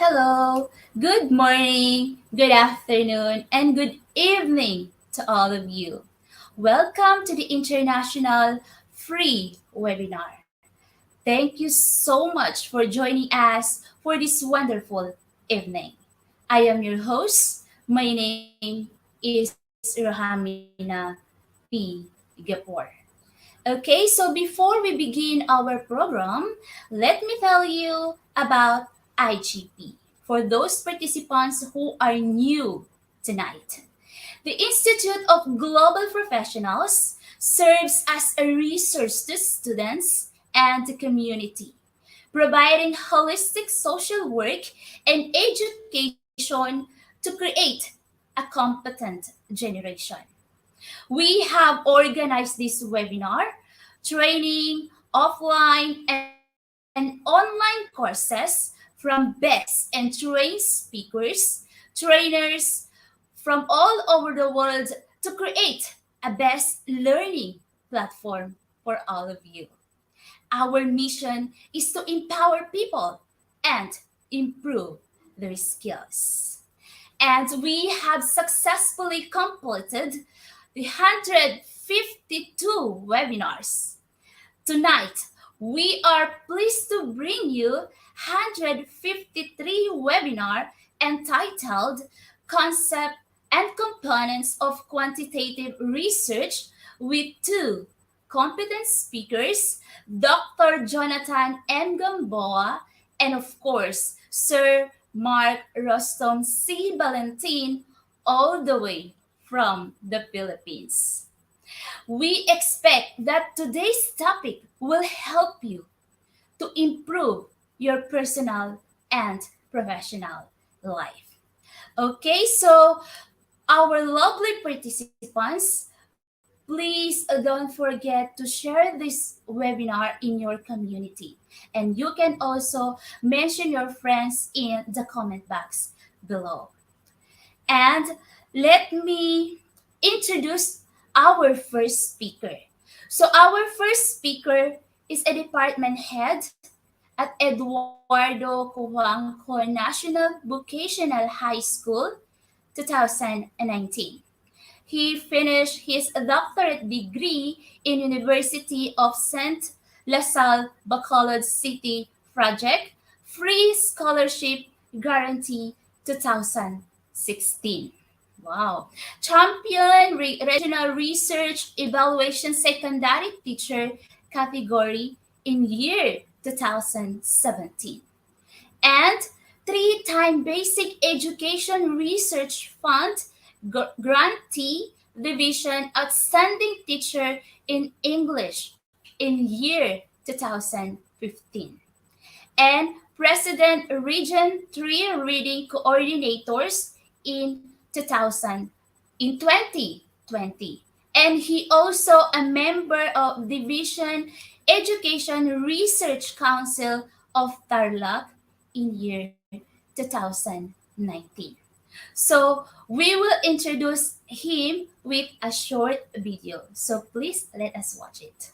Hello, good morning, good afternoon, and good evening to all of you. Welcome to the International Free Webinar. Thank you so much for joining us for this wonderful evening. I am your host. My name is Rahamina P. Gapor. Okay, so before we begin our program, let me tell you about IGP for those participants who are new tonight. The Institute of Global Professionals serves as a resource to students and the community, providing holistic social work and education to create a competent generation. We have organized this webinar, training, offline, and online courses from best and trained speakers, trainers from all over the world to create a best learning platform for all of you. Our mission is to empower people and improve their skills. And we have successfully completed the 152 webinars. Tonight, we are pleased to bring you 153 webinar entitled Concept and Components of Quantitative Research with two competent speakers, Dr. Jonathan M. Gamboa, and of course, Sir Mark Rustom C. Valentin, all the way from the Philippines. We expect that today's topic will help you to improve your personal and professional life. Okay, so our lovely participants, please don't forget to share this webinar in your community. And you can also mention your friends in the comment box below. And let me introduce our first speaker. So, our first speaker is a department head at Eduardo Cuangco National Vocational High School 2019. He finished his doctorate degree in University of St. LaSalle Bacolod City Project Free Scholarship Guarantee 2016. Wow. Champion Regional Research Evaluation Secondary Teacher category in year 2017. And three-time Basic Education Research Fund grantee division outstanding teacher in English in year 2015 and President Region 3 Reading Coordinators in 2000 in 2020. And he also a member of Division Education Research Council of Tarlac in year 2019. So we will introduce him with a short video. So please let us watch it.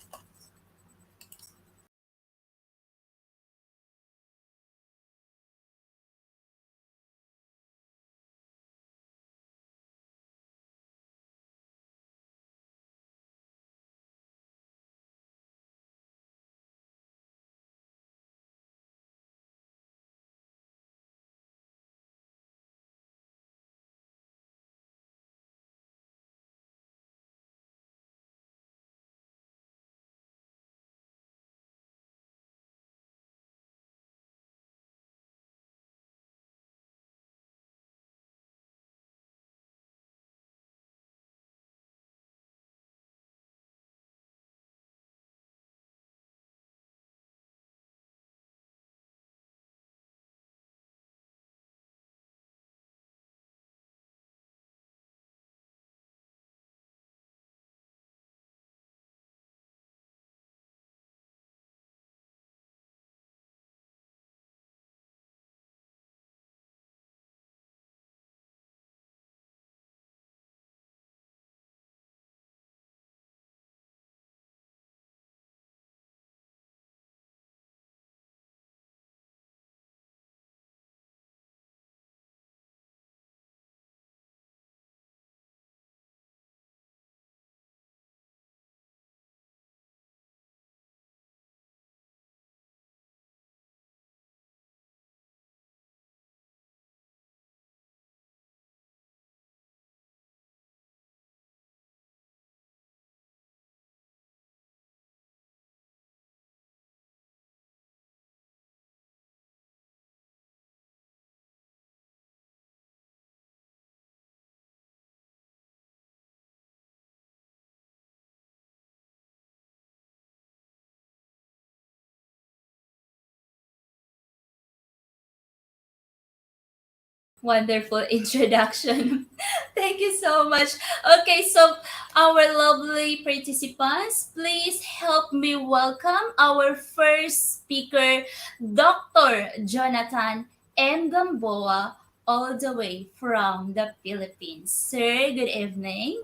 Wonderful introduction. Thank you so much. Okay, so our lovely participants, please help me welcome our first speaker, Dr. Jonathan M. Gamboa, all the way from the Philippines. Sir, good evening.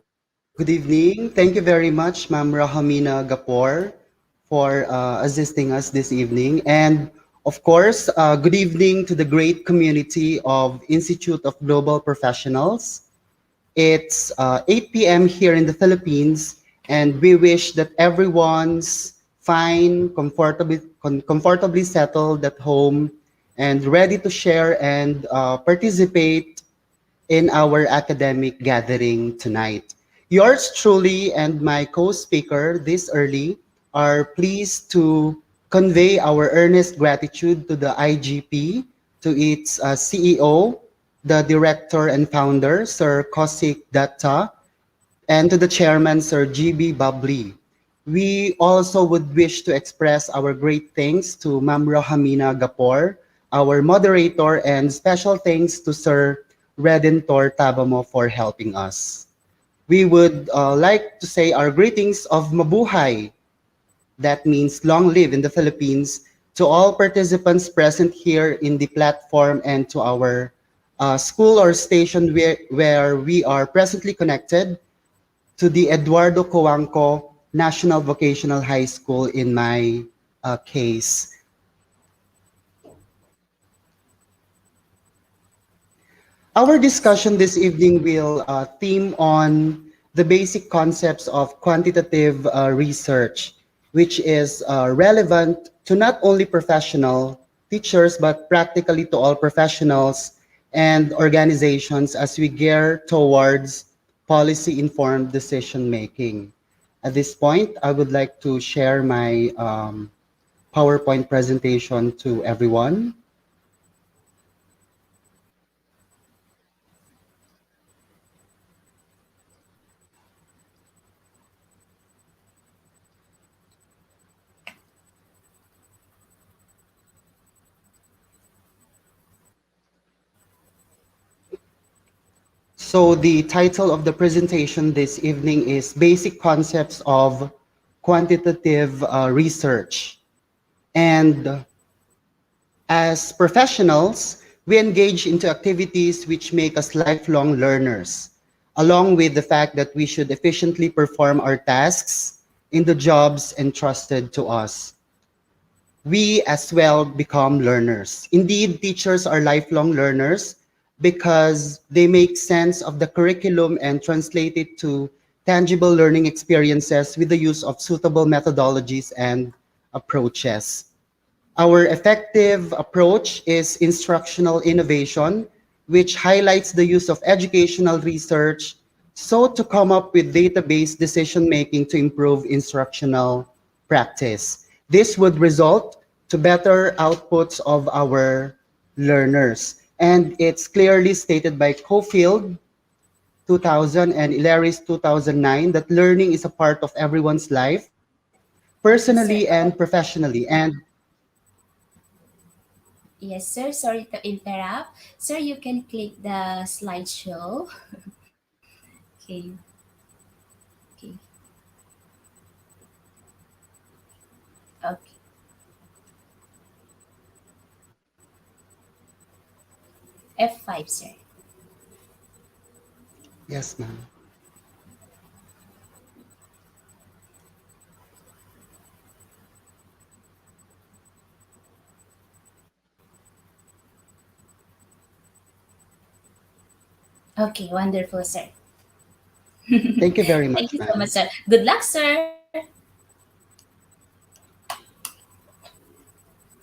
Good evening. Thank you very much, Ma'am Rahamina Gapor, for assisting us this evening. And of course, good evening to the great community of Institute of Global Professionals. It's 8 p.m. here in the Philippines, and we wish that everyone's fine, comfortably settled at home, and ready to share and participate in our academic gathering tonight. Yours truly and my co-speaker this early are pleased to convey our earnest gratitude to the IGP, to its CEO, the director and founder, Sir Kosik Datta, and to the chairman, Sir GB Babli. We also would wish to express our great thanks to Ma'am Rohamina Gapor, our moderator, and special thanks to Sir Redentor Tabamo for helping us. We would like to say our greetings of Mabuhay, that means long live in the Philippines, to all participants present here in the platform and to our school or station where we are presently connected, to the Eduardo Coanco National Vocational High School in my case. Our discussion this evening will theme on the basic concepts of quantitative research, which is relevant to not only professional teachers, but practically to all professionals and organizations as we gear towards policy-informed decision making. At this point, I would like to share my PowerPoint presentation to everyone. So the title of the presentation this evening is Basic Concepts of Quantitative Research. And as professionals, we engage into activities which make us lifelong learners, along with the fact that we should efficiently perform our tasks in the jobs entrusted to us. We as well become learners. Indeed, teachers are lifelong learners because they make sense of the curriculum and translate it to tangible learning experiences with the use of suitable methodologies and approaches. Our effective approach is instructional innovation, which highlights the use of educational research so to come up with database decision making to improve instructional practice. This would result to better outputs of our learners. And it's clearly stated by Cofield 2000 and Ilaris 2009 that learning is a part of everyone's life, Sir, personally and professionally. And yes, sir. Sorry to interrupt. Sir, you can click the slideshow. Okay, okay, okay. F5, sir. yes, ma'am. Okay, wonderful, sir. Thank you very Thank much, you so much, ma'am. sir. Good luck, sir.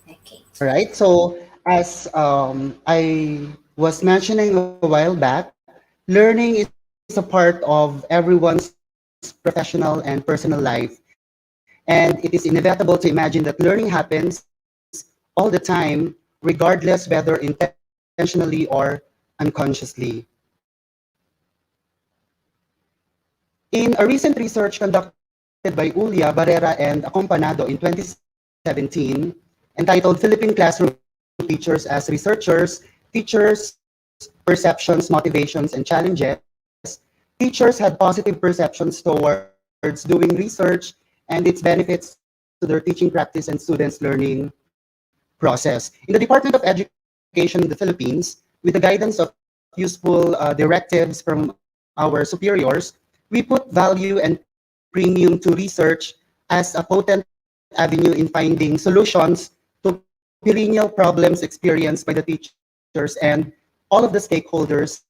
Okay. All right. So as I was mentioning a while back, learning is a part of everyone's professional and personal life. And it is inevitable to imagine that learning happens all the time, regardless whether intentionally or unconsciously. In a recent research conducted by Ulia, Barrera, and Acompanado in 2017, entitled Philippine Classroom Teachers as Researchers, Teachers perceptions, motivations, and challenges, teachers had positive perceptions towards doing research and its benefits to their teaching practice and students' learning process. In the Department of Education in the Philippines, with the guidance of useful directives from our superiors, we put value and premium to research as a potent avenue in finding solutions to perennial problems experienced by the teachers and all of the stakeholders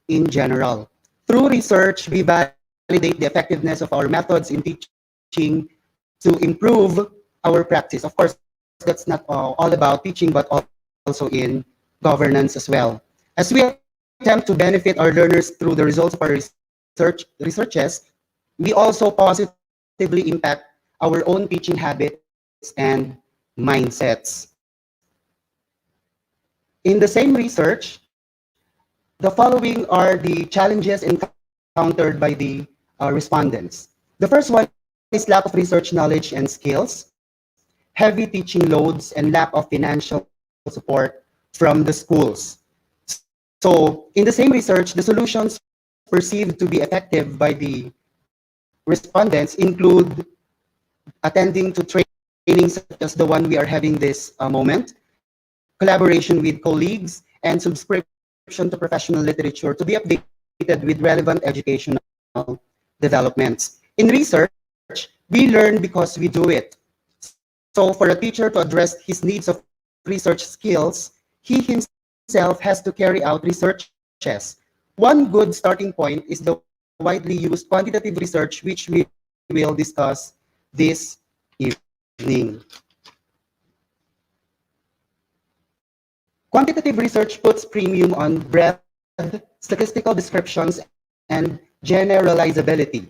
in general. Through research, we validate the effectiveness of our methods in teaching to improve our practice. Of course, that's not all about teaching, but also in governance as well. As we attempt to benefit our learners through the results of our researches, we also positively impact our own teaching habits and mindsets. In the same research, the following are the challenges encountered by the respondents. The first one is lack of research knowledge and skills. Heavy teaching loads and lack of financial support from the schools. So, in the same research, the solutions perceived to be effective by the respondents include attending to trainings such as the one we are having this moment, collaboration with colleagues, and subscription to professional literature to be updated with relevant educational developments. In research, we learn because we do it. So, for a teacher to address his needs of research skills, he himself has to carry out research checks. One good starting point is the widely used quantitative research, which we will discuss this evening. Quantitative research puts premium on breadth, statistical descriptions, and generalizability.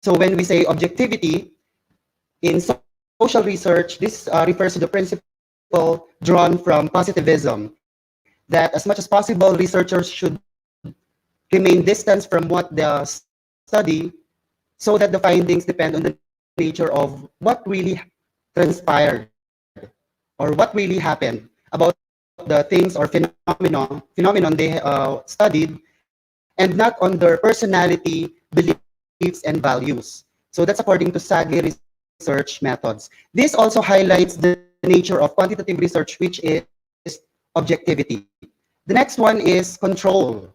So when we say objectivity in social research, this refers to the principle drawn from positivism that as much as possible, researchers should remain distant from what they study so that the findings depend on the nature of what really transpired or what really happened about the things or phenomenon they studied, and not on their personality, beliefs, and values. So that's according to Sagi research methods. This also highlights the nature of quantitative research, which is objectivity. The next one is control.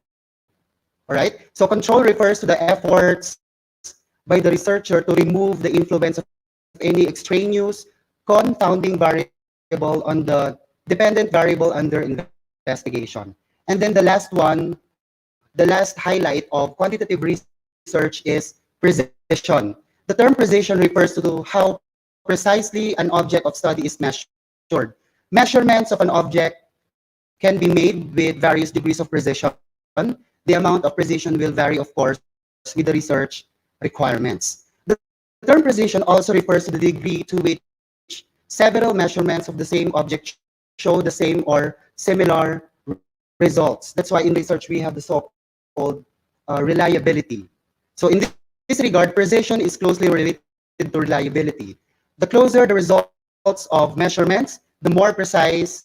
All right. So control refers to the efforts by the researcher to remove the influence of any extraneous, confounding variable on the dependent variable under investigation. And then the last highlight of quantitative research is precision. The term precision refers to how precisely an object of study is measured. Measurements of an object can be made with various degrees of precision. The amount of precision will vary, of course, with the research requirements. The term precision also refers to the degree to which several measurements of the same object show the same or similar results. That's why in research we have the so-called reliability. So in this regard, precision is closely related to reliability. The closer the results of measurements, the more precise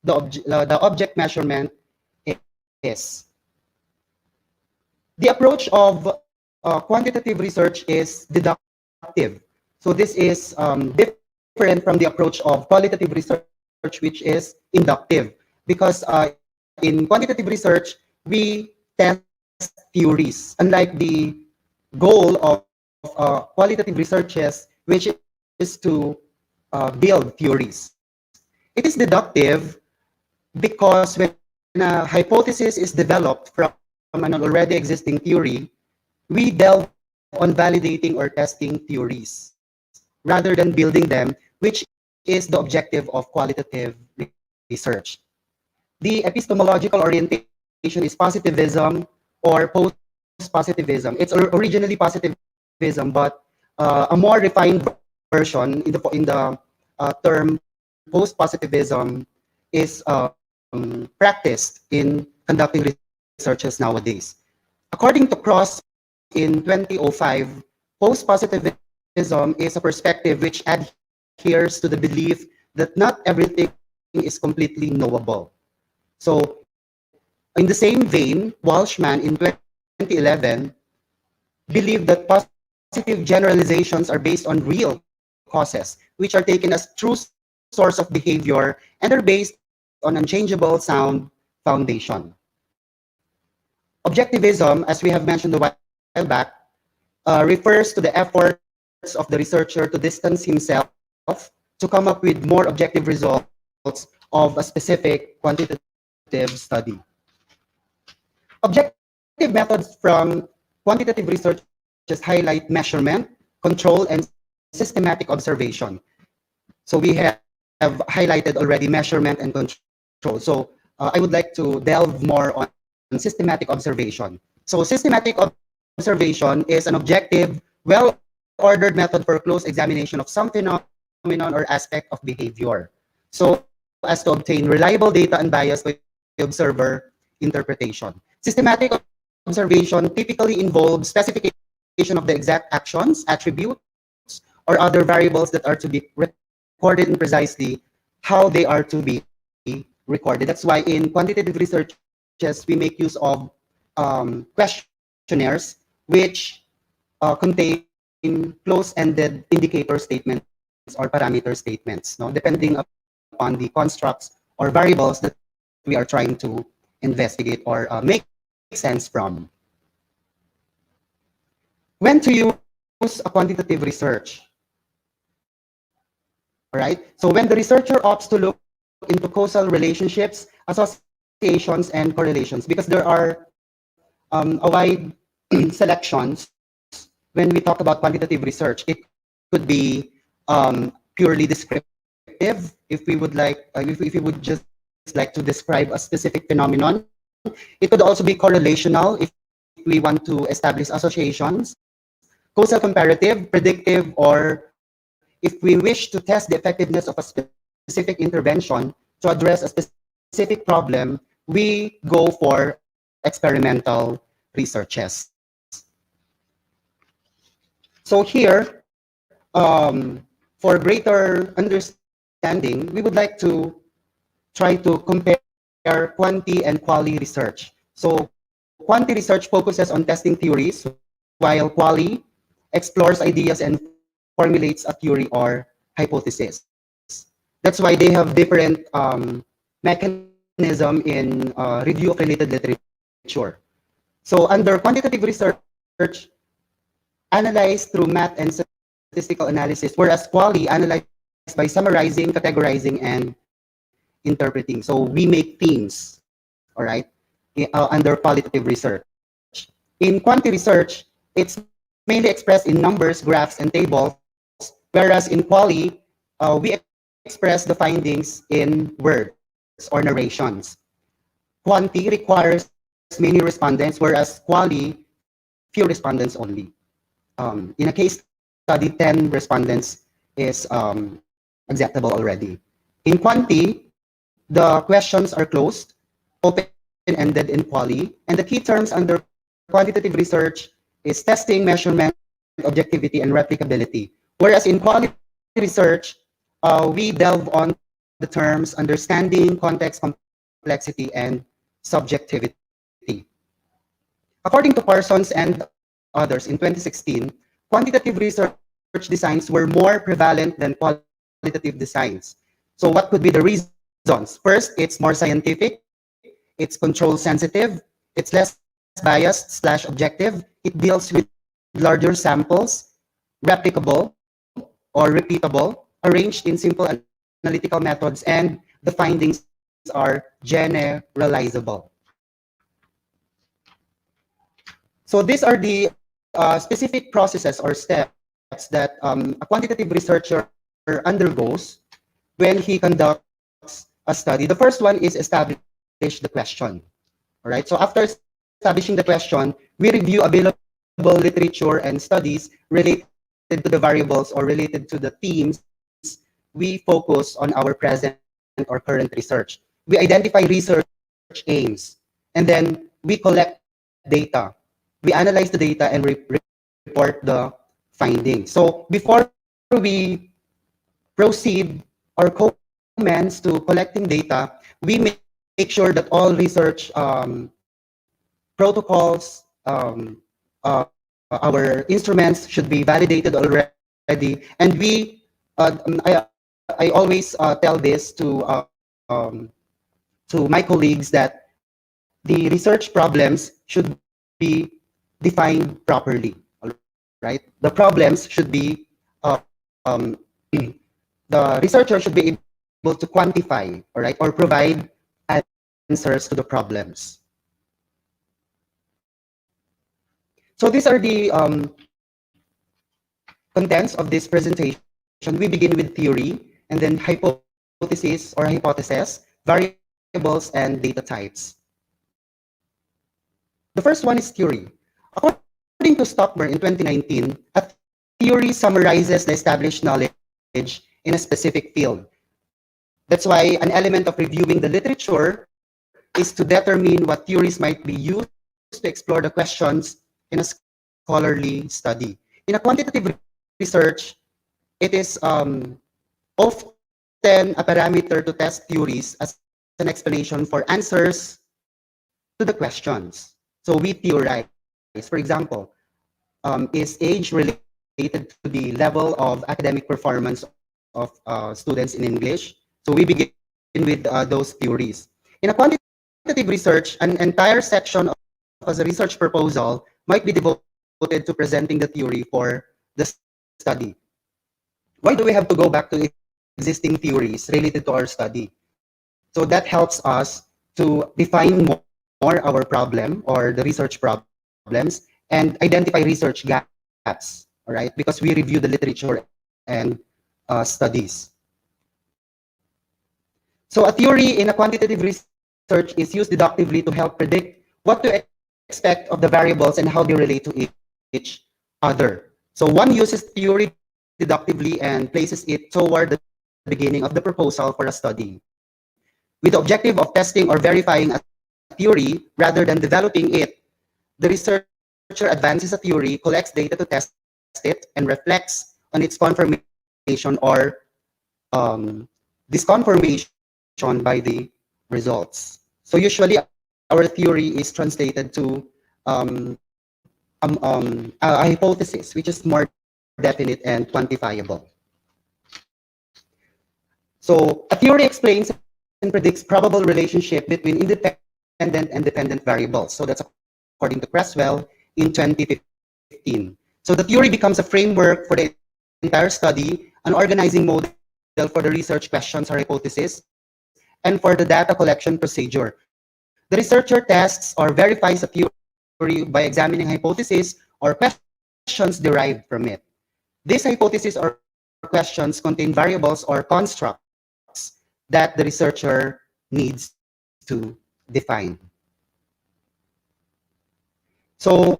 the object measurement is. The approach of quantitative research is deductive. So this is different from the approach of qualitative research, which is inductive. Because in quantitative research, we test theories, unlike the goal of qualitative researches, which is to build theories. It is deductive because when a hypothesis is developed from an already existing theory, we delve on validating or testing theories rather than building them, which is the objective of qualitative research. The epistemological orientation is positivism or post-positivism. It's originally positivism, but a more refined version in the term post-positivism is practiced in conducting researches nowadays. According to Cross in 2005, post-positivism is a perspective which adheres to the belief that not everything is completely knowable. So in this regard, post-positivism In the same vein, Walshman in 2011 believed that positive generalizations are based on real causes, which are taken as true source of behavior and are based on unchangeable sound foundation. Objectivism, as we have mentioned a while back, refers to the efforts of the researcher to distance himself to come up with more objective results of a specific quantitative study. Objective methods from quantitative research highlight measurement, control, and systematic observation. So we have highlighted already measurement and control. So I would like to delve more on systematic observation. So systematic observation is an objective, well-ordered method for close examination of some phenomenon or aspect of behavior, so as to obtain reliable data unbiased by observer interpretation. Systematic observation typically involves specification of the exact actions, attributes, or other variables that are to be recorded in precisely how they are to be recorded. That's why in quantitative researches, we make use of questionnaires which contain close-ended indicator statements or parameter statements, no, depending upon the constructs or variables that we are trying to investigate or make sense from. When to use a quantitative research? All right. So when the researcher opts to look into causal relationships, associations, and correlations, because there are a wide selections when we talk about quantitative research. It could be purely descriptive, if we would like, if we would just like to describe a specific phenomenon. It could also be correlational if we want to establish associations, causal comparative, predictive, or if we wish to test the effectiveness of a specific intervention to address a specific problem, we go for experimental researches. So here, for greater understanding, we would like to try to compare quanti and quali research. So quanti research focuses on testing theories, while quali explores ideas and formulates a theory or hypothesis. That's why they have different mechanism in review of related literature. So under quantitative research, analyzed through math and statistical analysis, whereas quali analyzed by summarizing, categorizing, and interpreting. So we make themes, all right, under qualitative research. In quanti research, it's mainly expressed in numbers, graphs, and tables, whereas in quali, we express the findings in words or narrations. Quanti requires many respondents, whereas quali, few respondents only. In a case study, 10 respondents is acceptable already. In quanti, the questions are closed, open-ended in quali, and the key terms under quantitative research is testing, measurement, objectivity, and replicability. Whereas in quali research, we delve on the terms understanding, context, complexity, and subjectivity. According to Parsons and others in 2016, quantitative research designs were more prevalent than qualitative designs. So what could be the reasons? First, it's more scientific, it's control sensitive, it's control-sensitive, it's less biased/objective, it deals with larger samples, replicable or repeatable, arranged in simple analytical methods, and the findings are generalizable. So these are the specific processes or steps that a quantitative researcher undergoes when he conducts a study. The first one is establish the question. All right. So after establishing the question, we review available literature and studies related to the variables or related to the themes. We focus on our present or current research. We identify research aims, and then we collect data. We analyze the data and report the findings. So before we proceed or commence to collecting data, we make use of make sure that all research protocols, our instruments should be validated already. And I always tell this to my colleagues that the research problems should be defined properly. All right, the problems should be um, the researcher should be able to quantify, all right, or provide answers to the problems. So these are the contents of this presentation. We begin with theory, and then hypothesis or hypothesis, variables, and data types. The first one is theory. According to Stockmer in 2019, a theory summarizes the established knowledge in a specific field. That's why an element of reviewing the literature is to determine what theories might be used to explore the questions in a scholarly study. In a quantitative research, it is often a parameter to test theories as an explanation for answers to the questions. So we theorize. For example, is age related to the level of academic performance of students in English? So we begin with those theories. In a quantitative research, an entire section of as a research proposal might be devoted to presenting the theory for the study. Why do we have to go back to existing theories related to our study? So that helps us to define more our problem or the research problems and identify research gaps. All right, because we review the literature and studies. So a theory in a quantitative research is used deductively to help predict what to expect of the variables and how they relate to each other. So one uses theory deductively and places it toward the beginning of the proposal for a study, with the objective of testing or verifying a theory rather than developing it. The researcher advances a theory, collects data to test it, and reflects on its confirmation or disconfirmation by the results. So usually our theory is translated to um, a hypothesis, which is more definite and quantifiable. So a theory explains and predicts probable relationship between independent and dependent variables. So that's according to Creswell in 2015. So the theory becomes a framework for the entire study, an organizing model for the research questions or hypothesis, and for the data collection procedure. The researcher tests or verifies a theory by examining hypotheses or questions derived from it. These hypotheses or questions contain variables or constructs that the researcher needs to define. So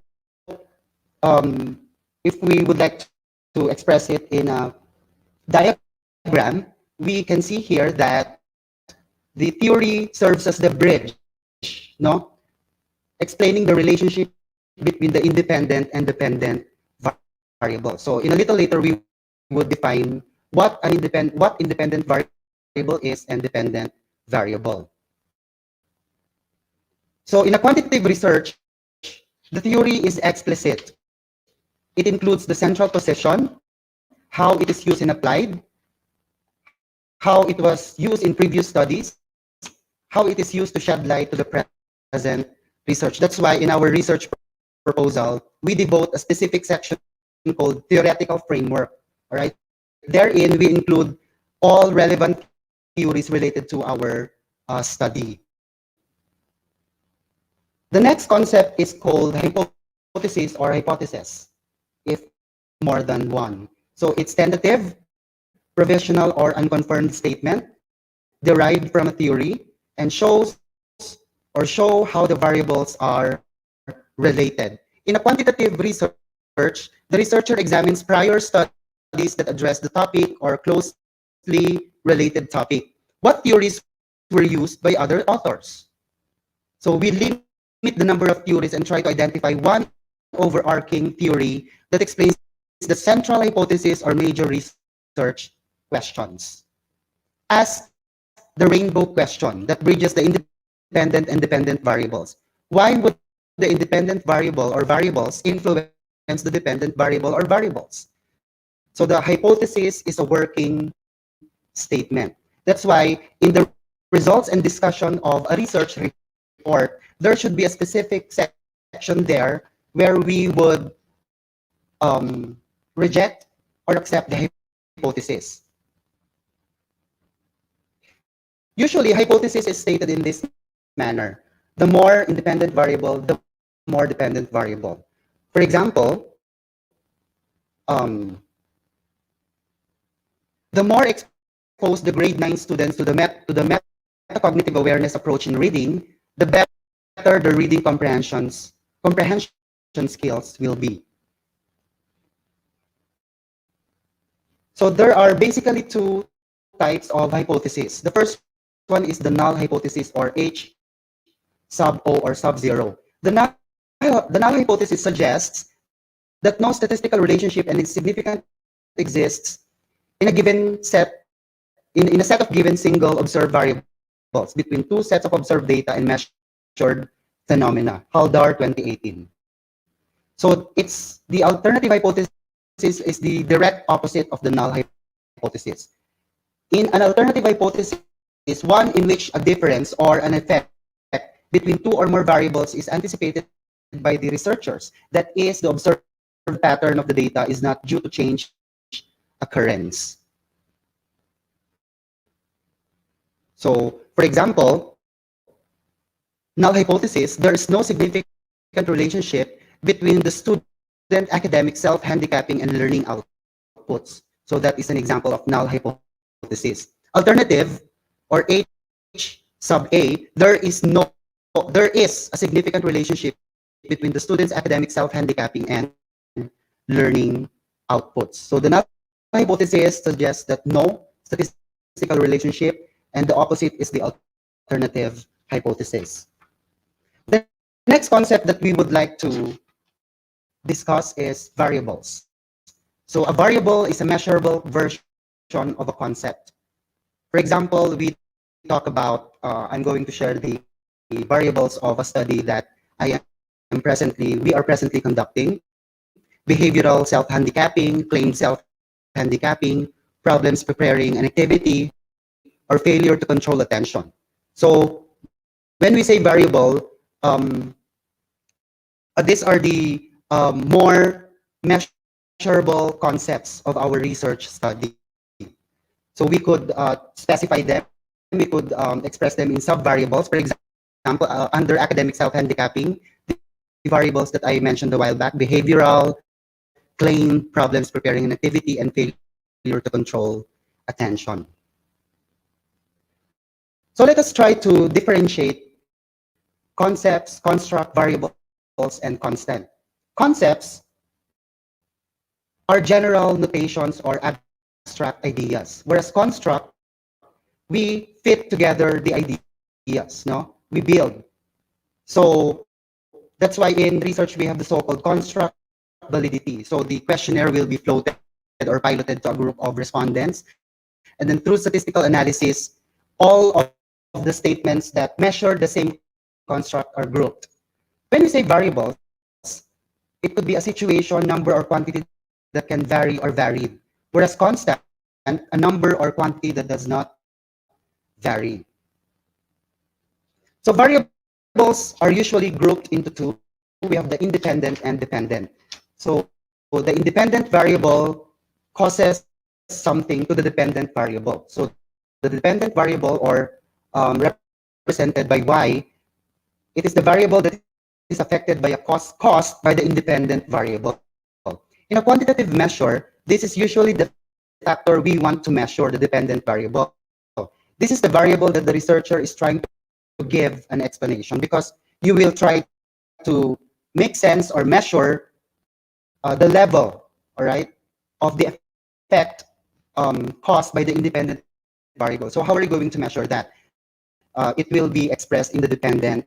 if we would like to express it in a diagram, we can see here that the theory serves as the bridge, no? Explaining the relationship between the independent and dependent variables. So in a little later, we would define what independent variable is and dependent variable. So in a quantitative research, the theory is explicit. It includes the central position, how it is used and applied, how it was used in previous studies, how it is used to shed light to the present research. That's why in our research proposal, we devote a specific section called theoretical framework. All right. Therein, we include all relevant theories related to our study. The next concept is called hypothesis or hypothesis, if more than one. So it's tentative, provisional, or unconfirmed statement derived from a theory and show how the variables are related. In a quantitative research, the researcher examines prior studies that address the topic or closely related topic. What theories were used by other authors? So we limit the number of theories and try to identify one overarching theory that explains the central hypothesis or major research questions. As the rainbow question that bridges the independent and dependent variables. independent and dependent variables. Why would the independent variable or variables influence the dependent variable or variables? So the hypothesis is a working statement. That's why in the results and discussion of a research report, there should be a specific section there where we would reject or accept the hypothesis. Usually, hypothesis is stated in this manner. The more independent variable, the more dependent variable. For example, um, the more exposed the grade 9 students to the metacognitive awareness approach in reading, the better the reading comprehension skills will be. So there are basically two types of hypotheses. The first one is the null hypothesis or H sub O or sub 0. The null hypothesis suggests that no statistical relationship and significant exists in a given set of given single observed variables between two sets of observed data and measured phenomena. Haldar 2018. So it's the alternative hypothesis is the direct opposite of the null hypothesis. In an alternative hypothesis, one in which a difference or an effect between two or more variables is anticipated by the researchers, that is, the observed pattern of the data is not due to change occurrence. So, for example, null hypothesis, there is no significant relationship between the student academic self-handicapping and learning outputs. So that is an example of null hypothesis. Alternative, or H sub A, there is a significant relationship between the student's academic self-handicapping and learning outputs. So the null hypothesis suggests that no statistical relationship, and the opposite is the alternative hypothesis. The next concept that we would like to discuss is variables. So a variable is a measurable version of a concept. For example, we talk about, I'm going to share the variables of a study that I am we are presently conducting, behavioral self-handicapping, claimed self-handicapping, problems preparing an activity, or failure to control attention. So when we say variable, um, these are the more measurable concepts of our research study. So we could specify them, we could express them in sub-variables. For example, under academic self-handicapping, the variables that I mentioned a while back, behavioral, claim, problems preparing an activity, and failure to control attention. So let us try to differentiate concepts, construct, variables, and constant. Concepts are general notations or abstract ideas, whereas construct, we fit together the ideas, no? We build. So that's why in research we have the so-called construct validity. So the questionnaire will be floated or piloted to a group of respondents, and then through statistical analysis, all of the statements that measure the same construct are grouped. When we say variables, it could be a situation, number, or quantity that can vary or varied, whereas constant, a number or quantity that does not vary. So variables are usually grouped into two. We have the independent and dependent. So the independent variable causes something to the dependent variable. So the dependent variable, or represented by y, it is the variable that is affected by a cost caused by the independent variable. In a quantitative measure, this is usually the factor we want to measure, the dependent variable. This is the variable that the researcher is trying to give an explanation, because you will try to make sense or measure the level, all right, of the effect caused by the independent variable. So how are you going to measure that? It will be expressed in the dependent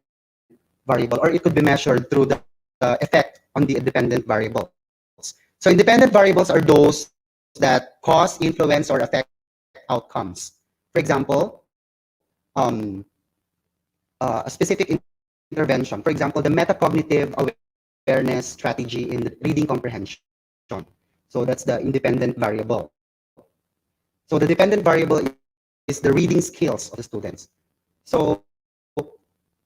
variable, or it could be measured through the effect on the independent variables. So independent variables are those that cause, influence, or affect outcomes. For example, um, a specific intervention. For example, the metacognitive awareness strategy in reading comprehension. So that's the independent variable. So the dependent variable is the reading skills of the students. So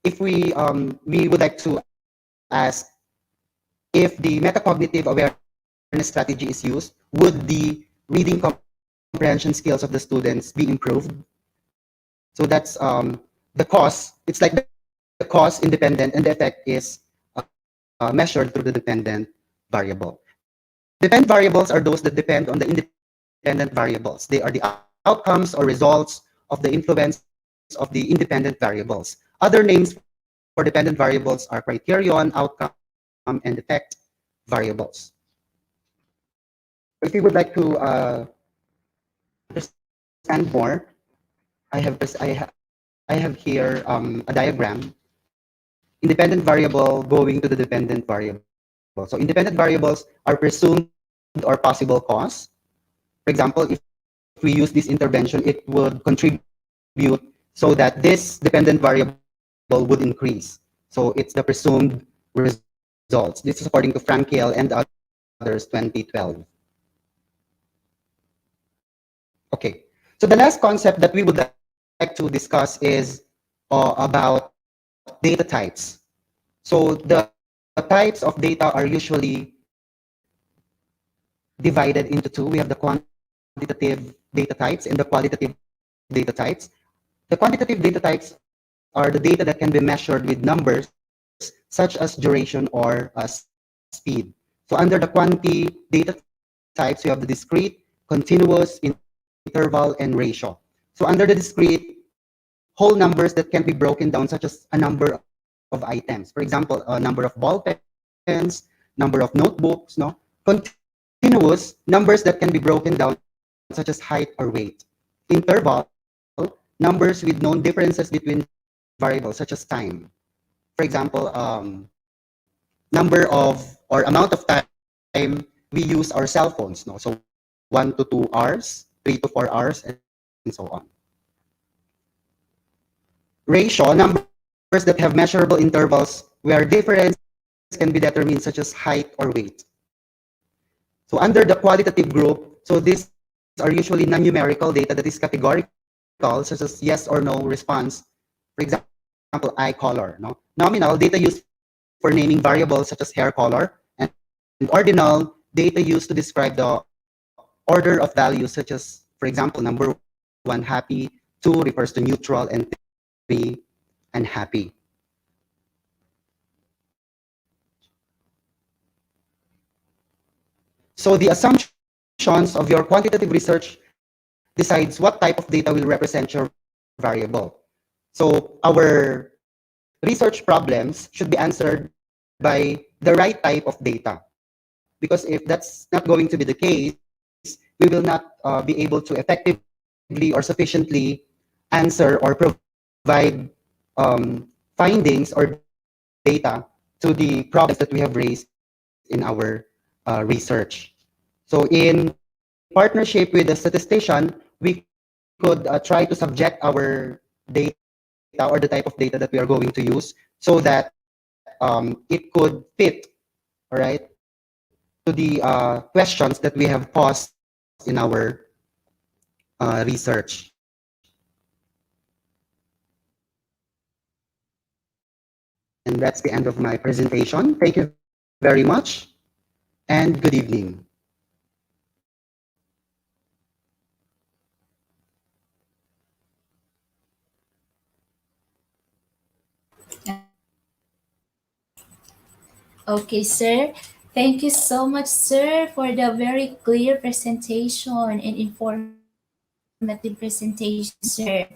if we would like to ask if the metacognitive awareness strategy is used, would the reading comprehension skills of the students be improved? So that's the cause. It's like the cause independent, and the effect is measured through the dependent variable. Dependent variables are those that depend on the independent variables. They are the outcomes or results of the influence of the independent variables. Other names for dependent variables are criterion, outcome, and effect variables. So if you would like to understand more, I have here a diagram. Independent variable going to the dependent variable. So independent variables are presumed or possible cause. For example, if we use this intervention, it would contribute so that this dependent variable would increase. So it's the presumed results. This is according to Frankel and others, 2012. Okay. So the last concept that we would like to discuss is about data types. So the types of data are usually divided into two. We have the quantitative data types and the qualitative data types. The quantitative data types are the data that can be measured with numbers, such as duration or speed. So under the quantity data types, we have the discrete, continuous, interval, and ratio. So under the discrete, whole numbers that can be broken down, such as a number of items. For example, a number of ball pens, number of notebooks, no? Continuous, numbers that can be broken down, such as height or weight. Interval, numbers with known differences between variables, such as time. For example, number of or amount of time we use our cell phones, no? So 1 to 2 hours, 3 to 4 hours, and so on. Ratio, numbers that have measurable intervals where difference can be determined, such as height or weight. So under the qualitative group, so these are usually non-numerical data that is categorical, such as yes or no response. For example, eye color. No? Nominal, data used for naming variables such as hair color. And ordinal, data used to describe the order of values, such as, for example, number 1, happy, 2 refers to neutral, and 3, unhappy. So the assumptions of your quantitative research decides what type of data will represent your variable. So our research problems should be answered by the right type of data. Because if that's not going to be the case, we will not be able to effectively or sufficiently answer or provide findings or data to the problems that we have raised in our research. So in partnership with a statistician, we could try to subject our data or the type of data that we are going to use so that it could fit, all right, to the questions that we have posed in our research. And that's the end of my presentation. Thank you very much and good evening. Okay, sir. Thank you so much, sir, for the very clear presentation and informative presentation, sir.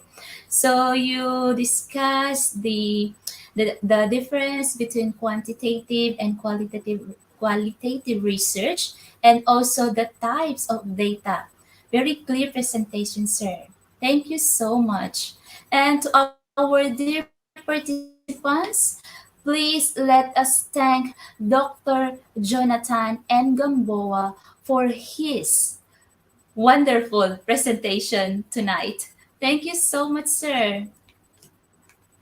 So you discussed the difference between quantitative and qualitative research and also the types of data. Very clear presentation, sir. Thank you so much. And to our dear participants, please let us thank Dr. Jonathan and Gamboa for his wonderful presentation tonight. Thank you so much, sir.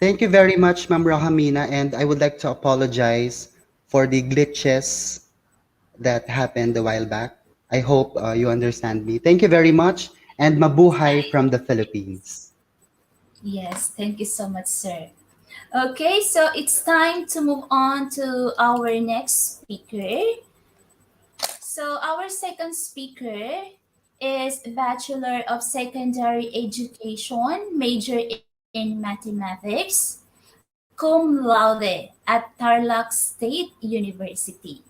Thank you very much, Ma'am Rahamina, and I would like to apologize for the glitches that happened a while back. I hope you understand me. Thank you very much, and mabuhay from the Philippines. Yes, thank you so much, sir. Okay, so it's time to move on to our next speaker. So our second speaker is Bachelor of Secondary Education, major in mathematics, cum laude at Tarlac State University.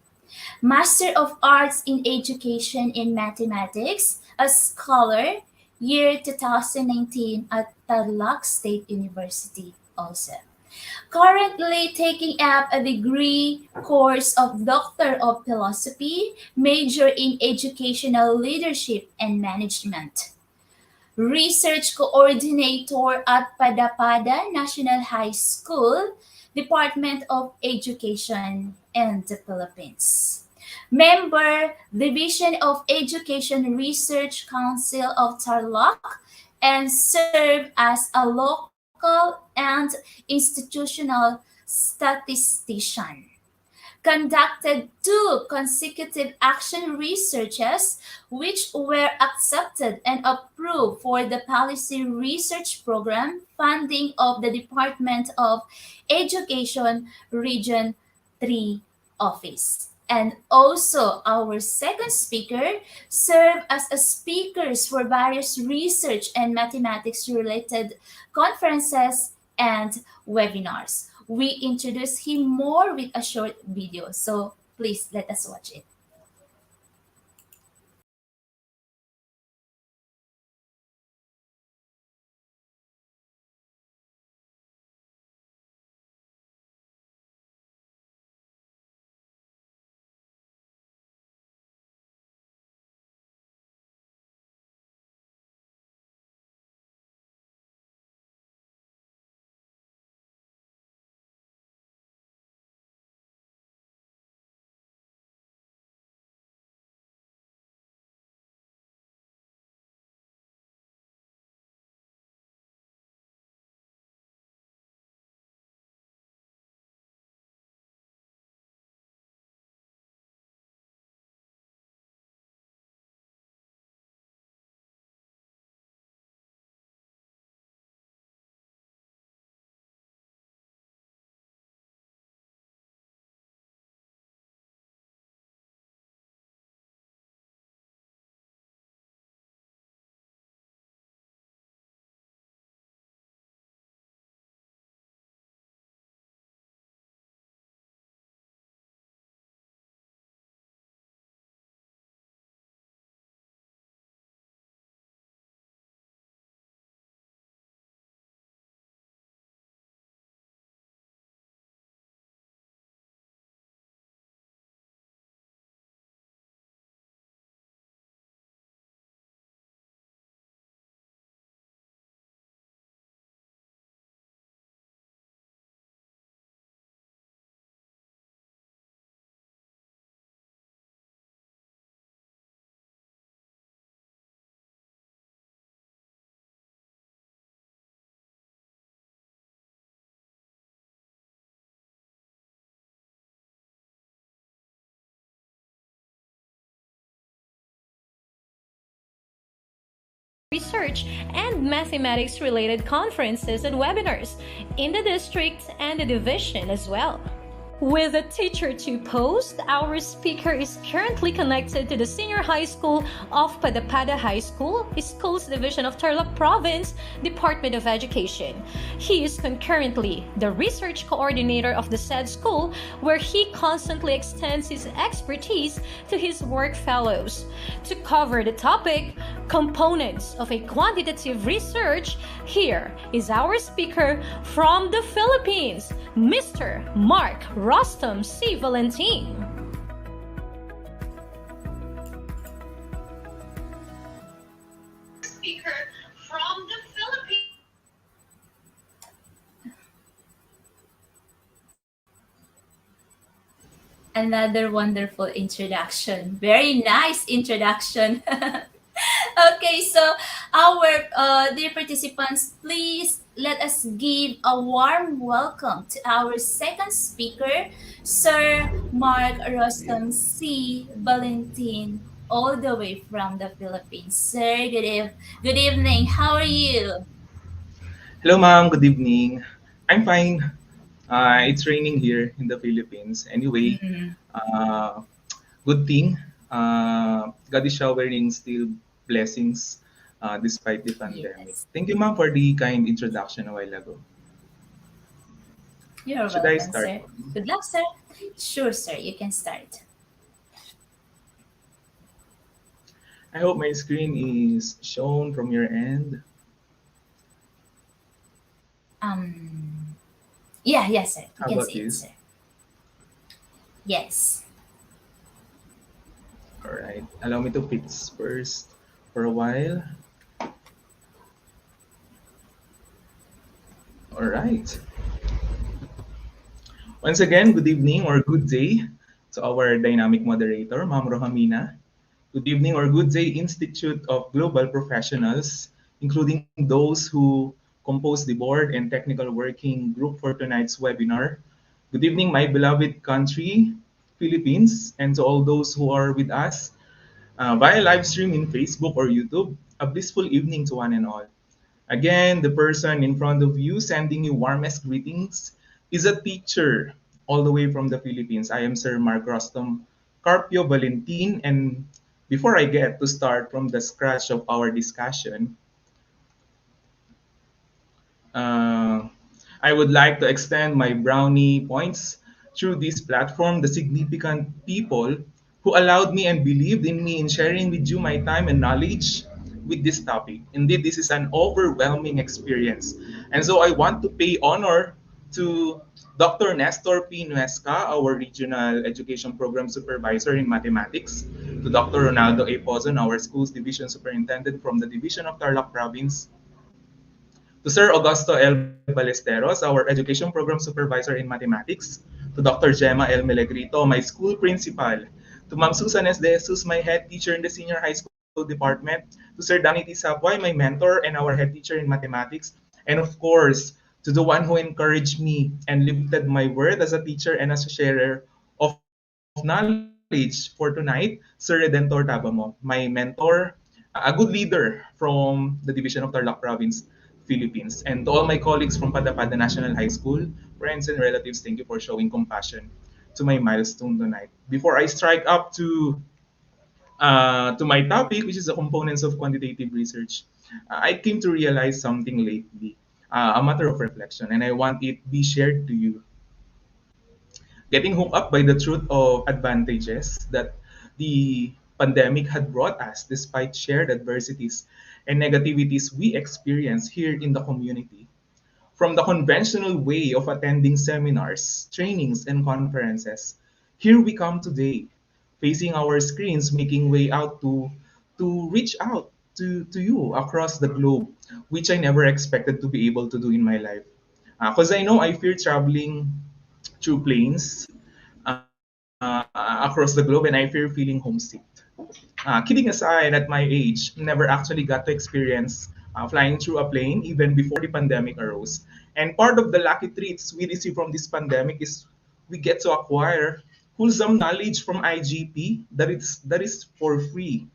Master of Arts in Education in Mathematics, a scholar, year 2019 at Tarlac State University also. Currently taking up a degree course of Doctor of Philosophy, major in Educational Leadership and Management. Research Coordinator at Padapada National High School, Department of Education in the Philippines. Member, Division of Education Research Council of Tarlac, and serve as a local and institutional statistician. Conducted two consecutive action researches which were accepted and approved for the Policy Research Program funding of the Department of Education Region 3 Office. And also, our second speaker served as a speakers for various research and mathematics related conferences and webinars. We introduce him more with a short video. So please let us watch it. Research and mathematics related conferences and webinars in the district and the division as well. With a teacher to post, our speaker is currently connected to the senior high school of Padapada High School, Schools Division of Tarlac Province, Department of Education. He is concurrently the research coordinator of the said school, where he constantly extends his expertise to his work fellows. To cover the topic, components of a quantitative research, here is our speaker from the Philippines, Mr. Mark Rustom C. Valentin. Speaker from the Philippines. Another wonderful introduction. Very nice introduction. Okay, so Our dear participants, please let us give a warm welcome to our second speaker, Sir Mark Rustom C. Valentin, all the way from the Philippines. Sir, good evening. How are you? Hello, ma'am. Good evening. I'm fine. It's raining here in the Philippines. Anyway, Mm, uh, good thing. God is showering still blessings despite the pandemic. yes, Thank you, ma'am, for the kind introduction a while ago. you're Should I welcome, start? sir. Good luck, sir. Sure, sir. You can start. I hope my screen is shown from your end. Um, yeah, yes, sir. You How can about see it, this? sir. Yes. All right. Allow me to fix first for a while. All right. Once again, good evening or good day to our dynamic moderator, Ma'am Rohamina. Good evening or good day, Institute of Global Professionals, including those who compose the board and technical working group for tonight's webinar. Good evening, my beloved country, Philippines, and to all those who are with us via live stream in Facebook or YouTube. A blissful evening to one and all. Again, the person in front of you sending you warmest greetings is a teacher all the way from the Philippines. I am Sir Mark Rustom Carpio Valentin. And before I get to start from the scratch of our discussion, uh, I would like to extend my brownie points through this platform, the significant people who allowed me and believed in me in sharing with you my time and knowledge with this topic. Indeed, this is an overwhelming experience. And so I want to pay honor to Dr. Nestor P. Nuesca, our Regional Education Program Supervisor in Mathematics, to Dr. Ronaldo A. Pozon, our Schools Division Superintendent from the Division of Tarlac Province, to Sir Augusto L. Ballesteros, our Education Program Supervisor in Mathematics, to Dr. Gemma L. Melegrito, my school principal, to Ma'am Susan S. De Jesus, my head teacher in the Senior High School Department, to Sir Danny T. Sapoy, my mentor and our head teacher in Mathematics, and of course, to the one who encouraged me and lifted my worth as a teacher and as a sharer of knowledge for tonight, Sir Redentor Tabamo, my mentor, a good leader from the Division of Tarlac Province, Philippines. And to all my colleagues from Padapada National High School, friends and relatives, thank you for showing compassion to my milestone tonight. Before I strike up to my topic, which is the components of quantitative research, I came to realize something lately, a matter of reflection, and I want it be shared to you. Getting hooked up by the truth of advantages that the pandemic had brought us despite shared adversities and negativities we experience here in the community. From the conventional way of attending seminars, trainings, and conferences, here we come today, facing our screens, making way out to reach out to you across the globe, which I never expected to be able to do in my life. Because I know I fear traveling through planes across the globe, and I fear feeling homesick. Kidding aside, at my age, never actually got to experience flying through a plane even before the pandemic arose. And part of the lucky treats we receive from this pandemic is we get to acquire wholesome knowledge from IGP that is for free.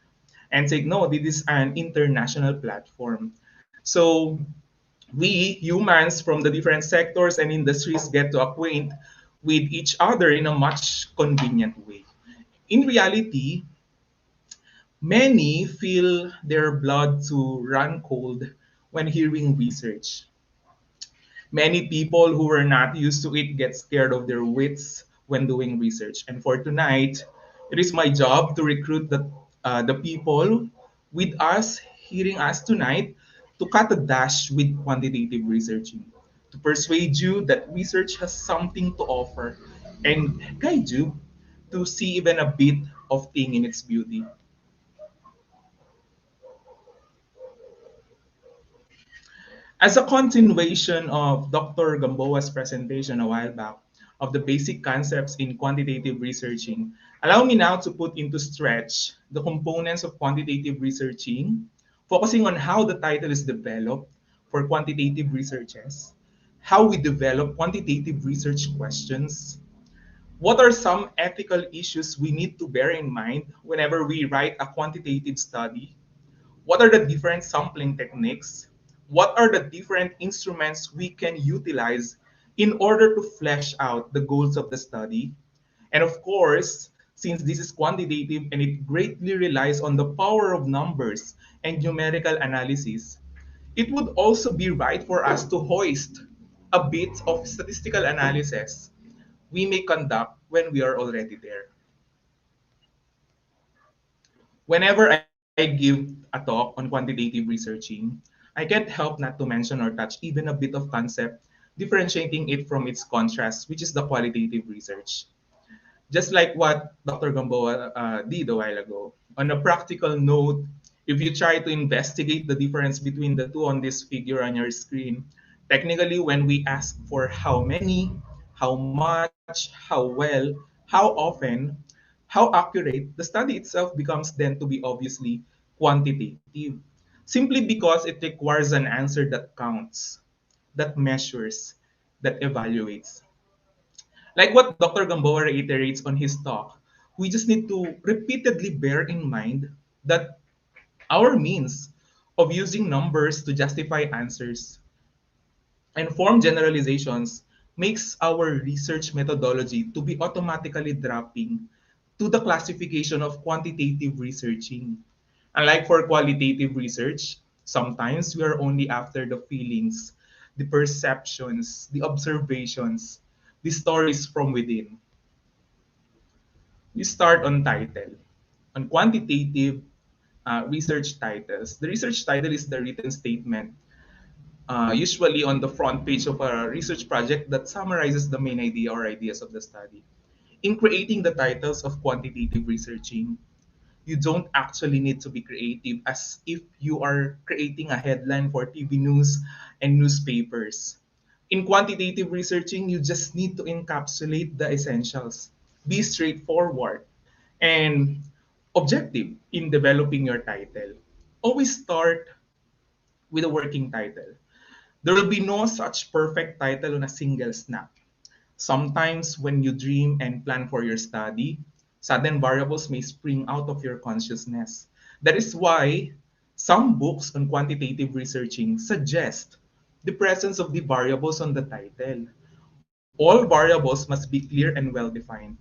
And take note, it is an international platform. So we humans from the different sectors and industries get to acquaint with each other in a much convenient way. In reality, many feel their blood to run cold when hearing research. Many people who were not used to it get scared of their wits when doing research. And for tonight, it is my job to recruit the people with us, hearing us tonight, to cut a dash with quantitative researching, to persuade you that research has something to offer and guide you to see even a bit of thing in its beauty. As a continuation of Dr. Gamboa's presentation a while back of the basic concepts in quantitative researching, allow me now to put into stretch the components of quantitative researching, focusing on how the title is developed for quantitative researches, how we develop quantitative research questions, what are some ethical issues we need to bear in mind whenever we write a quantitative study, what are the different sampling techniques, what are the different instruments we can utilize in order to flesh out the goals of the study, and of course, since this is quantitative and it greatly relies on the power of numbers and numerical analysis, it would also be right for us to hoist a bit of statistical analysis we may conduct when we are already there. Whenever I give a talk on quantitative researching, I can't help not to mention or touch even a bit of concept, differentiating it from its contrast, which is the qualitative research. Just like what Dr. Gamboa did a while ago. On a practical note, if you try to investigate the difference between the two on this figure on your screen, technically when we ask for how many, how much, how well, how often, how accurate, the study itself becomes then to be obviously quantitative. Simply because it requires an answer that counts, that measures, that evaluates. Like what Dr. Gamboa reiterates on his talk, we just need to repeatedly bear in mind that our means of using numbers to justify answers and form generalizations makes our research methodology to be automatically dropping to the classification of quantitative researching. Unlike for qualitative research, sometimes we are only after the feelings, the perceptions, the observations, the stories from within. We start on title. On quantitative research titles, the research title is the written statement, usually on the front page of a research project that summarizes the main idea or ideas of the study. In creating the titles of quantitative researching, you don't actually need to be creative as if you are creating a headline for TV news and newspapers. In quantitative researching, you just need to encapsulate the essentials, be straightforward, and objective in developing your title. Always start with a working title. There will be no such perfect title on a single snap. Sometimes, when you dream and plan for your study, sudden variables may spring out of your consciousness. That is why some books on quantitative researching suggest the presence of the variables on the title. All variables must be clear and well defined.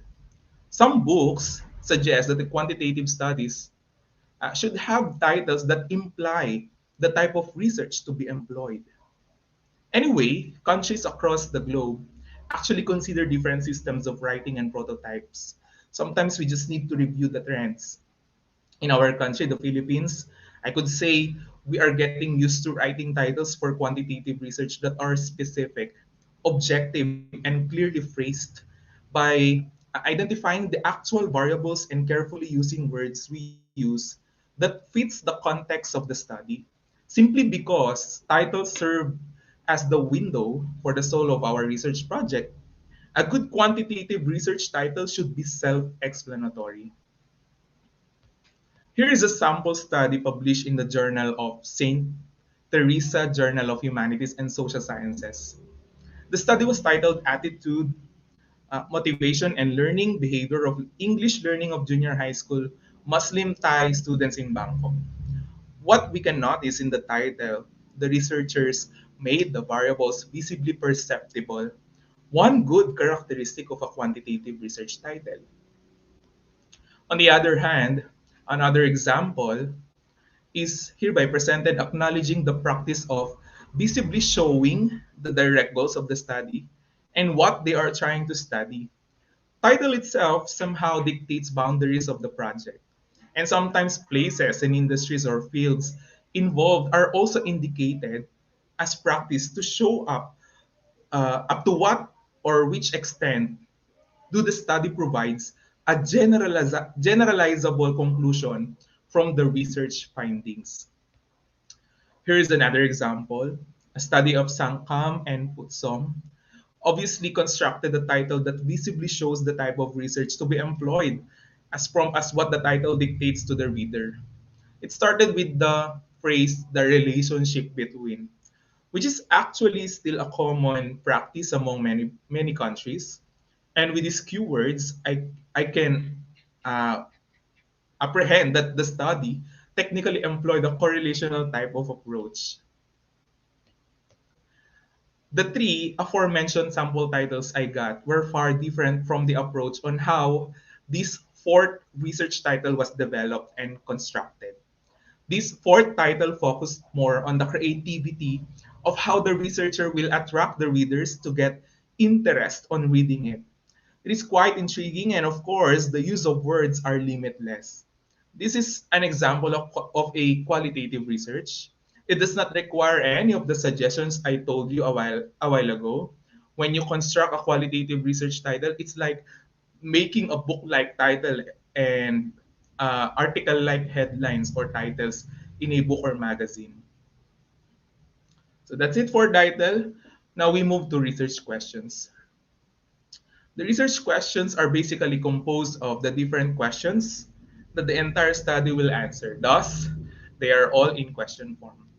Some books suggest that the quantitative studies should have titles that imply the type of research to be employed. Anyway, countries across the globe actually consider different systems of writing and prototypes. Sometimes we just need to review the trends. In our country, the Philippines, I could say we are getting used to writing titles for quantitative research that are specific, objective, and clearly phrased by identifying the actual variables and carefully using words we use that fits the context of the study. Simply because titles serve as the window for the soul of our research project, a good quantitative research title should be self-explanatory. Here is a sample study published in the Journal of St. Teresa Journal of Humanities and Social Sciences. The study was titled Attitude, Motivation, and Learning Behavior of English Learning of Junior High School Muslim Thai Students in Bangkok. What we can notice in the title, the researchers made the variables visibly perceptible, one good characteristic of a quantitative research title. On the other hand, another example is hereby presented acknowledging the practice of visibly showing the direct goals of the study and what they are trying to study. Title itself somehow dictates boundaries of the project, and sometimes places and industries or fields involved are also indicated as practice to show up to what or which extent do the study provides a generalizable conclusion from the research findings. Here is another example. A study of Sankam and Putsom obviously constructed a title that visibly shows the type of research to be employed as prompt as what the title dictates to the reader. It started with the phrase the relationship between, which is actually still a common practice among many countries. And with these keywords, I can uh, apprehend that the study technically employed a correlational type of approach. The three aforementioned sample titles I got were far different from the approach on how this fourth research title was developed and constructed. This fourth title focused more on the creativity of how the researcher will attract the readers to get interest on reading it. It is quite intriguing, and of course, the use of words are limitless. This is an example of a qualitative research. It does not require any of the suggestions I told you a while ago. When you construct a qualitative research title, it's like making a book like title and article like headlines or titles in a book or magazine. So that's it for title. Now we move to research questions. The research questions are basically composed of the different questions that the entire study will answer. Thus, they are all in question form.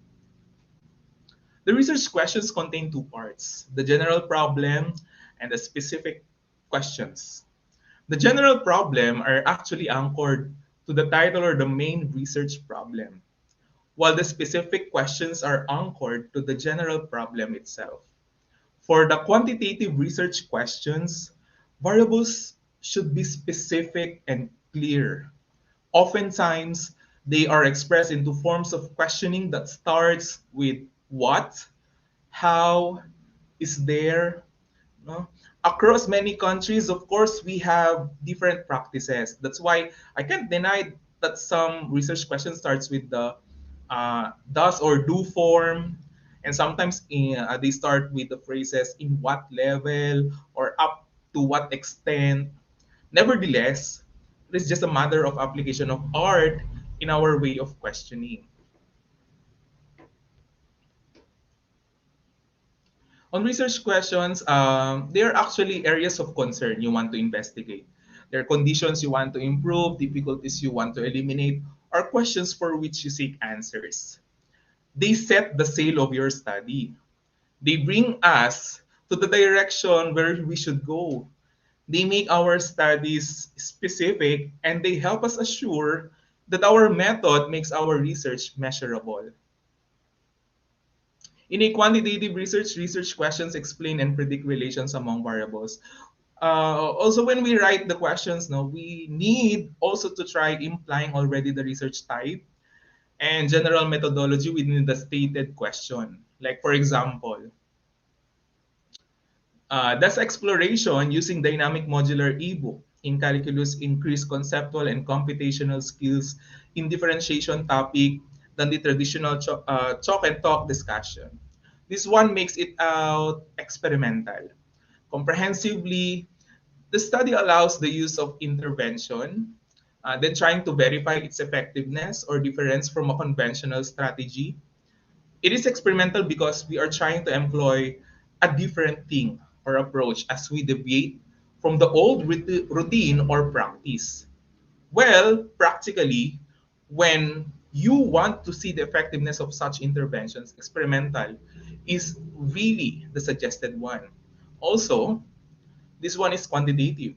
The research questions contain two parts, the general problem and the specific questions. The general problem are actually anchored to the title or the main research problem, while the specific questions are anchored to the general problem itself. For the quantitative research questions, variables should be specific and clear. Oftentimes, they are expressed into forms of questioning that starts with what, how, is there, no? Across many countries, of course, we have different practices. That's why I can't deny that some research question starts with the does or do form, and sometimes they start with the phrases in what level or up to what extent. Nevertheless, it is just a matter of application of art in our way of questioning. On research questions, they are actually areas of concern you want to investigate. There are conditions you want to improve, difficulties you want to eliminate, or questions for which you seek answers. They set the sail of your study. They bring us to the direction where we should go. They make our studies specific and they help us assure that our method makes our research measurable. In a quantitative research, research questions explain and predict relations among variables. Also, when we write the questions, no, we need also to try implying already the research type and general methodology within the stated question. Like, for example, does exploration using dynamic modular ebook in calculus increase conceptual and computational skills in differentiation topic than the traditional chalk and talk discussion? This one makes it out experimental. Comprehensively, the study allows the use of intervention, then trying to verify its effectiveness or difference from a conventional strategy. It is experimental because we are trying to employ a different thing or approach as we deviate from the old routine or practice. Well, practically, when you want to see the effectiveness of such interventions, experimental is really the suggested one. Also, this one is quantitative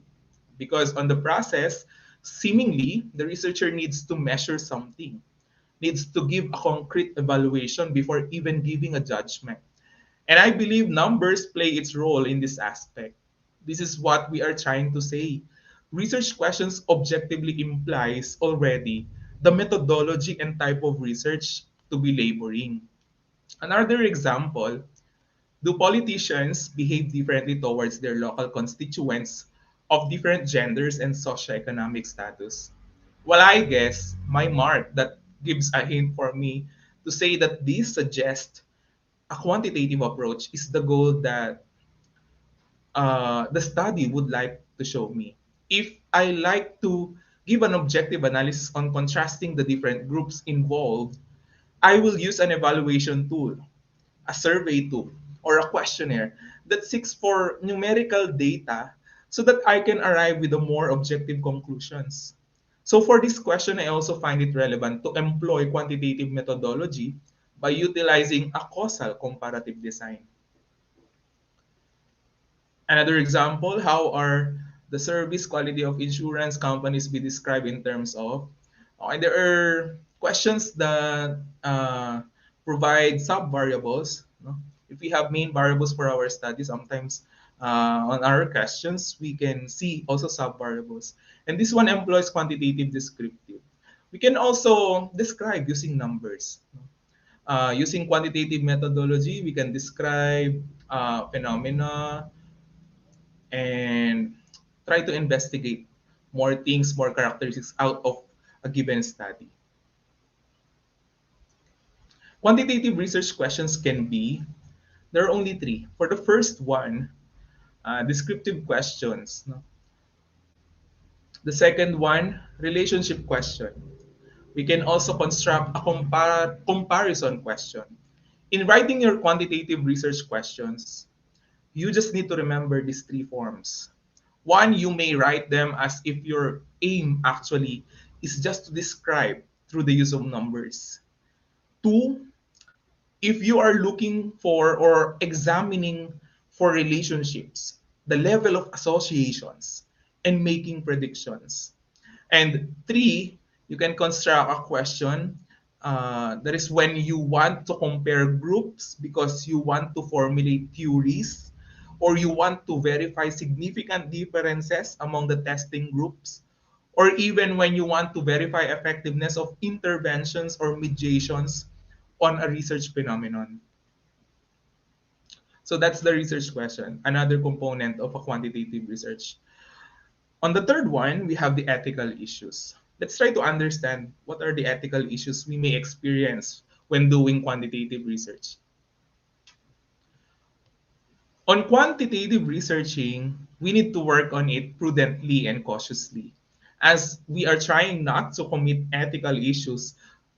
because on the process, seemingly the researcher needs to measure something, needs to give a concrete evaluation before even giving a judgment. And I believe numbers play its role in this aspect. This is what we are trying to say. Research questions objectively implies already the methodology and type of research to be laboring. Another example, do politicians behave differently towards their local constituents of different genders and socioeconomic status? Well, I guess my mark that gives a hint for me to say that this suggests a quantitative approach is the goal that the study would like to show me. If I like to give an objective analysis on contrasting the different groups involved, I will use an evaluation tool, a survey tool, or a questionnaire that seeks for numerical data so that I can arrive with a more objective conclusions. So for this question, I also find it relevant to employ quantitative methodology by utilizing a causal comparative design. Another example, how are the service quality of insurance companies be described in terms of, okay, there are questions that provide sub-variables. No? If we have main variables for our study, sometimes on our questions, we can see also sub-variables. And this one employs quantitative descriptive. We can also describe using numbers. Using quantitative methodology, we can describe phenomena, and try to investigate more things, more characteristics out of a given study. Quantitative research questions can be, there are only three. For the first one, descriptive questions. No? The second one, relationship question. We can also construct a comparison question. In writing your quantitative research questions, you just need to remember these three forms. One, you may write them as if your aim actually is just to describe through the use of numbers. Two, if you are looking for or examining for relationships, the level of associations, and making predictions. And three, you can construct a question. That is when you want to compare groups because you want to formulate theories, or you want to verify significant differences among the testing groups, or even when you want to verify effectiveness of interventions or mediations on a research phenomenon. So that's the research question, another component of a quantitative research. On the third one, we have the ethical issues. Let's try to understand what are the ethical issues we may experience when doing quantitative research. On quantitative researching, we need to work on it prudently and cautiously, as we are trying not to commit ethical issues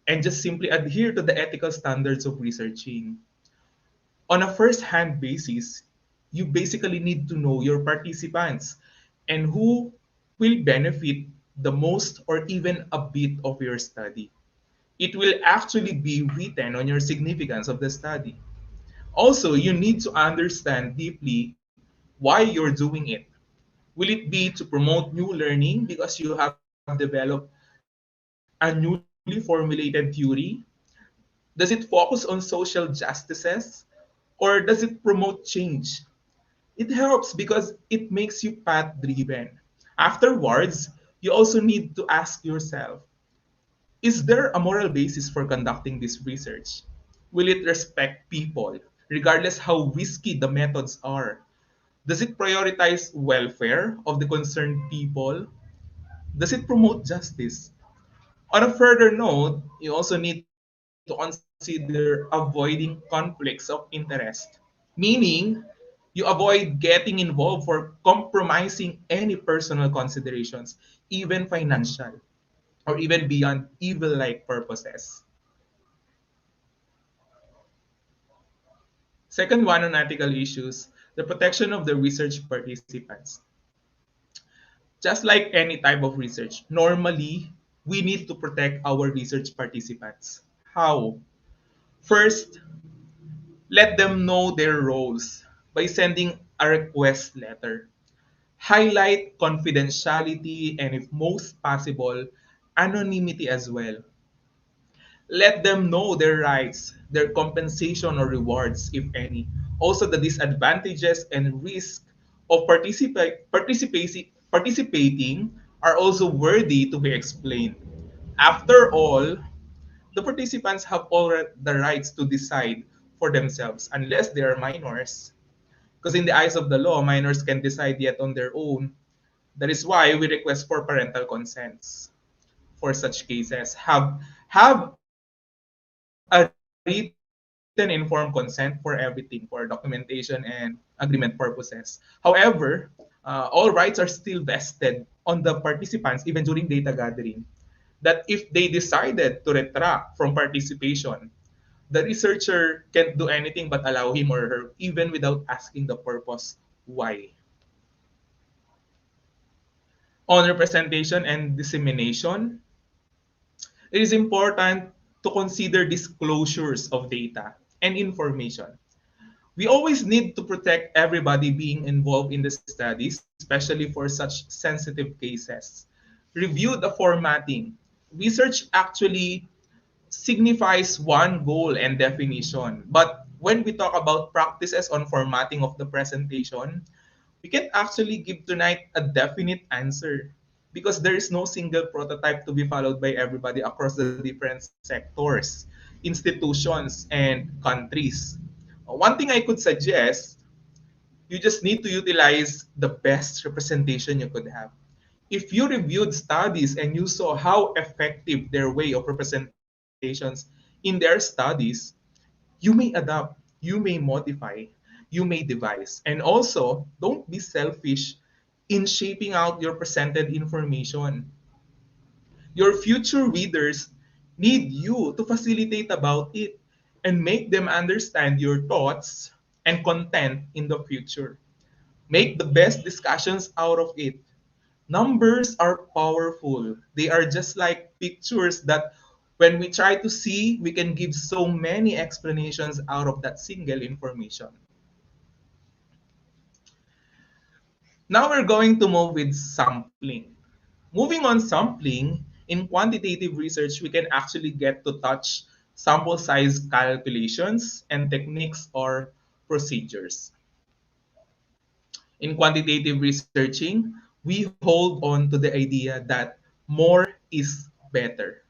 and just simply adhere to the ethical standards of researching. On a first-hand basis, you basically need to know your participants and who will benefit the most or even a bit of your study. It will actually be written on your significance of the study. Also, you need to understand deeply why you're doing it. Will it be to promote new learning because you have developed a newly formulated theory? Does it focus on social justices? Or does it promote change? It helps because it makes you path driven. Afterwards, you also need to ask yourself, is there a moral basis for conducting this research? Will it respect people, regardless how risky the methods are? Does it prioritize welfare of the concerned people? Does it promote justice? On a further note, you also need to consider avoiding conflicts of interest, meaning you avoid getting involved for compromising any personal considerations, even financial, or even beyond evil like purposes. Second one on ethical issues, the protection of the research participants. Just like any type of research, normally we need to protect our research participants. How? First, let them know their roles by sending a request letter. Highlight confidentiality and, if most possible, anonymity as well. Let them know their rights, their compensation or rewards, if any. Also, the disadvantages and risk of participating are also worthy to be explained. After all, the participants have all the rights to decide for themselves unless they are minors. Because in the eyes of the law, minors can decide yet on their own. That is why we request for parental consents for such cases. Have a written informed consent for everything, for documentation and agreement purposes. However, all rights are still vested on the participants even during data gathering. That if they decided to retract from participation, the researcher can't do anything but allow him or her even without asking the purpose why. On representation and dissemination, it is important to consider disclosures of data and information. We always need to protect everybody being involved in the study, especially for such sensitive cases. Review the formatting. Research actually signifies one goal and definition. But when we talk about practices on formatting of the presentation, we can't actually give tonight a definite answer because there is no single prototype to be followed by everybody across the different sectors, institutions, and countries. One thing I could suggest, you just need to utilize the best representation you could have. If you reviewed studies and you saw how effective their way of representations in their studies, you may adapt, you may modify, you may devise. And also, don't be selfish in shaping out your presented information. Your future readers need you to facilitate about it and make them understand your thoughts and content in the future. Make the best discussions out of it. Numbers are powerful. They are just like pictures that when we try to see, we can give so many explanations out of that single information. Now we're going to move with sampling. Moving on sampling, in quantitative research, we can actually get to touch sample size calculations and techniques or procedures. In quantitative researching, we hold on to the idea that more is better.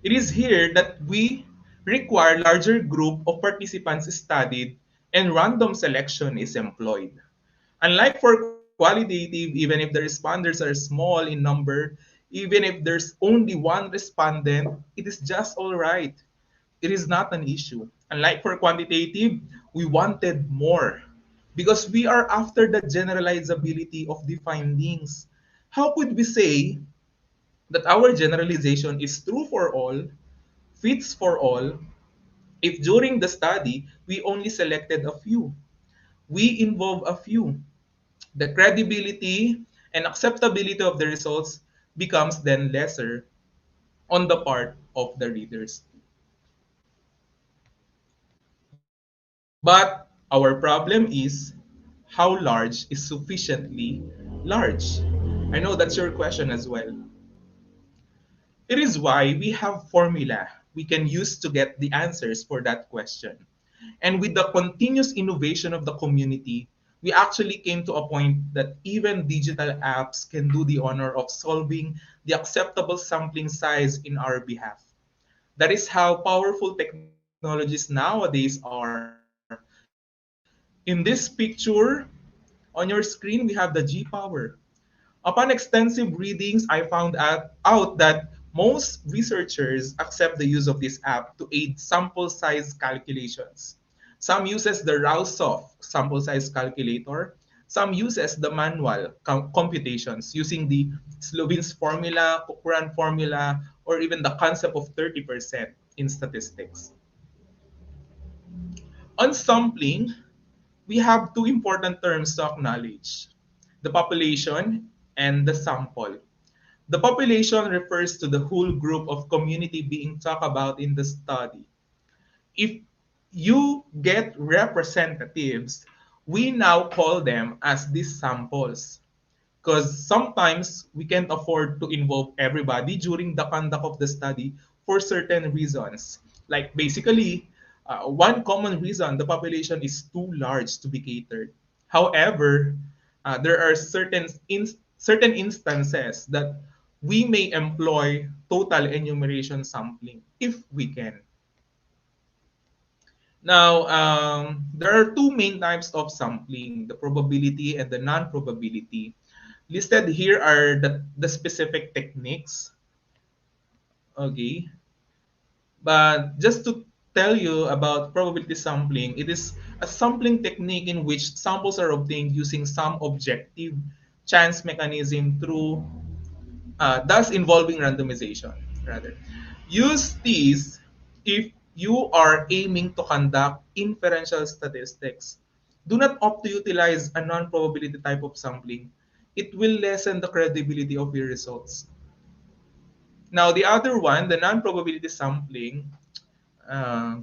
It is here that we require larger group of participants studied and random selection is employed. Unlike for qualitative, even if the responders are small in number, even if there's only one respondent, it is just all right. It is not an issue. Unlike for quantitative, we wanted more because we are after the generalizability of the findings. How could we say that our generalization is true for all, fits for all, if during the study we only selected a few? We involve a few. The credibility and acceptability of the results becomes then lesser on the part of the readers. But our problem is how large is sufficiently large? I know that's your question as well. It is why we have formula we can use to get the answers for that question. And with the continuous innovation of the community, we actually came to a point that even digital apps can do the honor of solving the acceptable sampling size in our behalf. That is how powerful technologies nowadays are. In this picture on your screen, we have the G power. Upon extensive readings, I found out that most researchers accept the use of this app to aid sample size calculations. Some uses the Rausoft sample size calculator. Some uses the manual computations using the Slovin's formula, Cochran formula, or even the concept of 30% in statistics. On sampling, we have two important terms to acknowledge: the population and the sample. The population refers to the whole group of community being talked about in the study. If you get representatives, we now call them as these samples because sometimes we can't afford to involve everybody during the conduct of the study for certain reasons. Like basically, one common reason the population is too large to be catered. However, there are certain instances that we may employ total enumeration sampling if we can. Now, there are two main types of sampling, the probability and the non-probability. Listed here are the specific techniques. Okay. But just to tell you about probability sampling, it is a sampling technique in which samples are obtained using some objective chance mechanism through thus involving randomization rather. Use these if you are aiming to conduct inferential statistics. Do not opt to utilize a non-probability type of sampling it will lessen the credibility of your results. Now, the other one, the non-probability sampling, uh,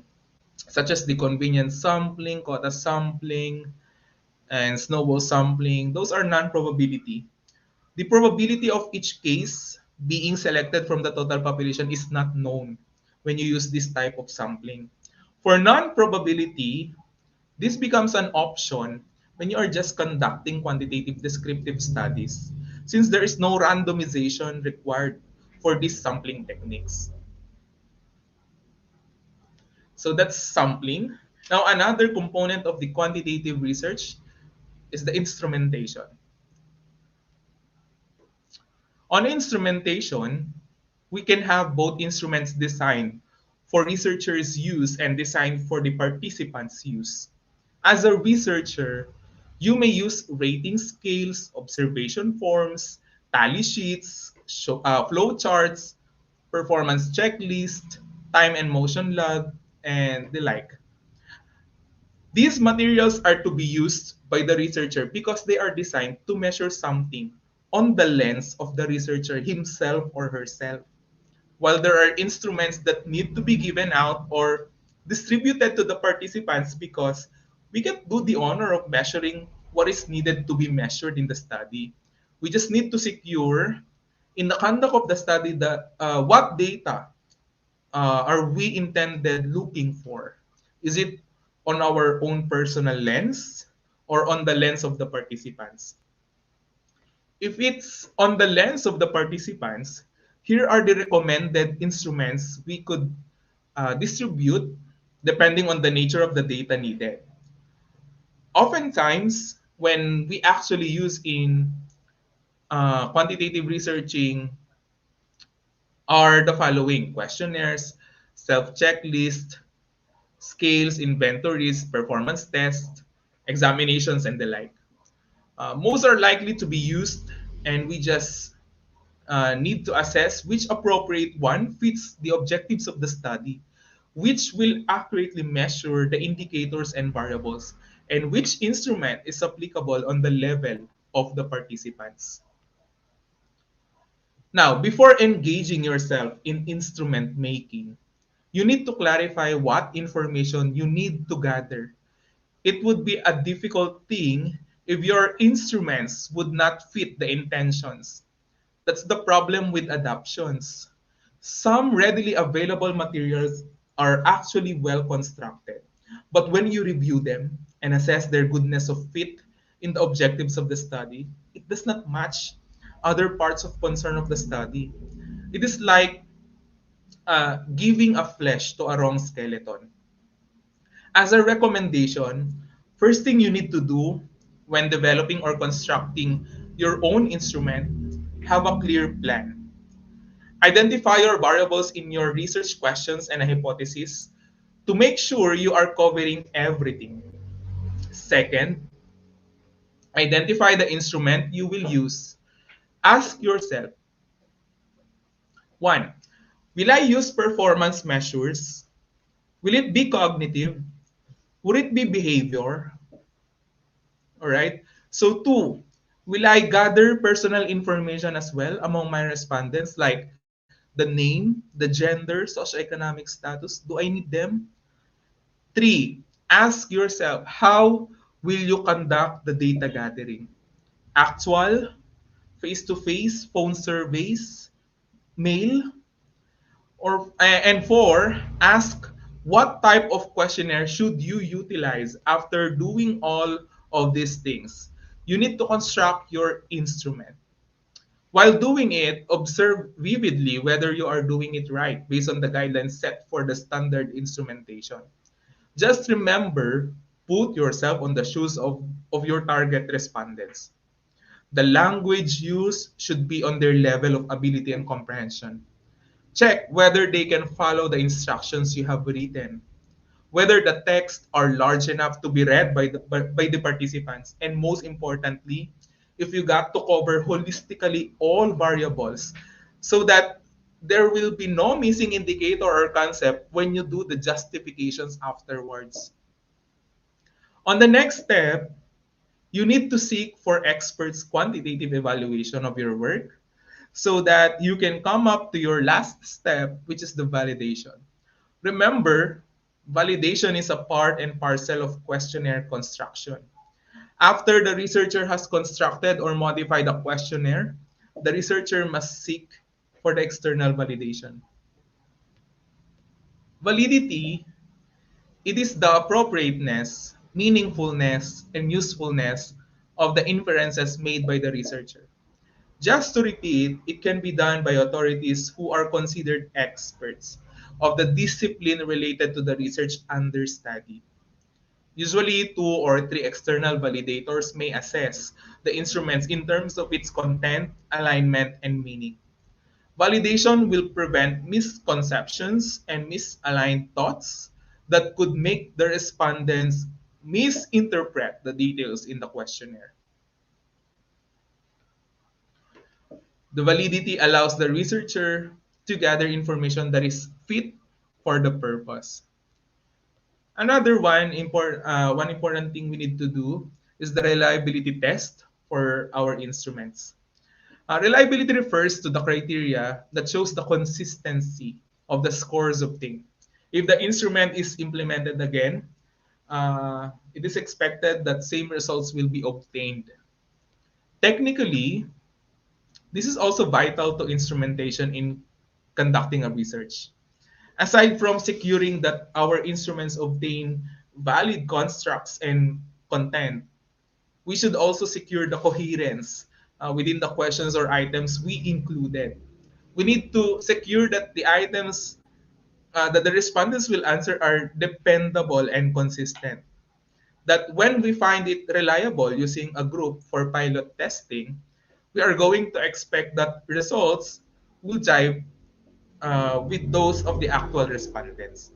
such as the convenience sampling, quota sampling, and snowball sampling, those are non-probability. The probability of each case being selected from the total population is not known when you use this type of sampling. For non-probability, this becomes an option when you are just conducting quantitative descriptive studies, since there is no randomization required for these sampling techniques. So that's sampling. Now, another component of the quantitative research is the instrumentation. On instrumentation, we can have both instruments designed for researchers' use and designed for the participants' use. As a researcher, you may use rating scales, observation forms, tally sheets, flow charts, performance checklist, time and motion log, and the like. These materials are to be used by the researcher because they are designed to measure something on the lens of the researcher himself or herself. While there are instruments that need to be given out or distributed to the participants because we can do the honor of measuring what is needed to be measured in the study. We just need to secure in the conduct of the study that what data are we intended looking for? Is it on our own personal lens or on the lens of the participants? If it's on the lens of the participants, here are the recommended instruments we could distribute depending on the nature of the data needed. Oftentimes, when we actually use in quantitative researching are the following questionnaires, self checklist, scales, inventories, performance tests, examinations, and the like. Most are likely to be used, and we just need to assess which appropriate one fits the objectives of the study, which will accurately measure the indicators and variables, and which instrument is applicable on the level of the participants. Now, before engaging yourself in instrument making, you need to clarify what information you need to gather. It would be a difficult thing if your instruments would not fit the intentions. That's the problem with adaptions. Some readily available materials are actually well constructed, but when you review them and assess their goodness of fit in the objectives of the study, it does not match other parts of concern of the study. It is like giving a flesh to a wrong skeleton. As a recommendation, first thing you need to do when developing or constructing your own instrument, have a clear plan. Identify your variables in your research questions and a hypothesis to make sure you are covering everything. Second, identify the instrument you will use. Ask yourself, one, will I use performance measures? Will it be cognitive? Would it be behavior? All right. So two, will I gather personal information as well among my respondents, like the name, the gender, socioeconomic status? Do I need them? Three, ask yourself, how will you conduct the data gathering? Actual, face-to-face, phone surveys, mail, or and four, ask what type of questionnaire should you utilize after doing all of these things. You need to construct your instrument. While doing it, observe vividly whether you are doing it right based on the guidelines set for the standard instrumentation. Just remember, put yourself on the shoes of your target respondents. The language used should be on their level of ability and comprehension. Check whether they can follow the instructions you have written, whether the texts are large enough to be read by the participants, and most importantly, if you got to cover holistically all variables so that there will be no missing indicator or concept when you do the justifications afterwards. On the next step, You need to seek for experts' quantitative evaluation of your work so that you can come up to your last step, which is the validation. Remember, validation is a part and parcel of questionnaire construction. After the researcher has constructed or modified the questionnaire, the researcher must seek for the external validation. Validity, it is the appropriateness, meaningfulness, and usefulness of the inferences made by the researcher. Just to repeat, it can be done by authorities who are considered experts of the discipline related to the research under study. Usually, two or three external validators may assess the instruments in terms of its content, alignment, and meaning. Validation will prevent misconceptions and misaligned thoughts that could make the respondents misinterpret the details in the questionnaire. The validity allows the researcher to gather information that is fit for the purpose. Another one important thing we need to do is the reliability test for our instruments. Reliability refers to the criteria that shows the consistency of the scores obtained. If the instrument is implemented again, it is expected that same results will be obtained. Technically, this is also vital to instrumentation in conducting a research. Aside from securing that our instruments obtain valid constructs and content, we should also secure the coherence within the questions or items we included. We need to secure that the items that the respondents will answer are dependable and consistent. That when we find it reliable using a group for pilot testing, we are going to expect that results will jive with those of the actual respondents.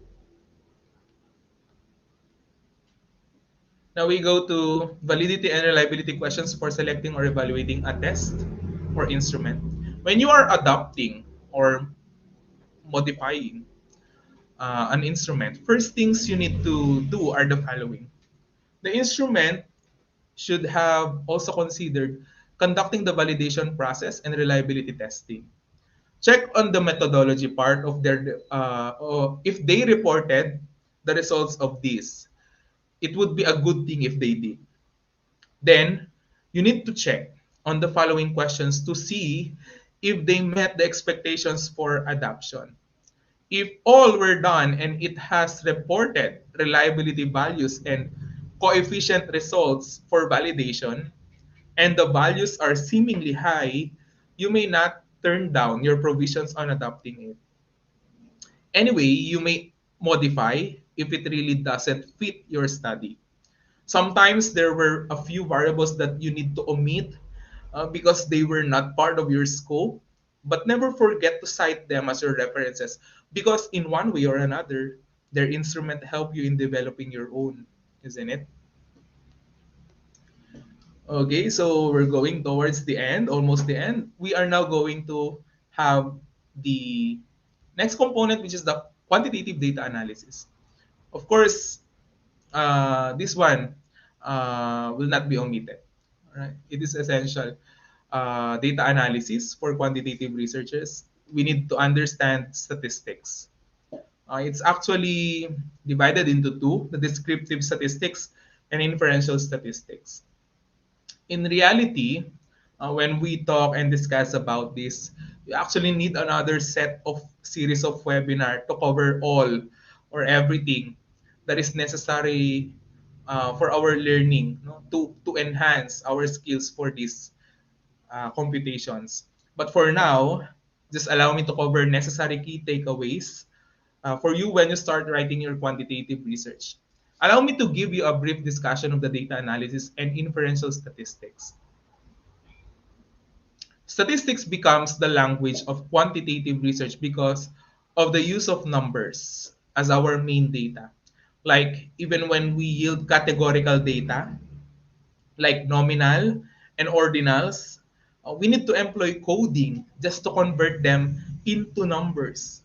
Now we go to validity and reliability questions for selecting or evaluating a test or instrument. When you are adopting or modifying an instrument, first things you need to do are the following. The instrument should have also considered conducting the validation process and reliability testing. Check on the methodology part of their, or if they reported the results of this. It would be a good thing if they did. Then, you need to check on the following questions to see if they met the expectations for adoption. If all were done and it has reported reliability values and coefficient results for validation, and the values are seemingly high, you may not turn down your provisions on adopting it. Anyway, you may modify if it really doesn't fit your study. Sometimes there were a few variables that you need to omit because they were not part of your scope, but never forget to cite them as your references because in one way or another, their instrument help you in developing your own, isn't it? Okay, so we're going towards the end, almost the end. We are now going to have the next component, which is the quantitative data analysis. Of course, this one will not be omitted. Right? It is essential. Data analysis for quantitative researchers. We need to understand statistics. It's actually divided into two: the descriptive statistics and inferential statistics. In reality, when we talk and discuss about this, you actually need another set of series of webinar to cover all or everything that is necessary for our learning, no? To enhance our skills for these computations. But for now, just allow me to cover necessary key takeaways for you when you start writing your quantitative research. Allow me to give you a brief discussion of the data analysis and inferential statistics. Statistics becomes the language of quantitative research because of the use of numbers as our main data. Like even when we yield categorical data, like nominal and ordinals, we need to employ coding just to convert them into numbers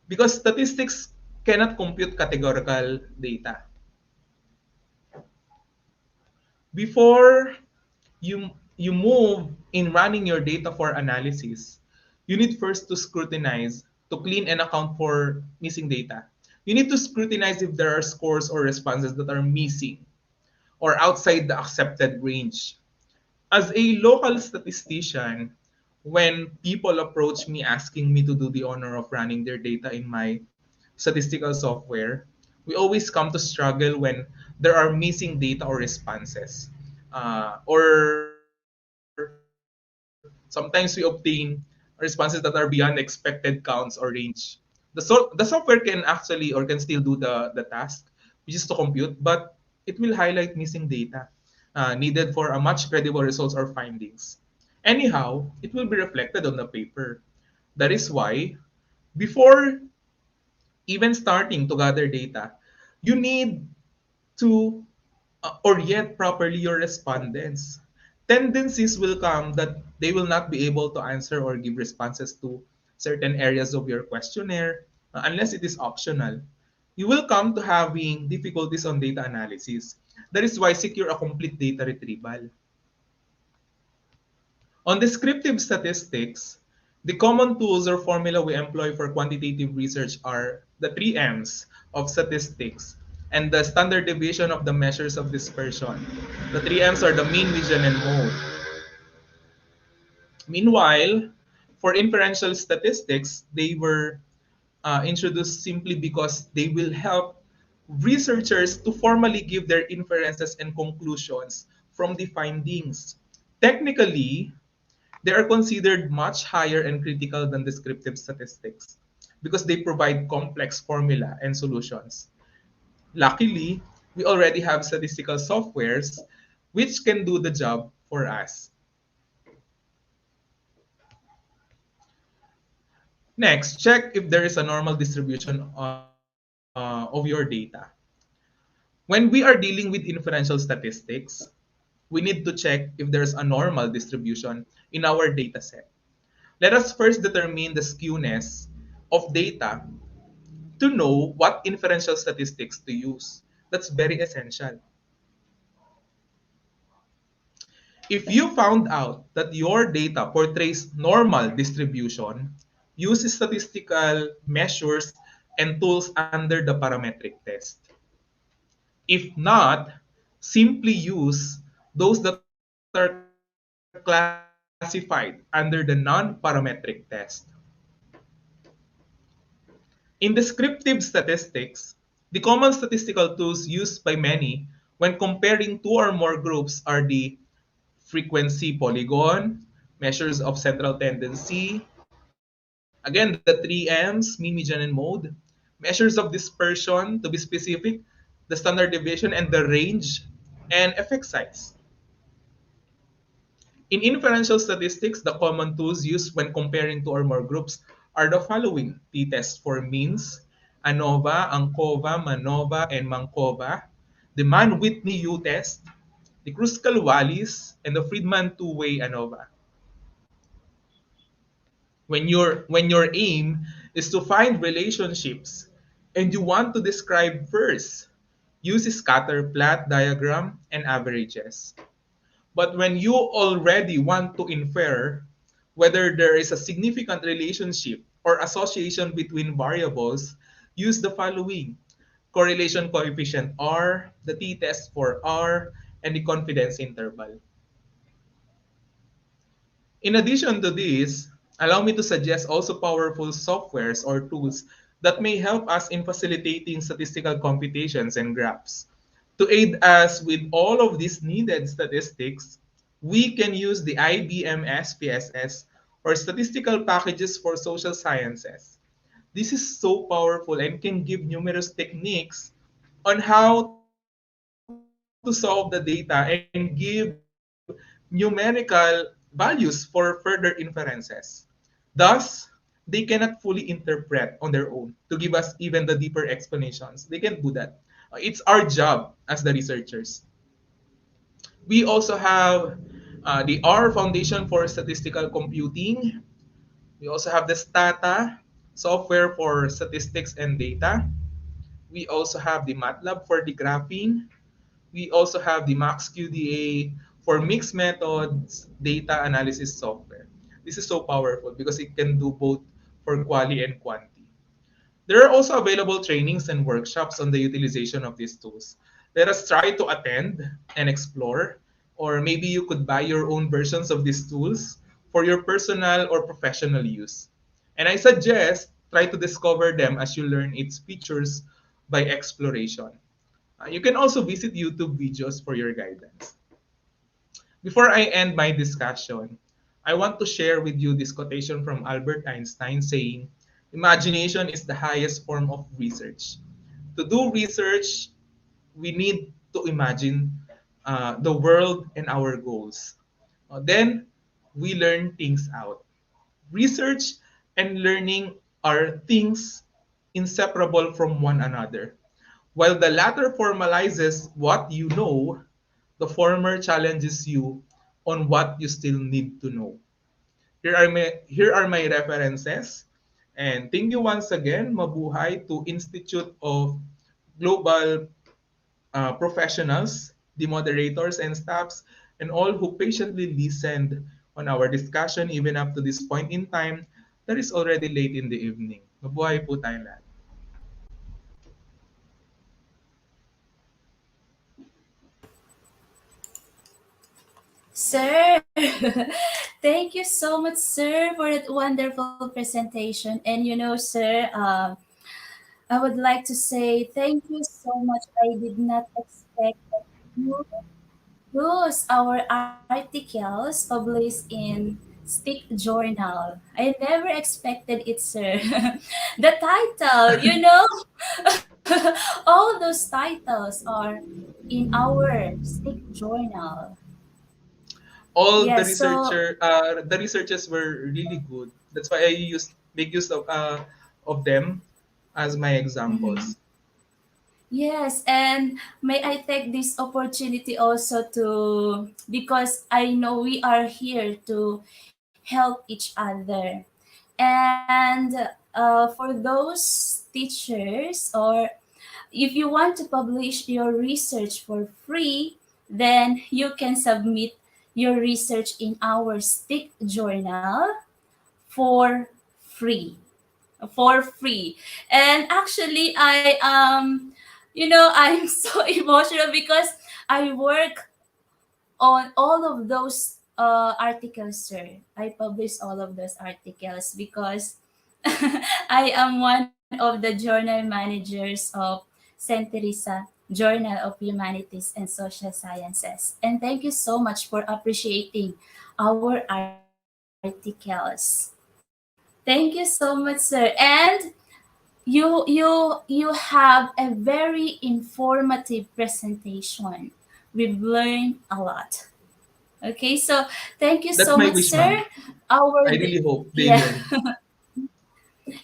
because statistics cannot compute categorical data. Before you move in running your data for analysis, you need first to scrutinize, to clean and account for missing data. You need to scrutinize if there are scores or responses that are missing or outside the accepted range. As a local statistician, when people approach me asking me to do the honor of running their data in my statistical software, we always come to struggle when there are missing data or responses. Or sometimes we obtain responses that are beyond expected counts or range. The software can actually or can still do the task, which is to compute, but it will highlight missing data needed for a much credible results or findings. Anyhow, it will be reflected on the paper. That is why, before even starting to gather data, you need to orient properly your respondents. Tendencies will come that they will not be able to answer or give responses to certain areas of your questionnaire unless it is optional. You will come to having difficulties on data analysis. That is why secure a complete data retrieval. On descriptive statistics, the common tools or formula we employ for quantitative research are the three M's of statistics and the standard deviation of the measures of dispersion. The three M's are the mean, median, and mode. Meanwhile, for inferential statistics, they were introduced simply because they will help researchers to formally give their inferences and conclusions from the findings. Technically, they are considered much higher and critical than descriptive statistics because they provide complex formula and solutions. Luckily, we already have statistical softwares which can do the job for us. Next, check if there is a normal distribution of your data. When we are dealing with inferential statistics, we need to check if there's a normal distribution in our data set. Let us first determine the skewness of data to know what inferential statistics to use. That's very essential. If you found out that your data portrays normal distribution, use statistical measures and tools under the parametric test. If not, simply use those that are classified under the non-parametric test. In descriptive statistics, the common statistical tools used by many when comparing two or more groups are the frequency polygon, measures of central tendency, again the three M's, mean, median, and mode, measures of dispersion to be specific, the standard deviation, and the range, and effect size. In inferential statistics, the common tools used when comparing two or more groups are the following: t-test for means, ANOVA, ANCOVA, MANOVA, and MANCOVA, the Mann-Whitney U-test, the Kruskal-Wallis, and the Friedman two-way ANOVA. When your aim is to find relationships and you want to describe first, use scatter plot diagram and averages. But when you already want to infer whether there is a significant relationship or association between variables, use the following: correlation coefficient R, the t-test for R, and the confidence interval. In addition to this, allow me to suggest also powerful softwares or tools that may help us in facilitating statistical computations and graphs. To aid us with all of these needed statistics, we can use the IBM SPSS or statistical packages for social sciences. This is so powerful and can give numerous techniques on how to solve the data and give numerical values for further inferences. Thus, they cannot fully interpret on their own to give us even the deeper explanations. They can't do that. It's our job as the researchers. We also have the R Foundation for Statistical Computing. We also have the Stata software for statistics and data. We also have the MATLAB for the graphing. We also have the Max QDA for mixed methods data analysis software. This is so powerful because it can do both for quali and quanti. There are also available trainings and workshops on the utilization of these tools. Let us try to attend and explore, or maybe you could buy your own versions of these tools for your personal or professional use. And I suggest try to discover them as you learn its features by exploration. You can also visit YouTube videos for your guidance. Before I end my discussion, I want to share with you this quotation from Albert Einstein saying, imagination is the highest form of research. To do research, we need to imagine the world and our goals. Then we learn things out. Research and learning are things inseparable from one another. While the latter formalizes what you know, the former challenges you on what you still need to know. Here are my references. And thank you once again, Mabuhay, to Institute of Global Professionals, the moderators and staffs, and all who patiently listened on our discussion even up to this point in time that is already late in the evening. Mabuhay po tayo lahat. Sir, thank you so much, sir, for that wonderful presentation. And sir, I would like to say thank you so much. I did not expect that you use our articles published in Stick Journal. I never expected it, sir. The title, all those titles are in our Stick Journal. All Yes, so the researches were really good. That's why I used make use of them as my mhm. examples. Yes, and may I take this opportunity also to, because I know we are here to help each other. And for those teachers, or if you want to publish your research for free, then you can submit your research in our Stick Journal for free. For free. And actually, I'm so emotional because I work on all of those articles, sir. I publish all of those articles because I am one of the journal managers of St. Teresa Journal of Humanities and Social Sciences. And thank you so much for appreciating our articles. Thank you so much, sir. And you have a very informative presentation. We've learned a lot. Okay, so thank you That's so my much, wish, sir. ma'am. I Our really hope they yeah, learn.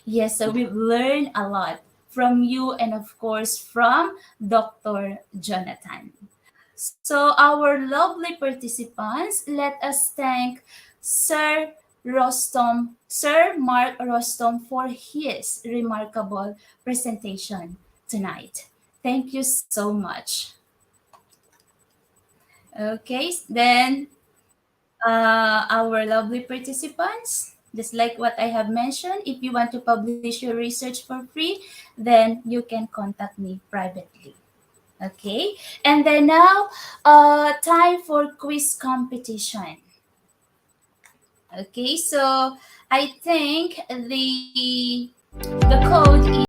yes. So we've learned a lot from you, and of course from Dr. Jonathan. So our lovely participants, let us thank Sir Mark Rustom for his remarkable presentation tonight. Thank you so much. Okay, then our lovely participants, just like what I have mentioned, if you want to publish your research for free, then you can contact me privately. Okay, and then now, time for quiz competition. Okay, so I think the code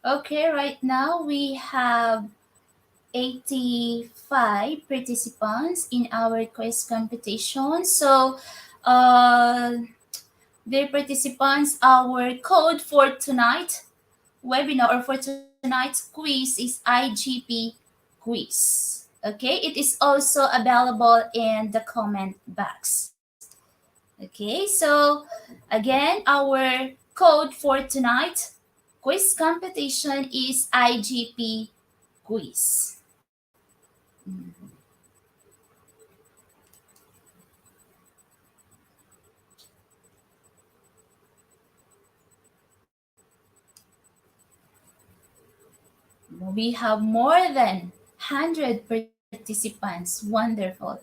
Okay, right now we have 85 participants in our quiz competition. So, uh, dear participants, our code for tonight webinar or for tonight's quiz is IGP quiz. Okay, it is also available in the comment box. Okay, so again, our code for tonight quiz competition is IGP quiz. We have more than 100 participants. Wonderful.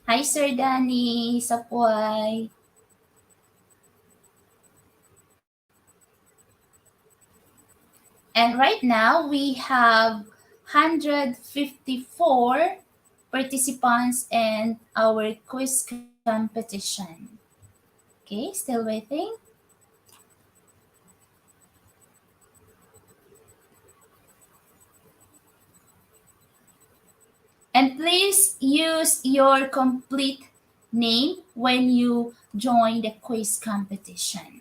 Hi, Sir Danny Sapway. And right now we have 154 participants in our quiz competition. Okay, still waiting. And please use your complete name when you join the quiz competition.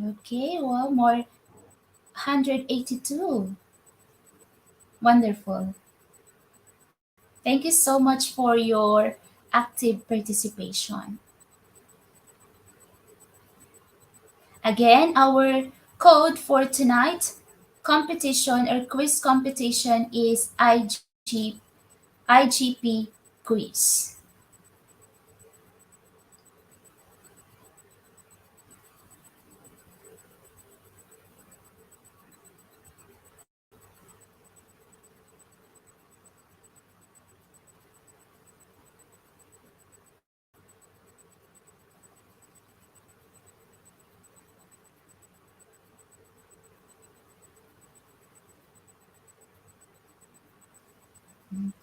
Okay, well, more 182. Wonderful. Thank you so much for your active participation. Again, our code for tonight competition or quiz competition is IGP quiz.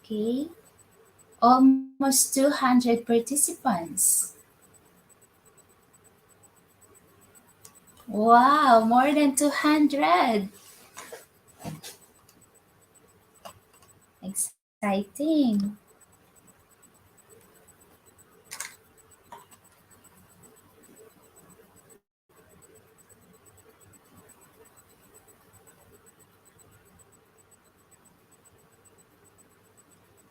Okay, almost 200 participants. Wow, more than 200. Exciting.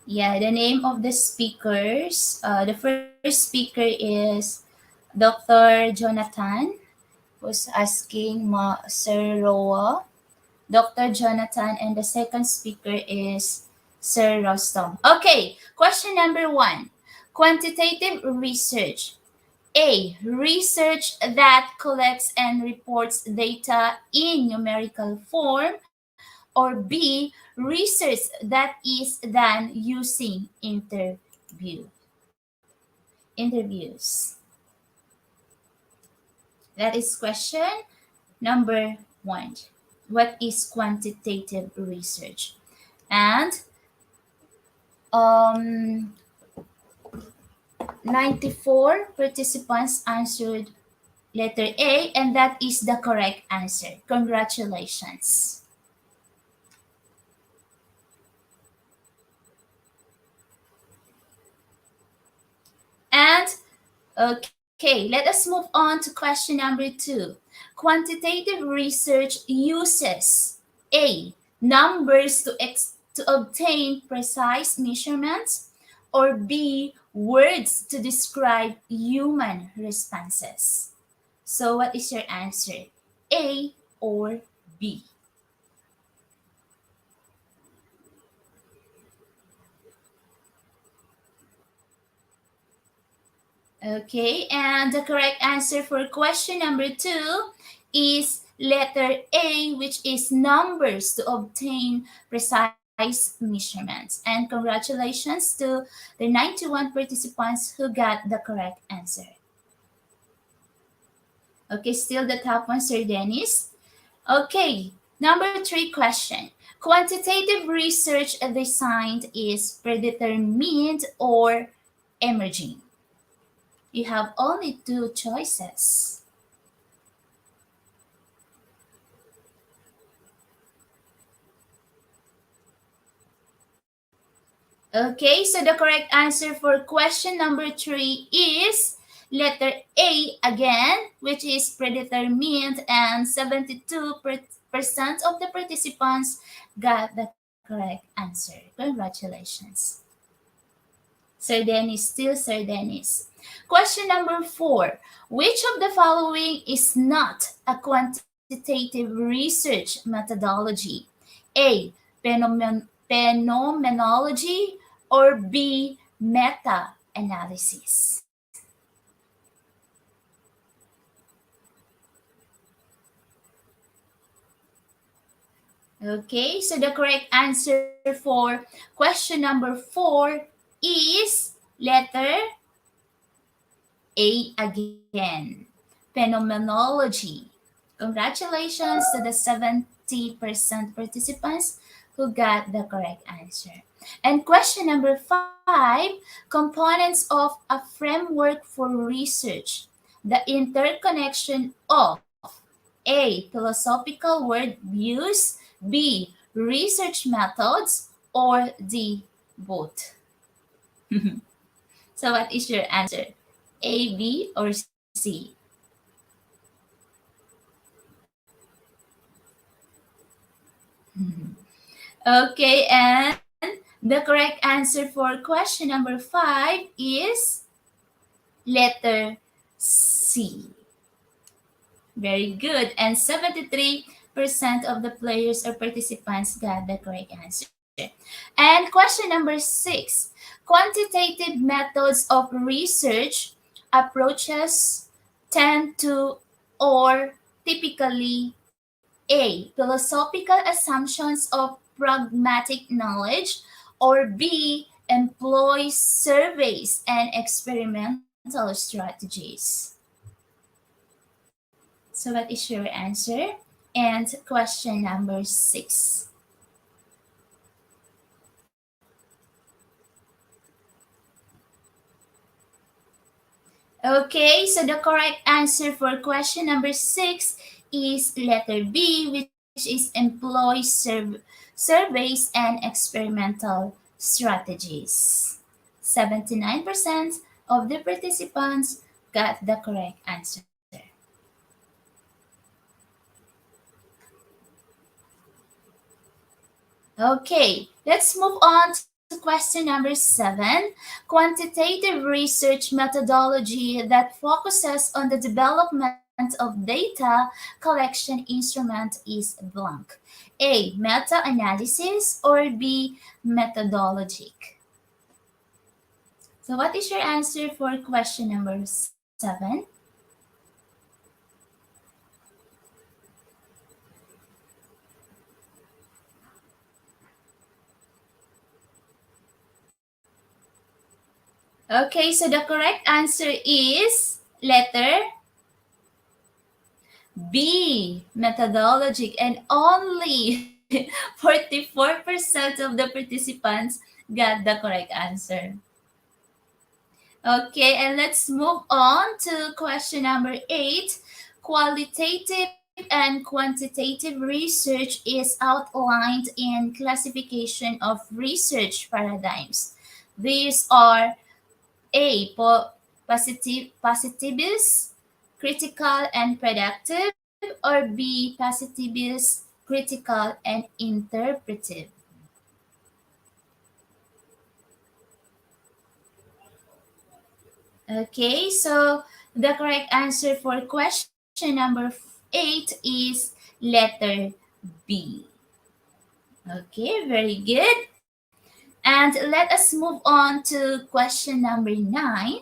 Yeah, the name of the speakers. The first speaker is Dr. Jonathan, who's asking Sir Roa, Dr. Jonathan, and the second speaker is Sir Rustom. Okay, question number one. Quantitative research. A. Research that collects and reports data in numerical form. Or B. Research that is done using interviews. That is question number one. What is quantitative research? And um, 94 participants answered letter A, and that is the correct answer. Congratulations. And okay, let us move on to question number two. Quantitative research uses A. Numbers to obtain precise measurements, or B. Words to describe human responses. So, what is your answer? A or B? Okay, and the correct answer for question number two is Letter A, which is numbers to obtain precise measurements. And congratulations to the 91 participants who got the correct answer. Okay, still the top one, Sir Dennis. Okay, number three question. Quantitative research designed is predetermined or emerging? You have only two choices. Okay, so the correct answer for question number three is letter A again, which is predetermined, and 72% of the participants got the correct answer. Congratulations. Sir Dennis, still Sir Dennis. Question number four. Which of the following is not a quantitative research methodology? A. Phenomenology, or B. Meta-analysis? Okay, so the correct answer for question number four is letter A again. Phenomenology. Congratulations to the 70% participants who got the correct answer. And question number five, components of a framework for research. The interconnection of A. Philosophical worldviews, B. Research methods, or D. Both. So what is your answer? A, B, or C? Okay, and the correct answer for question number five is letter C. Very good. And 73% of the players or participants got the correct answer. And question number six, quantitative methods of research approaches tend to or typically A. Philosophical assumptions of pragmatic knowledge, or B. Employ surveys and experimental strategies. So, what is your answer? And question number six. Okay, so the correct answer for question number six is letter B, which is employ surveys and experimental strategies. 79% of the participants got the correct answer. Okay, let's move on to question number seven. Quantitative research methodology that focuses on the development of data collection instrument is blank. A. Meta-analysis, or B. Methodologic. So what is your answer for question number seven? Okay, so the correct answer is letter B, methodologic, and only 44% of the participants got the correct answer. Okay, and let's move on to question number 8. Qualitative and quantitative research is outlined in classification of research paradigms. These are A. Positivist, critical, and predictive, or B. Positivist, critical, and interpretive. Okay, so the correct answer for question number 8 is letter B. Okay, very good. And let us move on to question number 9.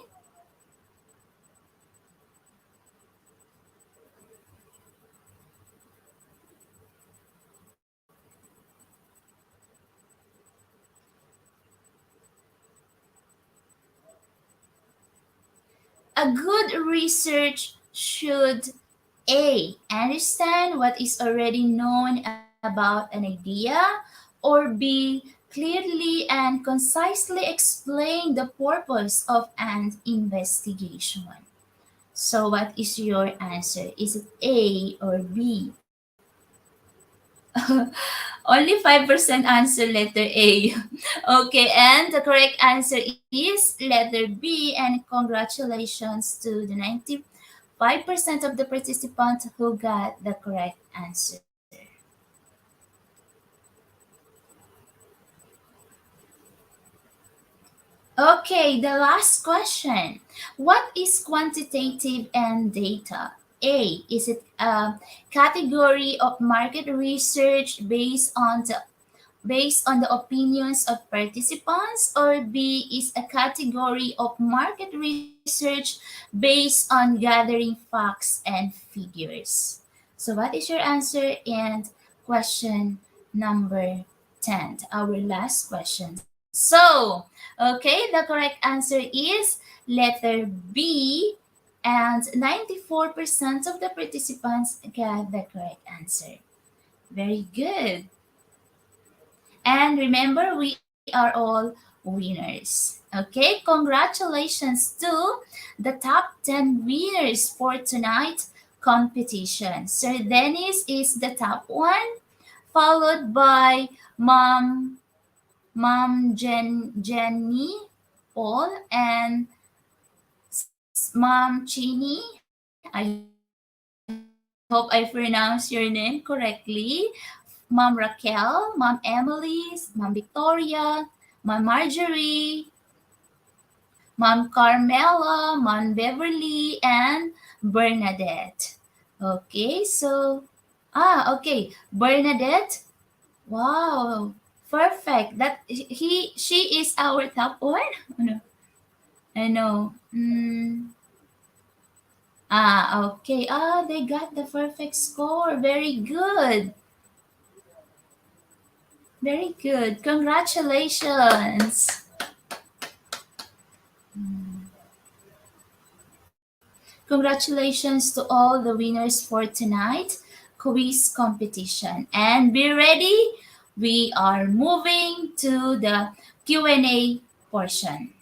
A good research should A. Understand what is already known about an idea, or B. Clearly and concisely explain the purpose of an investigation. So, what is your answer? Is it A or B? Only 5% answer letter A. Okay, and the correct answer is letter B, and congratulations to the 95% of the participants who got the correct answer. Okay, the last question. What is quantitative and data? A. Is it a category of market research based on the opinions of participants, or B is a category of market research based on gathering facts and figures? So what is your answer? And question number 10, our last question. So, okay, the correct answer is letter B, and 94% of the participants got the correct answer. Very good. And remember, we are all winners. Okay, congratulations to the top 10 winners for tonight competition. Sir Dennis is the top one, followed by Jenny, Paul, and Mom Chini. I hope I pronounced your name correctly. Mom Raquel, Mom Emily, Mom Victoria, Mom Marjorie, Mom Carmela, Mom Beverly, and Bernadette. Okay, so okay, Bernadette. Wow, perfect. She is our top one. Oh, no, I know. Okay. They got the perfect score. Very good. Very good. Congratulations. Congratulations to all the winners for tonight quiz competition. And be ready. We are moving to the Q&A portion.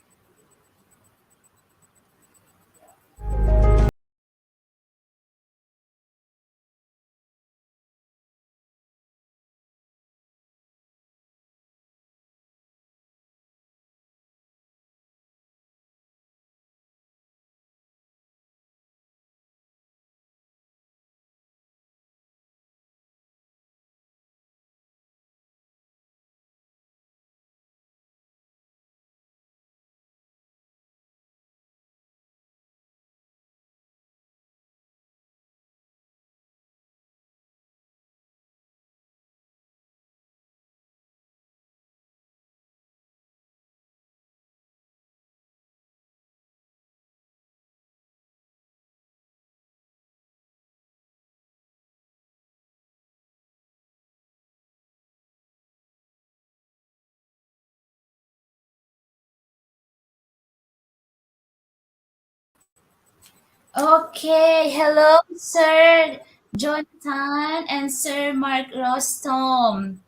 Okay, hello, Sir Jonathan and Sir Mark Rustom.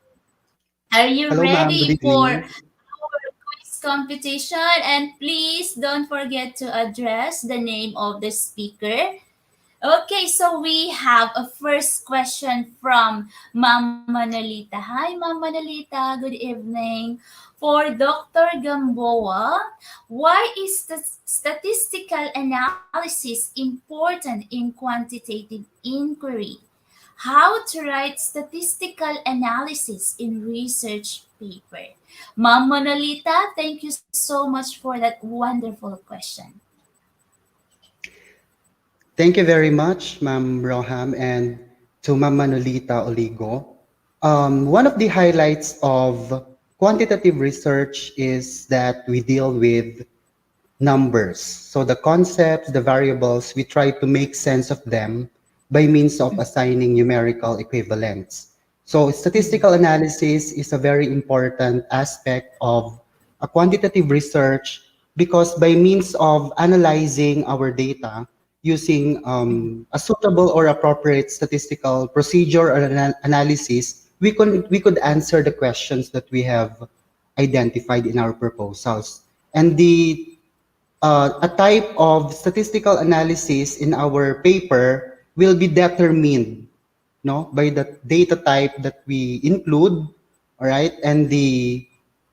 Are you Hello, ma'am. Good ready for evening. our quiz competition? And please don't forget to address the name of the speaker. Okay, so we have a first question from Ma'am Manolita. Hi, Ma'am Manolita. Good evening. For Dr. Gamboa, why is the statistical analysis important in quantitative inquiry? How to write statistical analysis in research paper? Ma'am Manolita, thank you so much for that wonderful question. Thank you very much, Ma'am Roham, and to Ma'am Manolita Oligo. One of the highlights of quantitative research is that we deal with numbers. So the concepts, the variables, we try to make sense of them by means of assigning numerical equivalents. So statistical analysis is a very important aspect of a quantitative research because by means of analyzing our data using a suitable or appropriate statistical procedure or analysis, we could answer the questions that we have identified in our proposals. And the a type of statistical analysis in our paper will be determined, no, by the data type that we include, all right,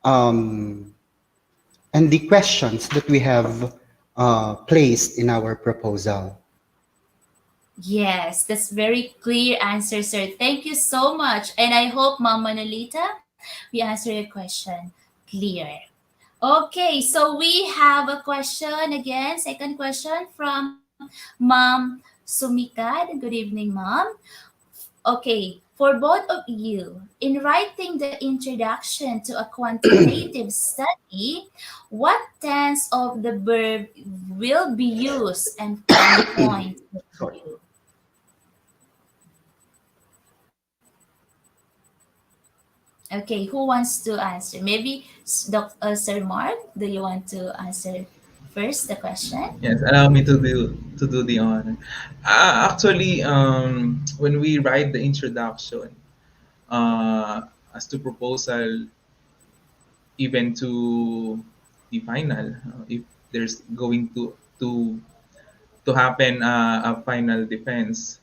um, and the questions that we have placed in our proposal. Yes, that's very clear answer, sir. Thank you so much. And I hope, Ma'am Manolita, we answer your question clear. Okay, so we have a question again, second question from Ma'am Sumikad. Good evening, Ma'am. Okay, for both of you, in writing the introduction to a quantitative study, what tense of the verb will be used and from point of Sorry. view? Okay, who wants to answer? Maybe Sir Mark, do you want to answer first the question? Yes, allow me to do the honor. Actually, when we write the introduction, as to proposal, even to the final, if there's going to happen a final defense,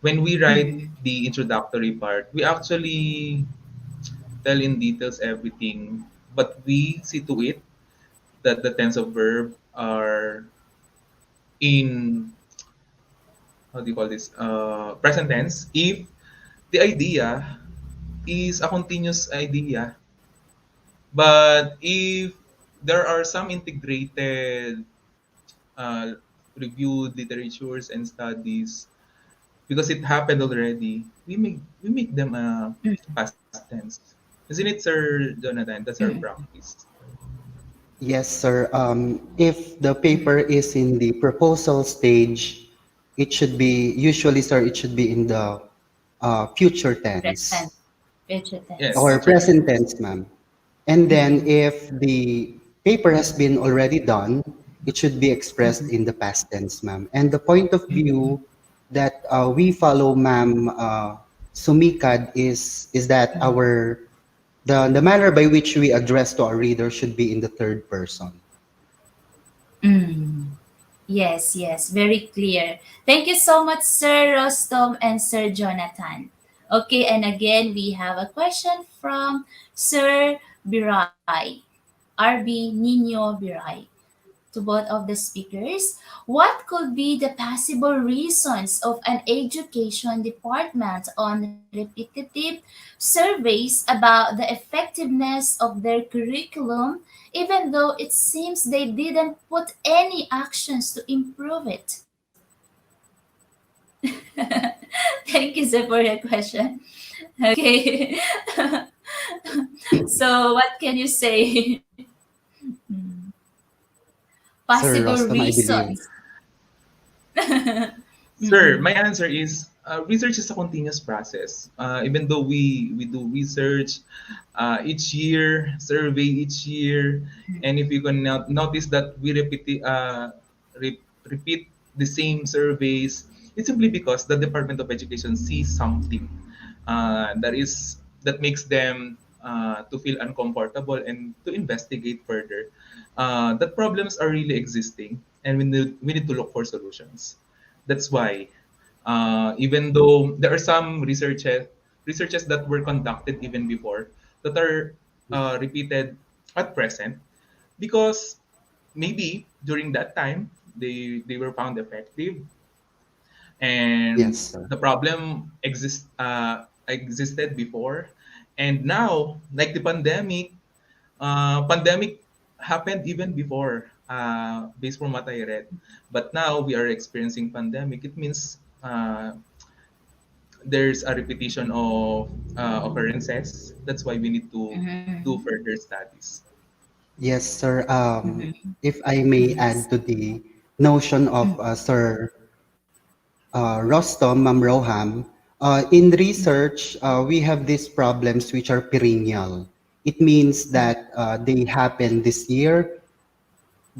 when we write Mm-hmm. the introductory part, we actually tell in details everything, but we see to it that the tense of verb are in, how do you call this, present tense if the idea is a continuous idea. But if there are some integrated uh, reviewed literatures and studies, because it happened already, we make them a past tense. Isn't it, Sir Jonathan? That's our Mm-hmm. practice. Yes, sir. If the paper is in the proposal stage, it should be usually, sir, it should be in the future Present, tense future Yes, tense. or future present tense. tense, ma'am. And then Mm-hmm. if the paper has been already done, it should be expressed Mm-hmm. in the past tense, ma'am. And the point of Mm-hmm. view that we follow, ma'am, Sumikad, is that the manner by which we address to our reader should be in the third person. Mm. Yes, yes, very clear. Thank you so much, Sir Rostom and Sir Jonathan. Okay, and again, we have a question from Sir Biray, RB Nino Biray. To both of the speakers, what could be the possible reasons of an education department on repetitive surveys about the effectiveness of their curriculum, even though it seems they didn't put any actions to improve it? Thank you, sir, for the question. Okay. So, what can you say? Hmm. Sir Possible Rostam, I believe. reasons. Sir, Mm-mm. my answer is research is a continuous process. Even though we do research each year, survey each year, and if you can notice that we repeat the same surveys, it's simply because the Department of Education sees something that makes them to feel uncomfortable and to investigate further. That problems are really existing, and we need to look for solutions. That's why, even though there are some researches that were conducted even before that are repeated at present, because maybe during that time they were found effective, Yes, and sir. the problem existed before, and now, like the pandemic happened even before, based from what I read. But now we are experiencing pandemic. It means there's a repetition of occurrences. That's why we need to do Mhm. further studies. Yes, sir. Mhm. If I may Yes. add to the notion of Sir Rostom, Ma'am Roham, in research, we have these problems which are perennial. It means that they happen this year,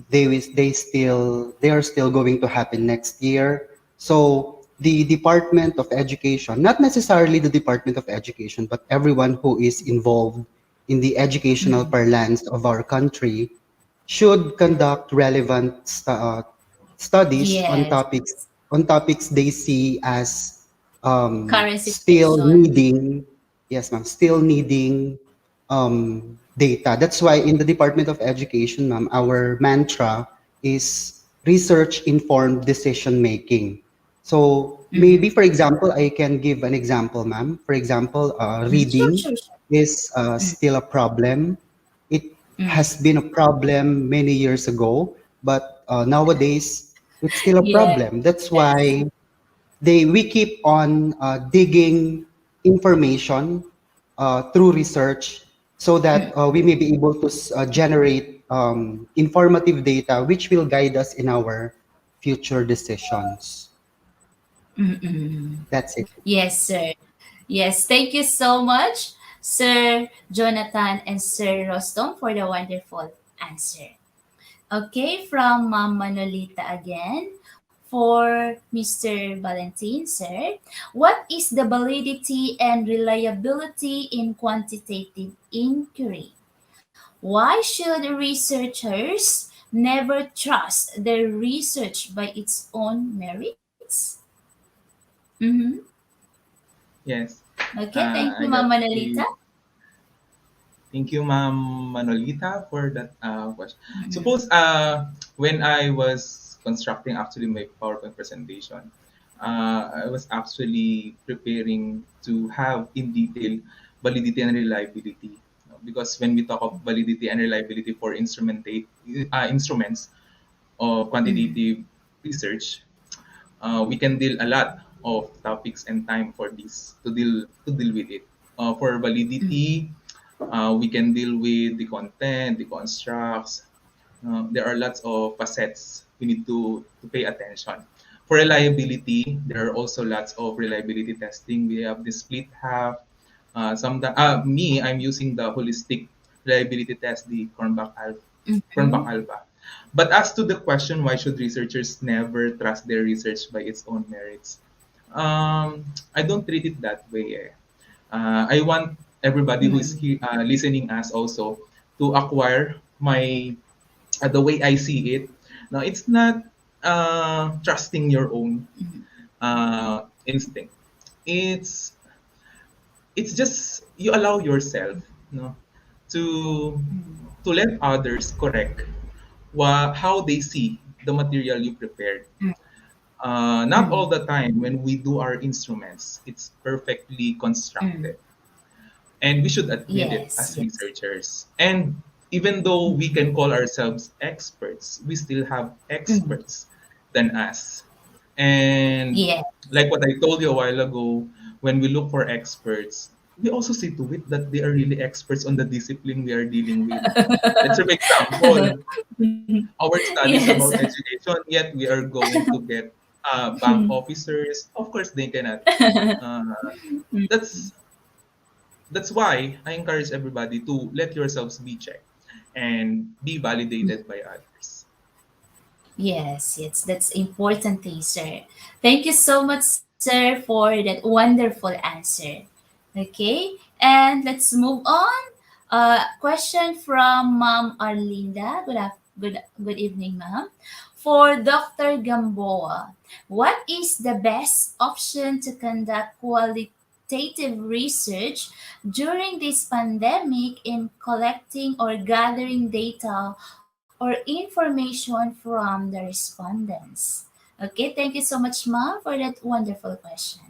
they are still going to happen next year. So the Department of Education, not necessarily the Department of Education, but everyone who is involved in the educational Mm. parlance of our country should conduct relevant studies Yes. on topics they see as Current still situation. needing, yes ma'am, still needing data. That's why in the Department of Education, ma'am, our mantra is research informed decision making. So Mm. maybe, for example, I can give an example, ma'am. For example, Sure, reading sure, sure. is Mm. still a problem. It Mm. has been a problem many years ago, but nowadays it's still a Yes. problem. That's why we keep on digging information through research so that Mm. we may be able to generate informative data which will guide us in our future decisions. Mm-mm. That's it. Yes, sir. Yes, thank you so much, Sir Jonathan and Sir Rostom, for the wonderful answer. Okay, from Ma'am Manolita again. For Mr. Valentin, sir, what is the validity and reliability in quantitative inquiry? Why should researchers never trust their research by its own merits? Mm-hmm. Yes. Okay, thank you, I Ma'am got Manolita. the Thank you, Ma'am Manolita, for that question. Suppose when I was constructing actually my PowerPoint presentation, I was actually preparing to have in detail validity and reliability. Because when we talk of validity and reliability for instruments of Mm, quantitative research, we can deal a lot of topics and time for this to deal with it. For mm, validity, we can deal with the content, the constructs. There are lots of facets we need to pay attention. For reliability, there are also lots of reliability testing. We have the split half. I'm using the holistic reliability test, the Cronbach mm, Alpha. But as to the question, why should researchers never trust their research by its own merits? I don't treat it that way. I want everybody who is mm, here, listening us also to acquire my the way I see it. Now, it's not trusting your own instinct. It's it's just you allow yourself, no, to to let others correct how they see the material you prepared. mm, Not all mm. the time when we do our instruments, it's perfectly Mm. constructed. And we should admit it Yes, as yes. researchers. And even though we can call ourselves experts, we still have Mm. experts than us. And Yes. like what I told you a while ago, when we look for experts, we also see to it that they are really experts on the discipline we are dealing with. Let's say, for example, our studies Yes. about education, yet we are going to get bank officers. Of course, they cannot. Uh, that's that's why I encourage everybody to let yourselves be checked and be validated by others. Yes, yes, that's important thing, sir. Thank you so much, sir, for that wonderful answer. Okay, and let's move on. Question from Ma'am Arlinda. Good evening, ma'am. For Dr. Gamboa, what is the best option to conduct qualitative research during this pandemic in collecting or gathering data or information from the respondents? Okay, thank you so much, ma'am, for that wonderful question.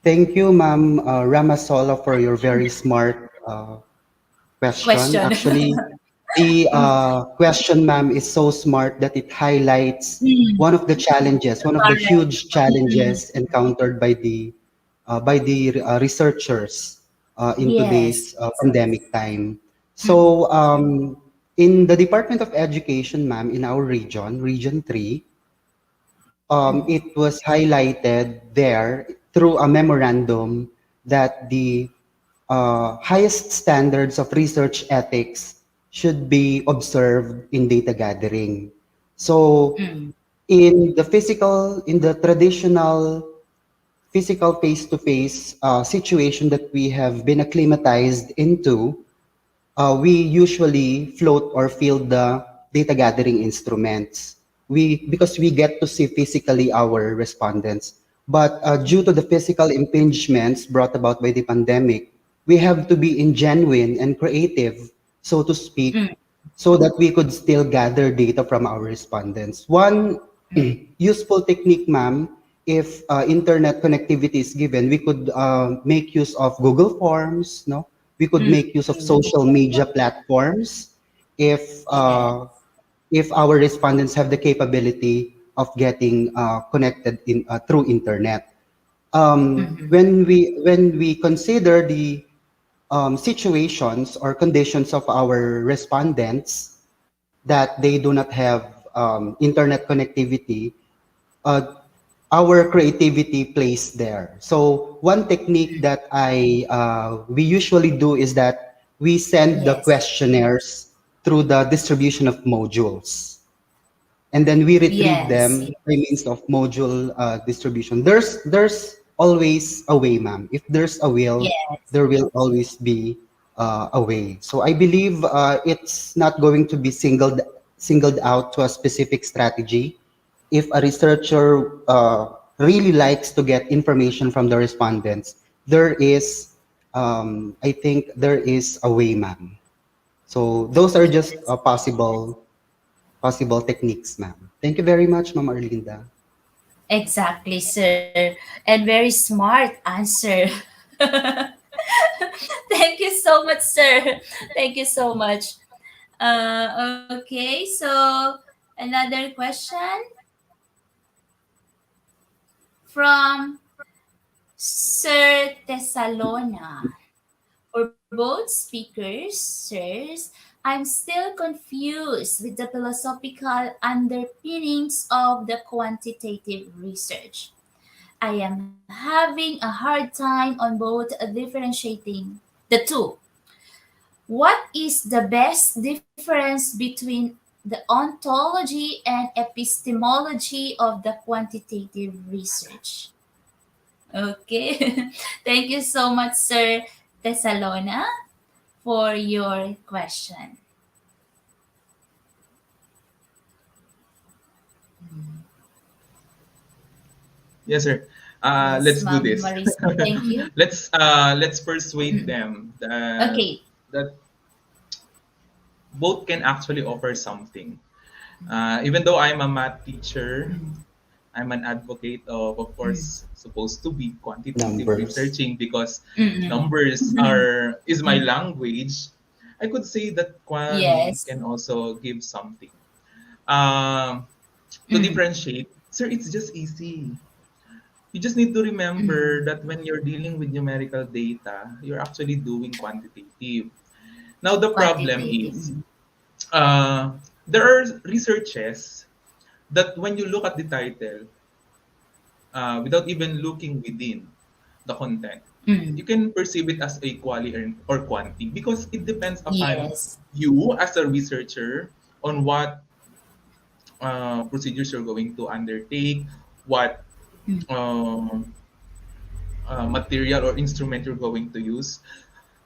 Thank you, Ma'am Ramasola, for your very smart question. Question. Actually, the question, ma'am, is so smart that it highlights Mm, one of the challenges, one of the correct. huge Mm, challenges encountered by the researchers in yes. today's pandemic time. So, in the Department of Education, ma'am, in our region, Region 3, it was highlighted there through a memorandum that the highest standards of research ethics should be observed in data gathering. So Mm. in the traditional physical face-to-face situation that we have been acclimatized into, we usually float or field the data gathering instruments. Because we get to see physically our respondents. But due to the physical impingements brought about by the pandemic, we have to be ingenuine and creative, so to speak, Mm. so that we could still gather data from our respondents. One useful technique, ma'am, if internet connectivity is given, we could make use of Google Forms, no? We could Mm. make use of social media platforms if uh, Yes. if our respondents have the capability of getting connected through internet. Mm-hmm. When we consider the situations or conditions of our respondents that they do not have internet connectivity, uh, our creativity plays there. So one technique that I we usually do is that we send the Yes. questionnaires through the distribution of modules, and then we retrieve Yes. them by means of module distribution. There's always a way, ma'am. If there's a will, Yes. there will always be a way. So I believe it's not going to be singled out to a specific strategy. If a researcher really likes to get information from the respondents, there is, I think, there is a way, ma'am. So those are just Yes. possible techniques, ma'am. Thank you very much, Ma'am Arlinda. Exactly, sir. And very smart answer. Thank you so much, sir. Thank you so much. Okay, so another question from Sir Tesalona. For both speakers, sirs, I'm still confused with the philosophical underpinnings of the quantitative research. I am having a hard time on both differentiating the two. What is the best difference between the ontology and epistemology of the quantitative research? Okay. Thank you so much, Sir Tesalona, for your question. Yes, sir. Yes, Let's do Ma'am this. Marisa. Thank you. Let's persuade Mm. them that Okay. that both can actually offer something. Even though I'm a math teacher, I'm an advocate of course, supposed to be quantitative Numbers. researching because Mm-mm. numbers Mm. are is my language. I could say that quantity Yes. can also give something. Um, to Mm. differentiate, sir, it's just easy. You just need to remember Mm. that when you're dealing with numerical data, you're actually doing quantitative. Now the problem Quantitative. is, uh, there are researches that when you look at the title, without even looking within the content, Mm. you can perceive it as a quality or quantity because it depends upon Yes. you as a researcher on what procedures you're going to undertake, what Mm. um, material or instrument you're going to use.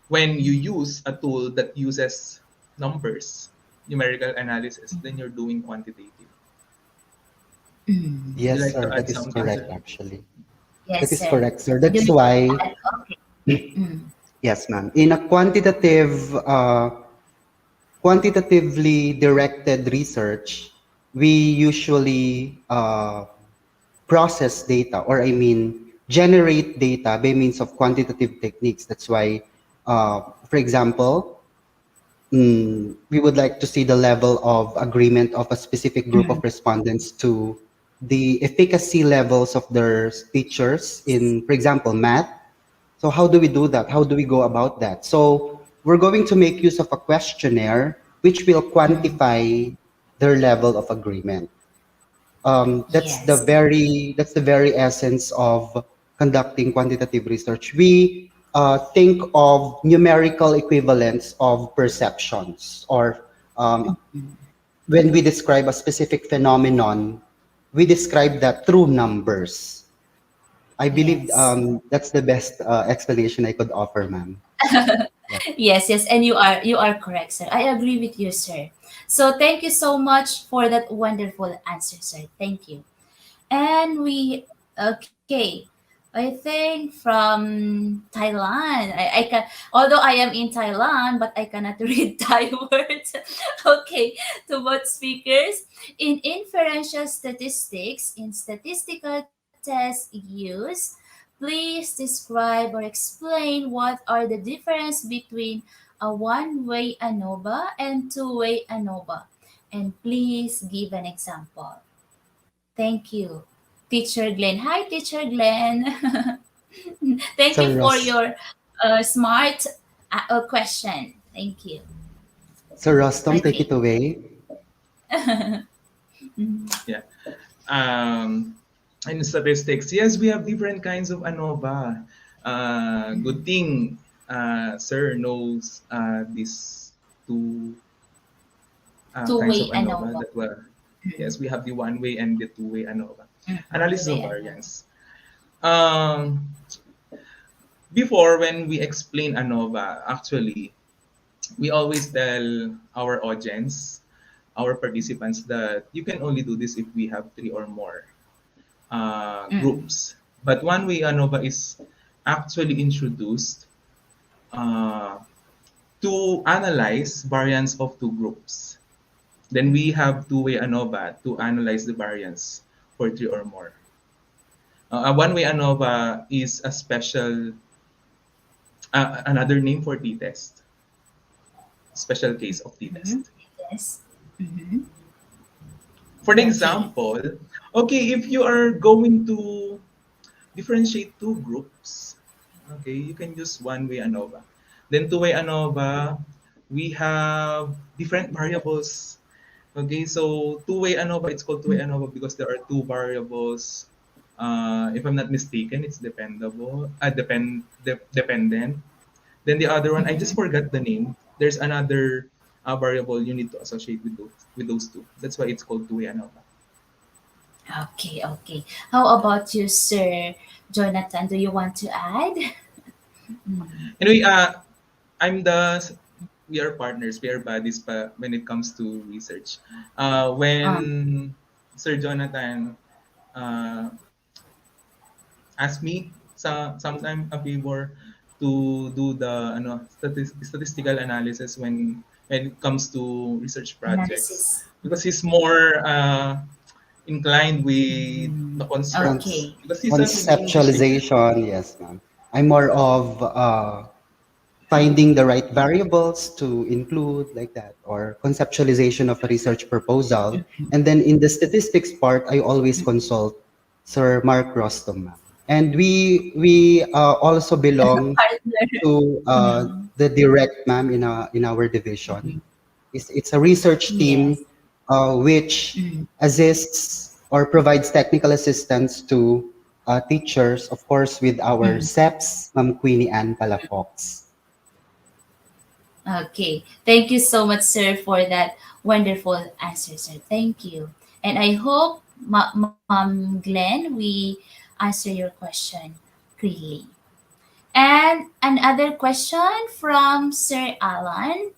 When you use a tool that uses numbers, numerical analysis, then you're doing quantitative. Mm. Would you Yes, like to sir. add That is something, correct, sir? actually. That Yes, is sir. correct, sir. Do That's you want why, to add? Okay. Mm. yes, ma'am. In a quantitatively directed research, we usually process data, or I mean, generate data by means of quantitative techniques. That's why, for example, we would like to see the level of agreement of a specific group of Mm. respondents to the efficacy levels of their teachers in, for example, math. So how do we do that? How do we go about that? So we're going to make use of a questionnaire which will Mm. quantify their level of agreement. Yes. That's the very essence of conducting quantitative research. We think of numerical equivalents of perceptions, or when we describe a specific phenomenon, we describe that through numbers. I believe Yes. that's the best explanation I could offer, ma'am. Yeah. Yes, yes, and you are correct, sir. I agree with you, sir. So thank you so much for that wonderful answer, sir. Thank you. And we okay. I think from Thailand. I can, although I am in Thailand, but I cannot read Thai words. Okay, to both speakers. In inferential statistics, in statistical tests used, please describe or explain what are the difference between a one-way ANOVA and two-way ANOVA. And please give an example. Thank you. Teacher Glenn. Hi, Teacher Glenn. Thank you So, for Rus- your smart question. Thank you. so Rustom, take it Okay. away. Yeah. Um, in statistics, yes, we have different kinds of ANOVA. Good thing, sir knows these two kinds of Two-way ANOVA ANOVA. that were, yes, we have the one-way and the two-way ANOVA. Analysis of Two-way ANOVA. variance. Um, Before, when we explain ANOVA, actually, we always tell our audience, our participants, that you can only do this if we have three or more groups. But one-way ANOVA is actually introduced uh, to analyze variance of two groups. Then we have two-way ANOVA to analyze the variance for three or more. A one-way ANOVA is a special, another name for t-test, special case of t-test. Yes. Mm-hmm. For the Okay. example, okay, if you are going to differentiate two groups, okay, you can use one-way ANOVA. Then two-way ANOVA, we have different variables. Okay, so two-way ANOVA, it's called two-way ANOVA because there are two variables. If I'm not mistaken, it's dependent. Then the other one, I just forgot the name. There's another variable you need to associate with those two. That's why it's called two-way ANOVA. Okay. Okay. How about you, Sir Jonathan? Do you want to add? Mm. Anyway, I'm the we are partners, we are buddies when it comes to research. Um. When Sir Jonathan uh, asked me sometime a favor to do the statistical analysis when it comes to research projects, Analysis. because he's more inclined with the Cons- concepts, Okay. because he's an English teacher. Conceptualization, yes, ma'am. I'm more of finding the right variables to include, like that, or conceptualization of a research proposal. And then in the statistics part, I always consult Sir Mark Rustom, ma'am. And we also belong Partner. to Mm. the direct, ma'am, in our division. It's a research team Yes. which Mm. assists or provides technical assistance to teachers, of course, with our Mm. SEPs, Ma'am Queenie Ann Palafox. Okay. Thank you so much, sir, for that wonderful answer, sir. Thank you. And I hope, Ma'am Glenn, we answer your question clearly. And another question from Sir Alan.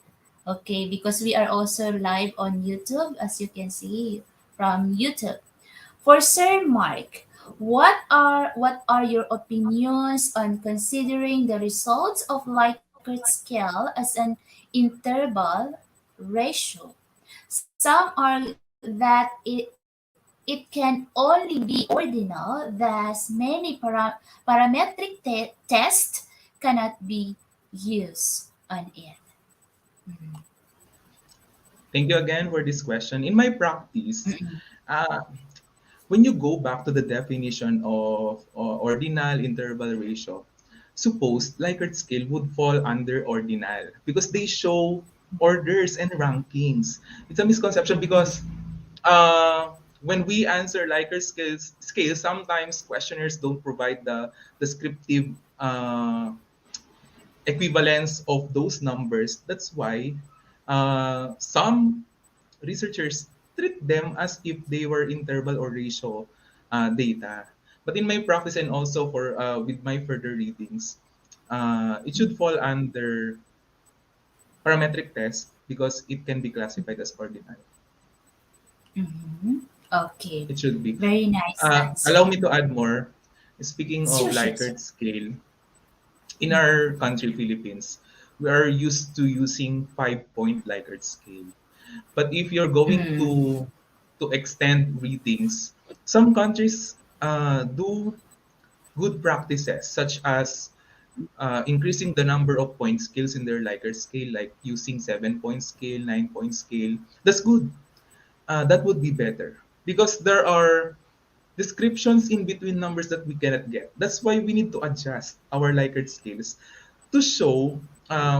Okay, because we are also live on YouTube, as you can see from YouTube. For Sir Mark, what are your opinions on considering the results of Likert scale as an interval ratio? Some argue that it can only be ordinal, thus many parametric tests cannot be used on it. Mhm. Thank you again for this question. In my practice, uh, when you go back to the definition of ordinal interval ratio, suppose Likert scale would fall under ordinal because they show orders and rankings. It's a misconception because when we answer Likert scale, sometimes questionnaires don't provide the descriptive equivalence of those numbers. That's why some researchers treat them as if they were interval or ratio data. But in my practice and also for with my further readings, it should fall under parametric test because it can be classified as ordinal. Mm-hmm. Okay. It should be. Very nice Allow answer. me to add more. Speaking of Sure, sure, sure. Likert scale, in our country, Philippines, we are used to using 5-point Likert scale. But if you're going Mm, to extend readings, some countries do good practices such as increasing the number of point scales in their Likert scale, like using 7-point scale, 9-point scale. That's good. That would be better because there are descriptions in between numbers that we cannot get. That's why we need to adjust our Likert scales to show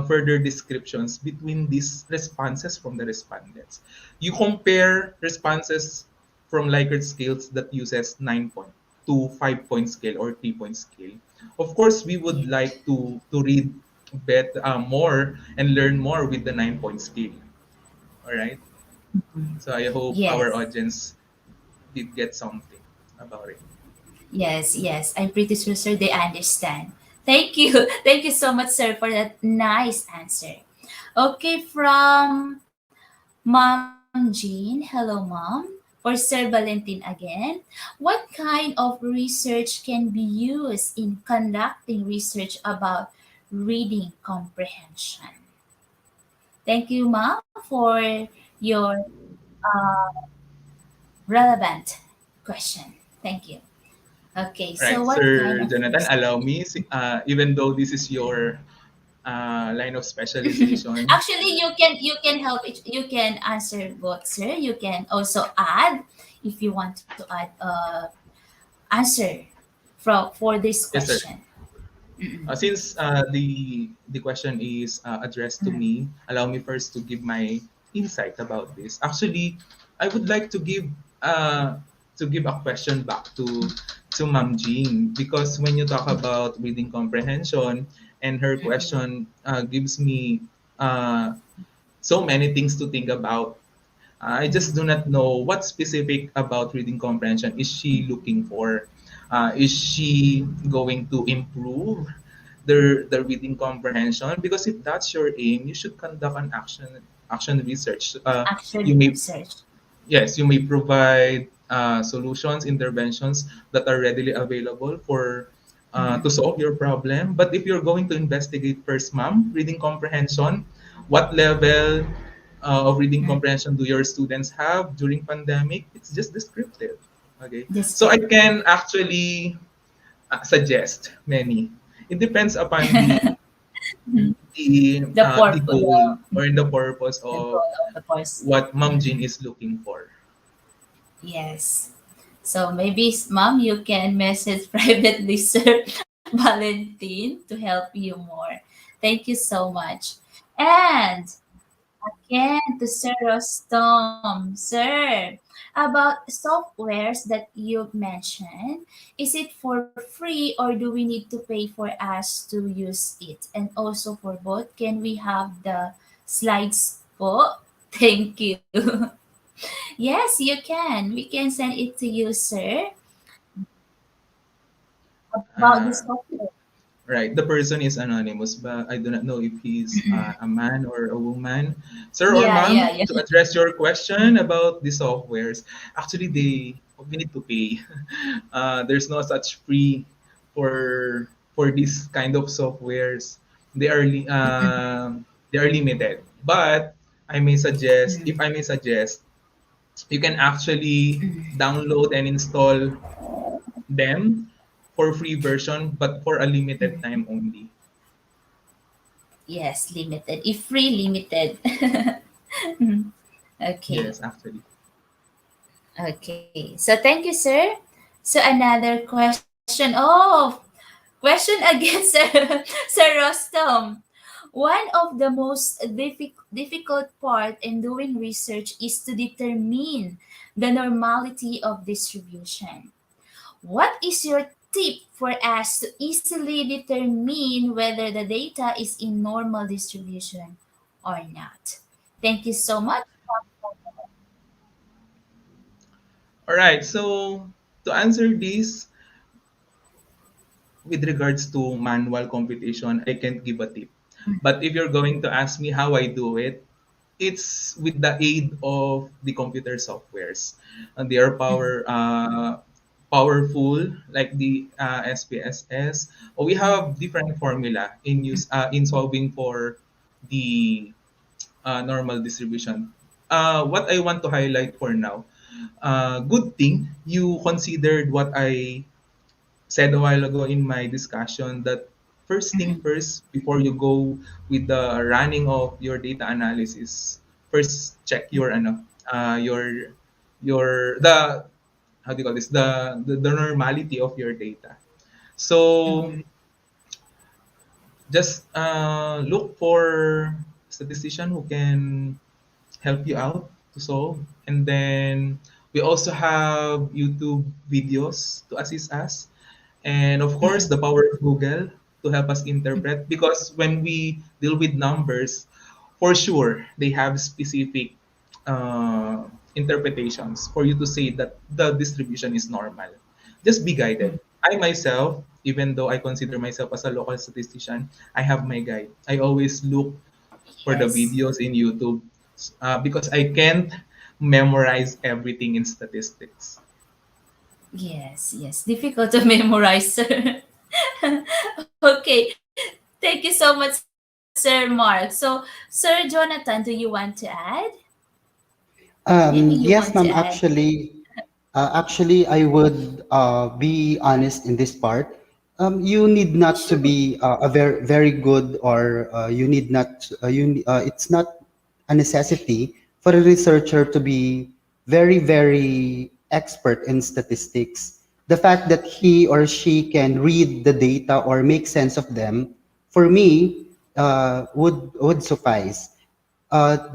further descriptions between these responses from the respondents. You compare responses from Likert scales that uses 9-point to 5-point scale or 3-point scale. Of course, we would yeah. like to read more and learn more with the 9-point scale. All right. Mm. So I hope our Yes. audience did get something about it. Yes, yes. I'm pretty sure, sir, they understand. Thank you. Thank you so much, sir, for that nice answer. Okay, from Mom Jean. Hello, Mom. For Sir Valentin again. What kind of research can be used in conducting research about reading comprehension? Thank you, Mom, for your relevant question. Thank you. Okay, so Right, what kind Sir of Jonathan, research? allow me, even though this is your line of specialization. Actually, you can help it. You can answer both, sir. You can also add if you want to add answer for this Yes, sir. question. Mm-mm. Since the question is addressed to me, allow me first to give my insight about this. Actually, I would like to give a question back to Ma'am Jean because when you talk about reading comprehension and her Mm-mm. question gives me uh, so many things to think about. I just do not know what specific about reading comprehension is she looking for. Is she going to improve the reading comprehension? Because if that's your aim, you should conduct an action research. You Actually, may research. Yes, you may provide solutions, interventions that are readily available for to Mm-mm. solve your problem. But if you're going to investigate first, ma'am, reading comprehension, what level of reading Mm. comprehension do your students have during pandemic? It's just descriptive. Okay, so I Descriptive. can actually suggest many. It depends upon the goal or the purpose The of goal of the course. what Mom Jean Mm-mm. is looking for. Yes. So maybe, mom, you can message privately, Sir Valentin, to help you more. Thank you so much. And again, to Sir Rostom, sir, about softwares that you've mentioned, is it for free or do we need to pay for us to use it? And also for both, can we have the slides po? Thank you. Yes, you can. We can send it to you, sir, about the Uh, software. right, the person is anonymous, but I do not know if he's a man or a woman. Sir or Yeah, yeah, ma'am, yeah. to address your question about the softwares, actually we need to pay. There's no such free for this kind of softwares. They are they are limited. But if I may suggest, you can actually download and install them for free version, but for a limited time only. Yes, limited. If free, limited. Okay. Yes, actually. Okay. So thank you, sir. So another question. Oh, question again, sir. Sir Rostom. One of the most difficult part in doing research is to determine the normality of distribution. What is your tip for us to easily determine whether the data is in normal distribution or not. Thank you so much. All right. So to answer this, with regards to manual computation, I can't give a tip. But if you're going to ask me how I do it, it's with the aid of the computer softwares. And they are powerful, like the SPSS. We have different formula in solving for the normal distribution. What I want to highlight for now, good thing you considered what I said a while ago in my discussion, that first thing first, before you go with the running of your data analysis, first check your your the how do you call this, the normality of your data. So just look for statistician who can help you out to solve. And then we also have YouTube videos to assist us. And of course, the power of Google to help us interpret. Because when we deal with numbers, for sure, they have specific uh, interpretations for you to say that the distribution is normal. Just be guided. I myself, even though I consider myself as a local statistician, I have my guide. I always look for the Yes. videos in YouTube because I can't memorize everything in statistics. Yes, yes. Difficult to memorize, sir. Okay. Thank you so much, Sir Mark. So, Sir Jonathan, do you want to add? Maybe you want to Yes, ma'am. add. Actually, I would be honest in this part. You need not to Sure. be a very good, or you need not. It's not a necessity for a researcher to be very expert in statistics. The fact that he or she can read the data or make sense of them, for me, would suffice.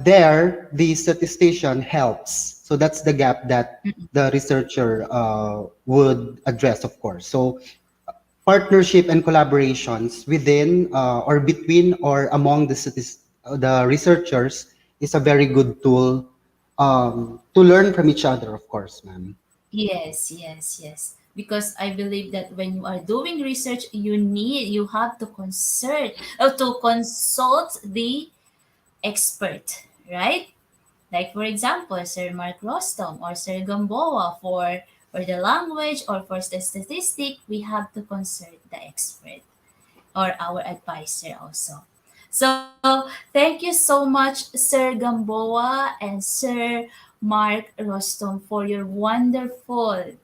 There, the statistician helps. So that's the gap that the researcher would address, of course. So partnership and collaborations within or between or among the researchers is a very good tool to learn from each other, of course, ma'am. Yes, yes, yes. Because I believe that when you are doing research, you have to consult the expert, right? Like for example, Sir Mark Rustom or Sir Gamboa for the language or for the statistic, we have to consult the expert or our advisor also. So thank you so much, Sir Gamboa and Sir Mark Rustom, for your wonderful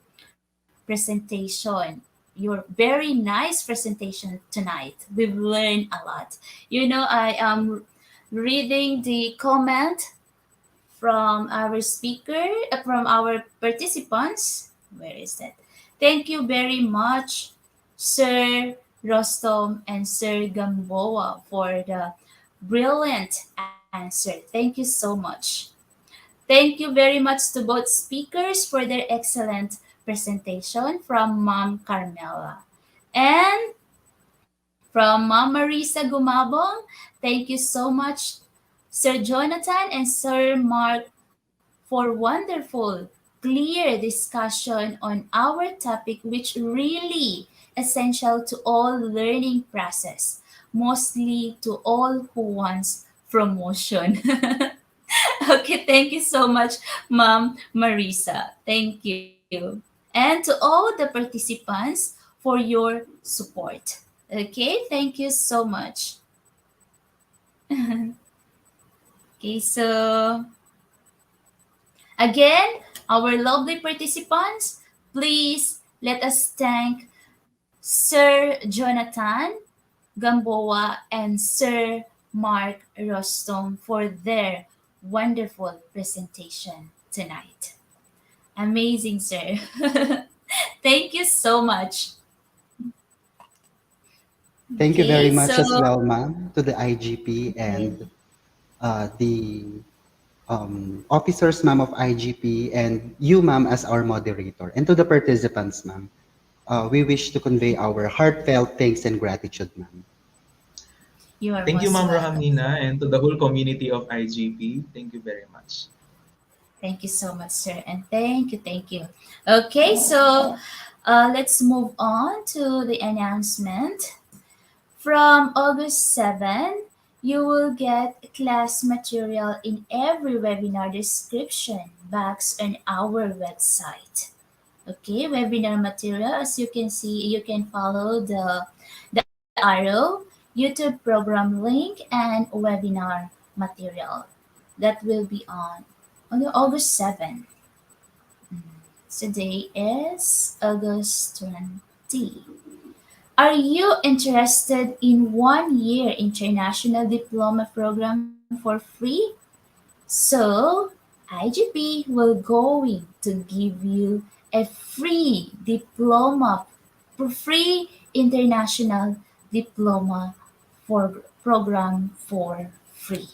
presentation. Your very nice presentation tonight. We've learned a lot. I am reading the comment from our speaker, from our participants. Where is that? Thank you very much, Sir Rostom and Sir Gamboa, for the brilliant answer. Thank you so much. Thank you very much to both speakers for their excellent presentation from Mom Carmela. And from Mom Marisa Gumabong, thank you so much, Sir Jonathan and Sir Mark, for wonderful, clear discussion on our topic, which really essential to all learning process, mostly to all who wants promotion. Okay, thank you so much, Ma'am Marisa. Thank you. And to all the participants for your support. Okay, thank you so much. Okay, so again, our lovely participants, please let us thank Sir Jonathan Gamboa and Sir Mark Rostom for their wonderful presentation tonight. Amazing, sir. Thank you so much. Thank you very Okay, much so as well, ma'am, to the IGP okay. and the officers, ma'am, of IGP, and you, ma'am, as our moderator, and to the participants, ma'am. we wish to convey our heartfelt thanks and gratitude, ma'am. You are Thank you, most Ma'am welcome. Rahamina, and to the whole community of IGP. Thank you very much. Thank you so much, sir. And thank you, thank you. Okay, so let's move on to the announcement. From August 7, you will get class material in every webinar description box on our website. Okay, webinar material, as you can see, you can follow the arrow, YouTube program link, and webinar material. That will be on the August 7. Today is August 20. Are you interested in 1 year international diploma program for free? So, IGP will going to give you a free diploma, free international diploma for program for free.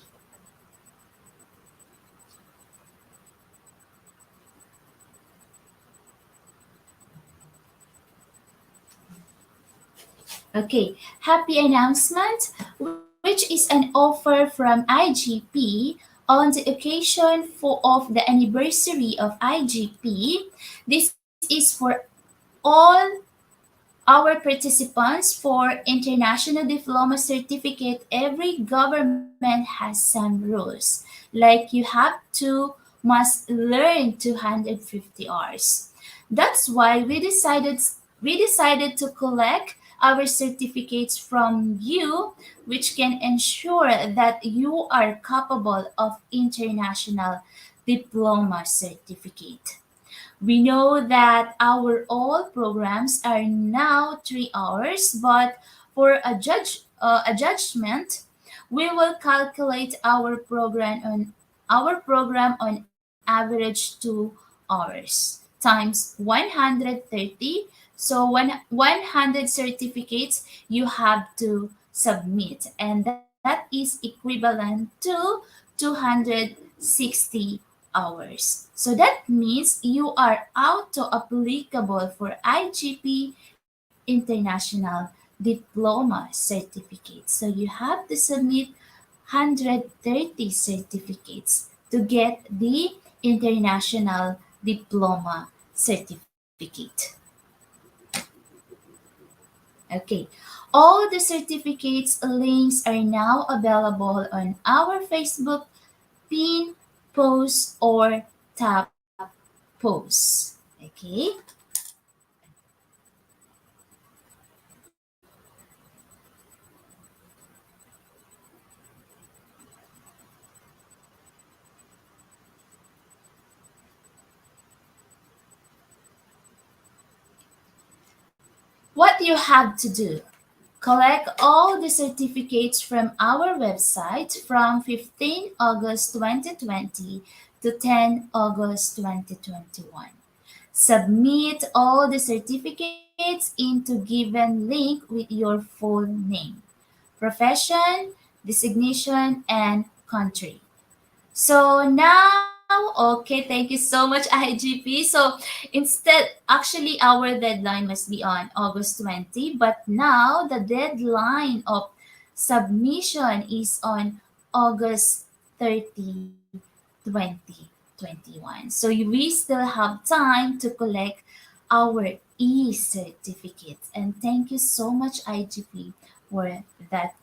Okay, happy announcement, which is an offer from IGP on the occasion of the anniversary of IGP. This is for all our participants for international diploma certificate. Every government has some rules. Like you have to must learn 250 hours. That's why we decided to collect our certificates from you, which can ensure that you are capable of international diploma certificate. We know that our all programs are now 3 hours, but for a judgment, we will calculate our program on average 2 hours times 130. So 100 certificates you have to submit, and that is equivalent to 260 hours. So that means you are auto applicable for IGP International Diploma Certificate. So you have to submit 130 certificates to get the International Diploma Certificate. Okay, all the certificates links are now available on our Facebook pin, post, or tab post. Okay. What you have to do: collect all the certificates from our website from 15 August 2020 to 10 August 2021. Submit all the certificates into given link with your full name, profession, designation, and country. So now, okay, thank you so much, IGP. So actually, our deadline must be on August 20, but now the deadline of submission is on August 30, 2021. So we still have time to collect our e-certificates. And thank you so much, IGP, for that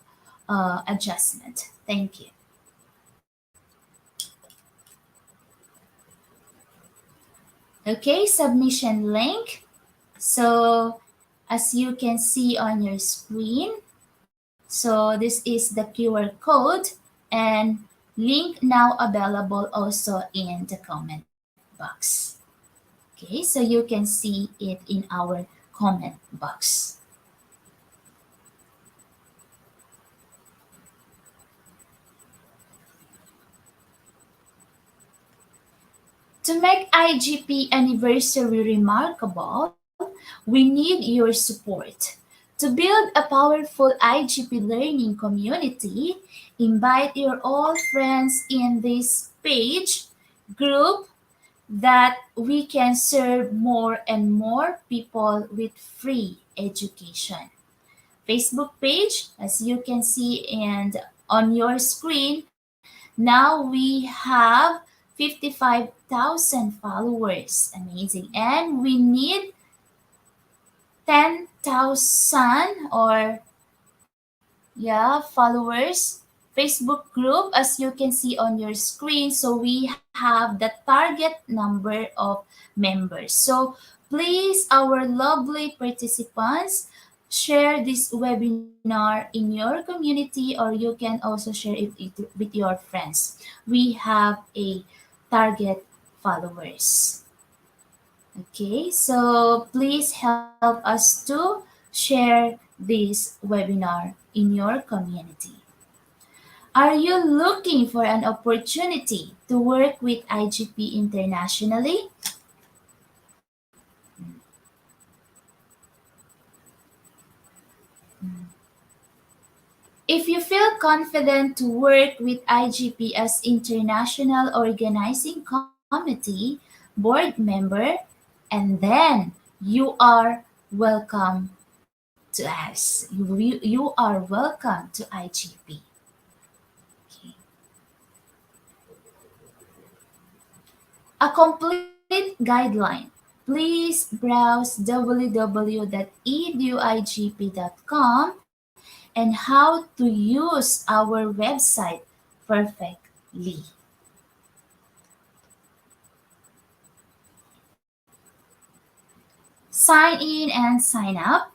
adjustment. Thank you. Okay, submission link. So as you can see on your screen, so this is the QR code, and link now available also in the comment box. Okay, so you can see it in our comment box. To make IGP anniversary remarkable, we need your support. To build a powerful IGP learning community, invite your all friends in this page, group, that we can serve more and more people with free education. Facebook page, as you can see and on your screen, now we have 55,000 followers. Amazing. And we need 10,000 or followers Facebook group, as you can see on your screen. So we have the target number of members. So please, our lovely participants, share this webinar in your community, or you can also share it with your friends. We have a target followers. Okay, so please help us to share this webinar in your community. Are you looking for an opportunity to work with IGP internationally? If you feel confident to work with IGP as International Organizing Committee board member, and then you are welcome to us. You are welcome to IGP. Okay. A complete guideline. Please browse www.eduigp.com and how to use our website perfectly. Sign in and sign up.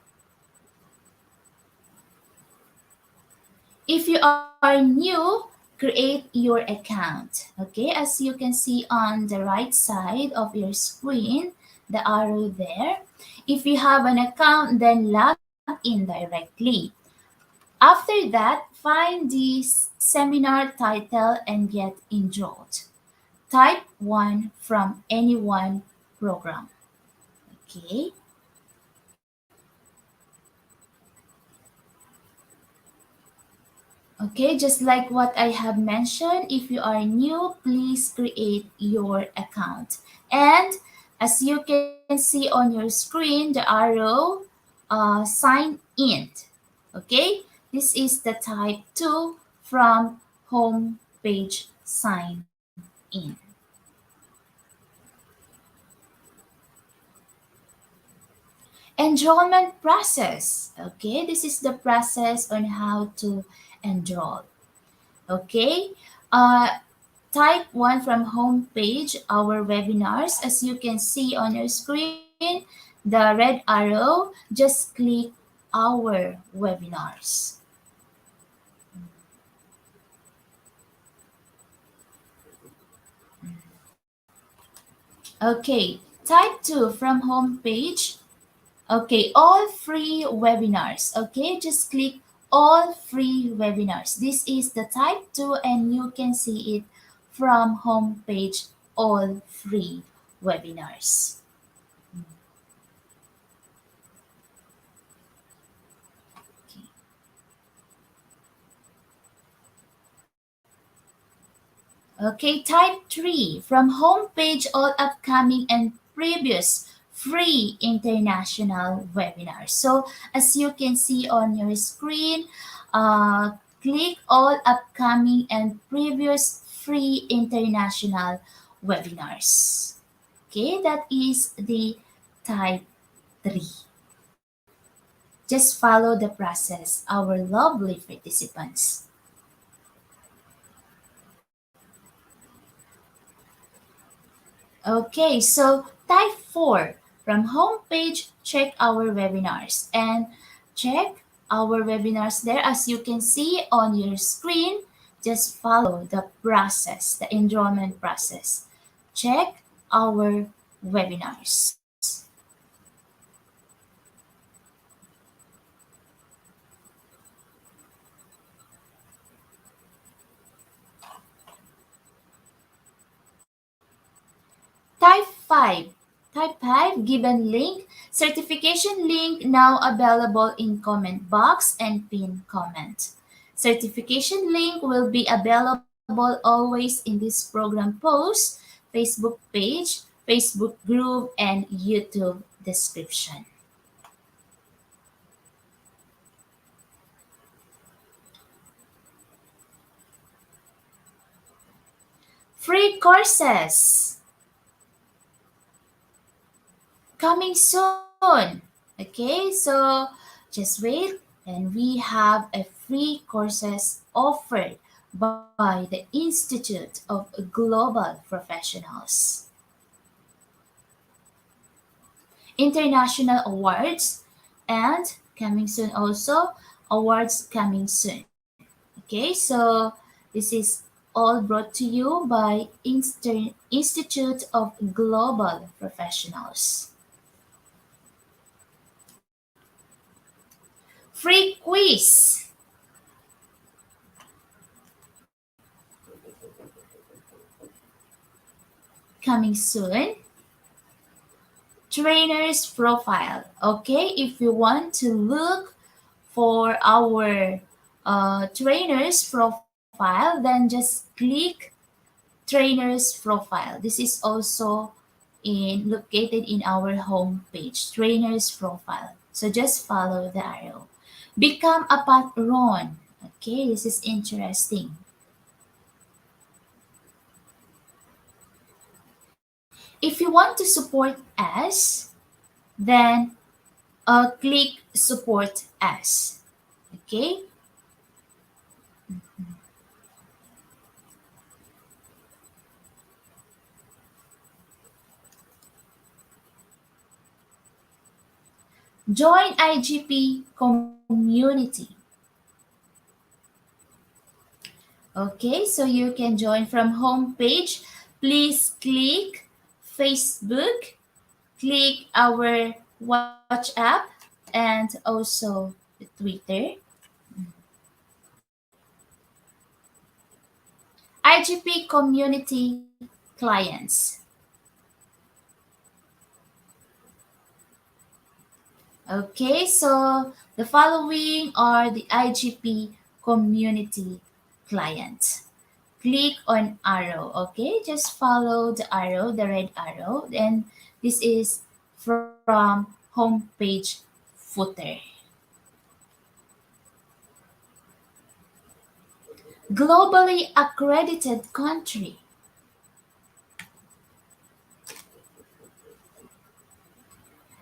If you are new, create your account. Okay, as you can see on the right side of your screen, the arrow there. If you have an account, then log in directly. After that, find the seminar title and get enrolled. Type 1 from any one program. Okay. Okay, just like what I have mentioned, if you are new, please create your account. And as you can see on your screen, the arrow sign in. Okay, this is the type 2 from home page sign in. Enrollment process. Okay, this is the process on how to enroll. Okay, type 1 from home page, our webinars. As you can see on your screen, the red arrow, just click our webinars. Okay, type 2 from home page. Okay, all free webinars. Okay, just click all free webinars. This is the type 2 and you can see it from home page, all free webinars. Okay, type 3 from home page, all upcoming and previous free international webinars. So as you can see on your screen, click all upcoming and previous free international webinars. Okay, that is the type 3. Just follow the process, our lovely participants. Okay, so type 4. From homepage, check our webinars and check our webinars there. As you can see on your screen, just follow the process, the enrollment process. Check our webinars. Type 5. Type 5, given link. Certification link now available in comment box and pin comment. Certification link will be available always in this program post, Facebook page, Facebook group, and YouTube description. Free courses coming soon. Okay, so just wait, and we have a free courses offered by the Institute of Global Professionals. International awards and coming soon also, awards coming soon. Okay, so this is all brought to you by Institute of Global Professionals. Free quiz coming soon. Trainer's profile. Okay, if you want to look for our trainer's profile, then just click trainer's profile. This is also located in our home page, trainer's profile. So just follow the arrow. Become a patron. Okay, this is interesting. If you want to support us, then click support us. Okay. Join IGP community. Okay, so you can join from home page. Please click Facebook, click our WhatsApp, and also the Twitter. IGP community clients. Okay, so the following are the IGP community client. Click on arrow, okay? Just follow the arrow, the red arrow, and this is from homepage footer. Globally accredited country.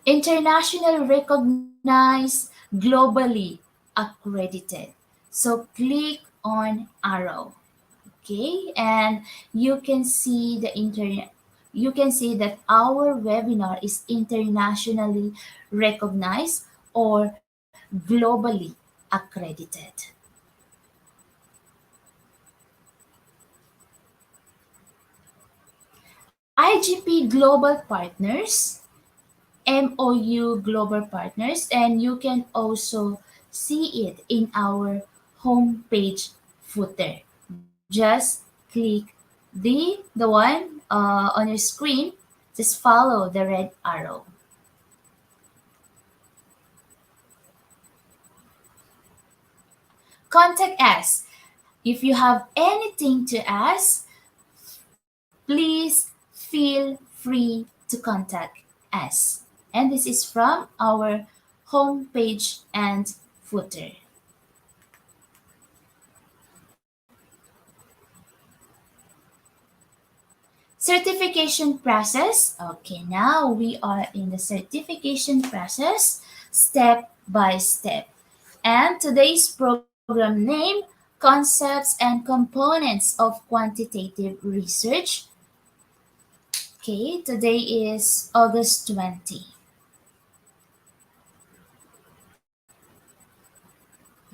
International recognized, globally accredited. So click on arrow. Okay, and you can see the internet. You can see that our webinar is internationally recognized or globally accredited. IGP Global Partners, MOU Global Partners, and you can also see it in our homepage footer. Just click the one on your screen. Just follow the red arrow. Contact us. If you have anything to ask, please feel free to contact us. And this is from our homepage and footer. Certification process. Okay, now we are in the certification process step by step. And today's program name, Concepts and Components of Quantitative Research. Okay, today is August 20.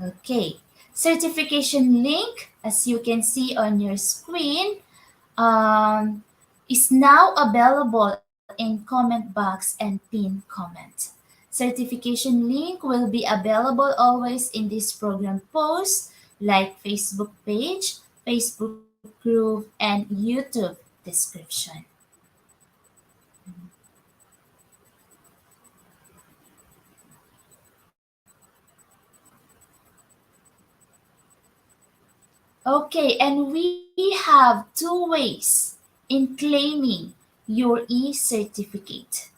Okay, certification link, as you can see on your screen, is now available in comment box and pin comment. Certification link will be available always in this program post, like Facebook page, Facebook group, and YouTube description. Okay, and we have two ways in claiming your e-certificate.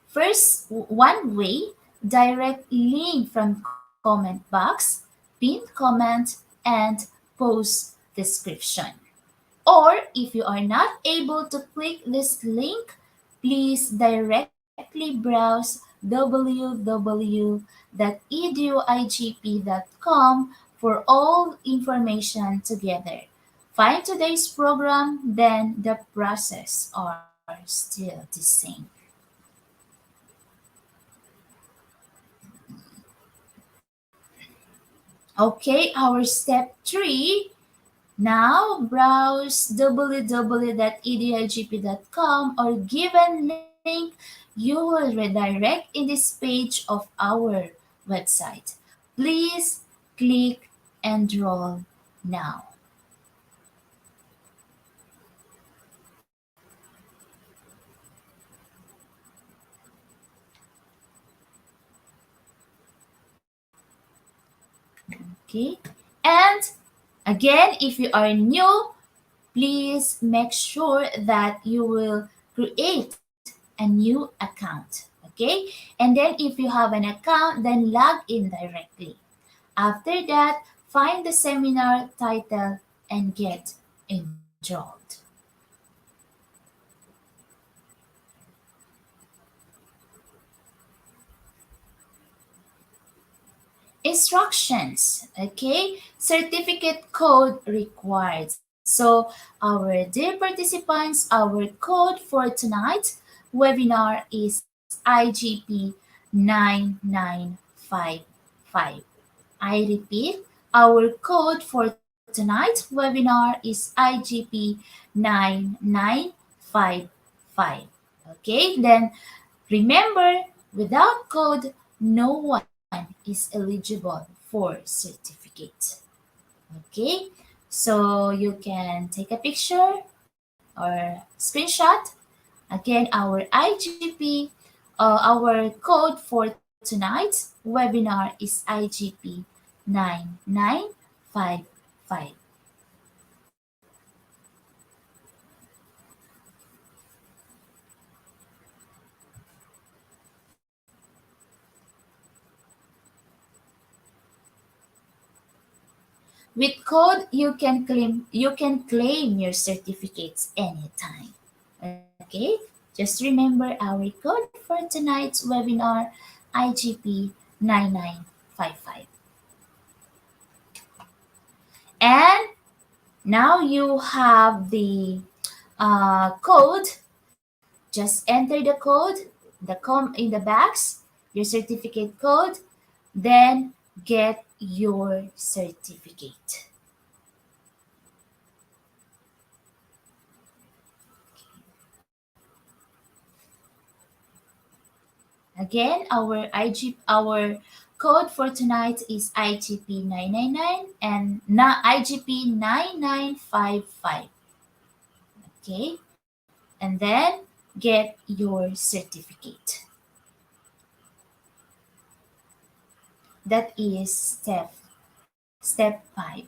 First, one way, direct link from comment box, pinned comment, and post description. Or if you are not able to click this link, please directly browse www.eduigp.com for all information together. Find today's program, then the process are still the same. Okay, our step 3. Now browse www.eduigp.com or given link you will redirect in this page of our website. Please click enroll now. Okay. And again, if you are new, please make sure that you will create a new account. Okay. And then if you have an account, then log in directly. After that, find the seminar title and get enrolled. Instructions, okay? Certificate code required. So, our dear participants, our code for tonight's webinar is IGP 9955. I repeat, our code for tonight's webinar is IGP 9955. Okay, then remember, without code, no one is eligible for certificate. Okay, so you can take a picture or screenshot. Again, our IGP, our code for tonight's webinar is IGP 9955. With code, you can claim your certificates anytime. Okay? Just remember our code for tonight's webinar IGP 9955. And now you have the code. Just enter the code, in the box, your certificate code, then get your certificate. Again, our code for tonight is IGP 999 and IGP 9955. Okay? And then get your certificate. That is step 5.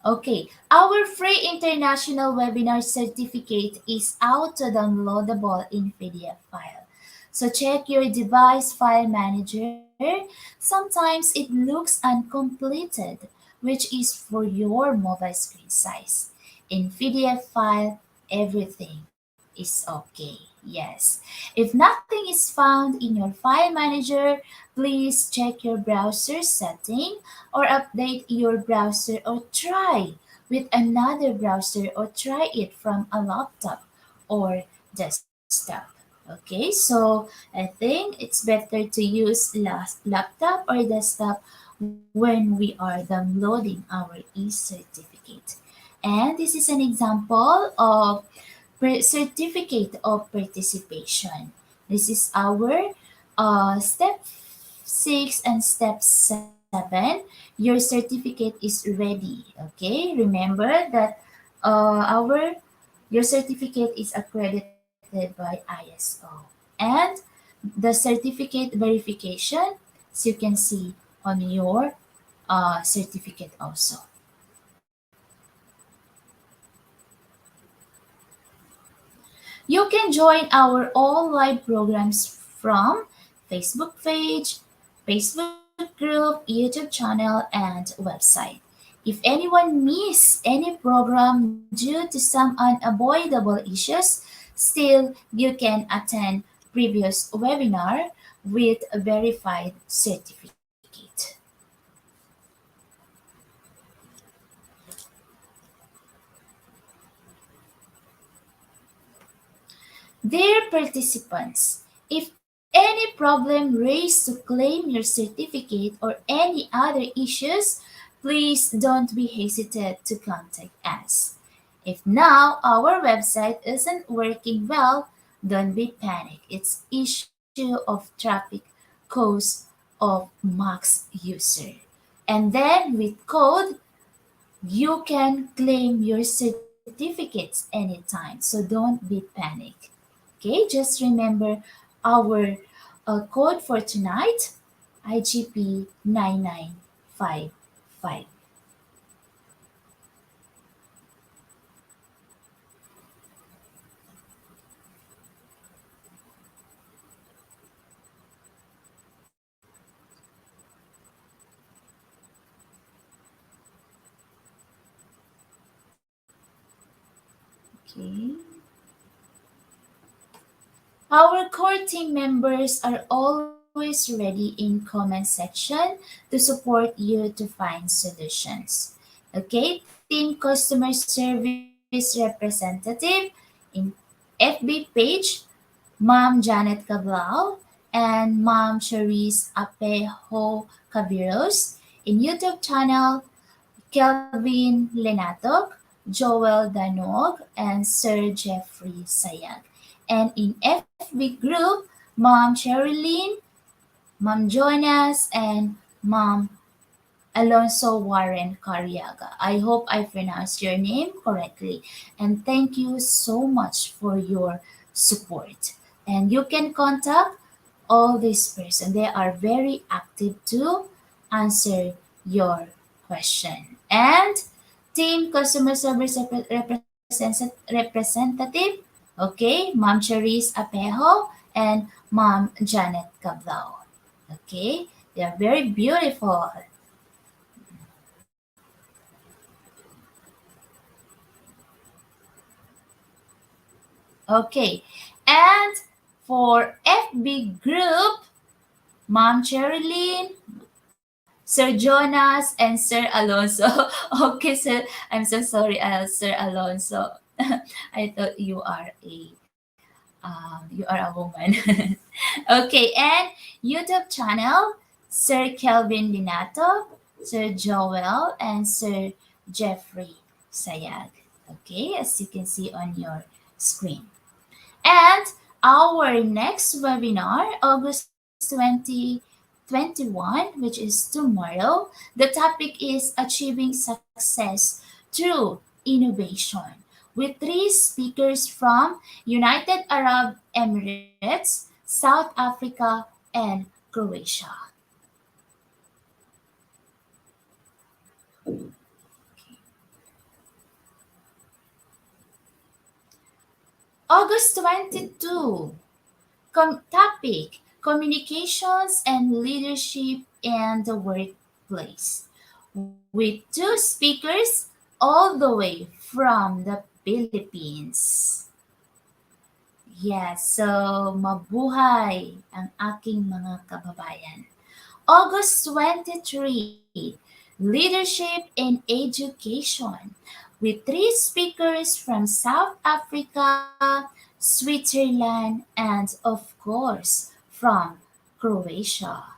Okay, our free international webinar certificate is auto downloadable in PDF file. So check your device file manager. Sometimes it looks uncompleted, which is for your mobile screen size. In PDF file, everything is okay. Yes. If nothing is found in your file manager, please check your browser setting or update your browser or try with another browser or try it from a laptop or desktop. Okay, so I think it's better to use laptop or desktop when we are downloading our e-certificate. And this is an example of certificate of participation. This is our step 6 and step 7. Your certificate is ready. Okay, remember that our your certificate is accredited by ISO. And the certificate verification, as you can see on your certificate also. You can join our all live programs from Facebook page, Facebook group, YouTube channel, and website. If anyone miss any program due to some unavoidable issues, still you can attend previous webinar with a verified certificate. Dear participants, if any problem raised to claim your certificate or any other issues, please don't be hesitant to contact us. If now our website isn't working well, don't be panicked. It's issue of traffic cause of max user. And then with code, you can claim your certificates anytime. So don't be panicked. Okay, just remember our code for tonight, IGP 9955. Okay. Our core team members are always ready in comment section to support you to find solutions. Okay, team customer service representative in FB page, Mom Janet Cablao and Mom Cherise Apejo Cabiros. In YouTube channel, Kelvin Lenatok, Joel Danog, and Sir Jeffrey Sayag. And in FB group, Mom Sherilyn, Mom Jonas, and Mom Alonso Warren Cariaga. I hope I pronounced your name correctly. And thank you so much for your support. And you can contact all these persons. They are very active to answer your question. And team customer service representative, okay, Ma'am Cherise Apejo and Ma'am Janet Cablao. Okay, they are very beautiful. Okay, and for FB group, Mom Cherilyn, Sir Jonas, and Sir Alonso. Okay, sir, I'm so sorry, Sir Alonso. I thought you are a woman. Okay, and YouTube channel, Sir Kelvin Linato, Sir Joel, and Sir Jeffrey Sayag. Okay, as you can see on your screen. And our next webinar, August 2021, which is tomorrow, the topic is Achieving Success Through Innovation, with three speakers from United Arab Emirates, South Africa, and Croatia. August 22, topic Communications and Leadership in the Workplace, with two speakers all the way from the Philippines. Yes, so mabuhay ang aking mga kababayan. August 23, Leadership in Education, with three speakers from South Africa, Switzerland, and of course from Croatia.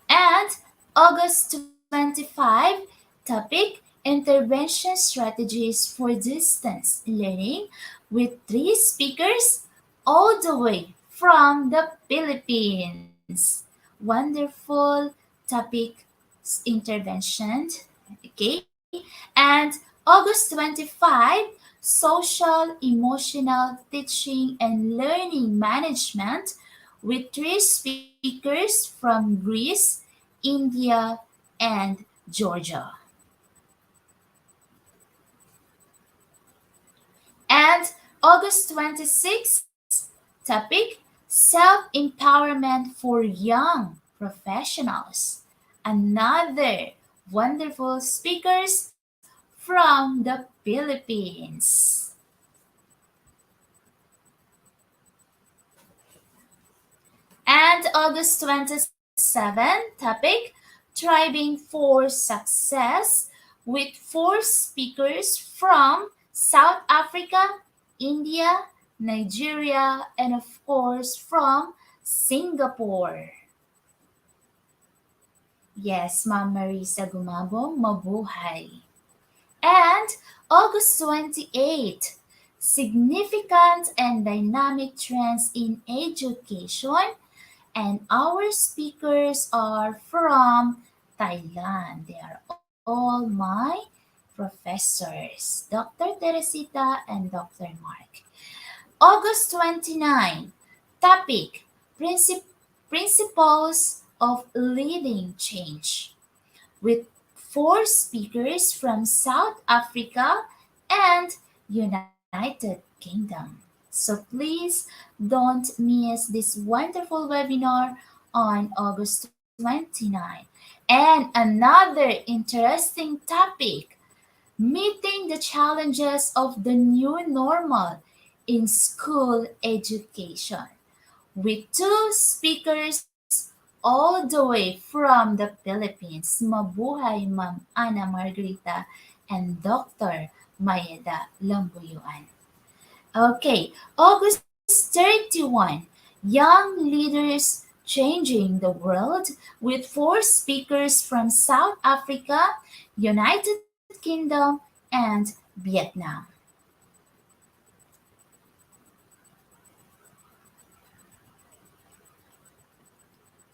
And August 25, topic Intervention Strategies for Distance Learning, with three speakers all the way from the Philippines. Wonderful topic intervention. Okay. And August 25, Social Emotional Teaching and Learning Management, with three speakers from Greece, India, and Georgia. August 26th, topic Self Empowerment for Young Professionals. Another wonderful speakers from the Philippines. And August 27, topic Thriving for Success with four speakers from South Africa, India, Nigeria, and of course from Singapore. Yes, Ma'am Marisa Gumabong, mabuhay. And August 28, significant and dynamic trends in education. And our speakers are from Thailand. They are all my professors, Dr. Teresita and Dr. Mark. August 29, topic Principles of Leading Change with four speakers from South Africa and United Kingdom. So please don't miss this wonderful webinar on August 29. And another interesting topic meeting the challenges of the new normal in school education with two speakers all the way from the Philippines. Mabuhay Ma'am Ana Margarita and Dr. Mayeda Lambuyuan. Okay, August 31. Young Leaders Changing the World with four speakers from South Africa, United Kingdom, and Vietnam.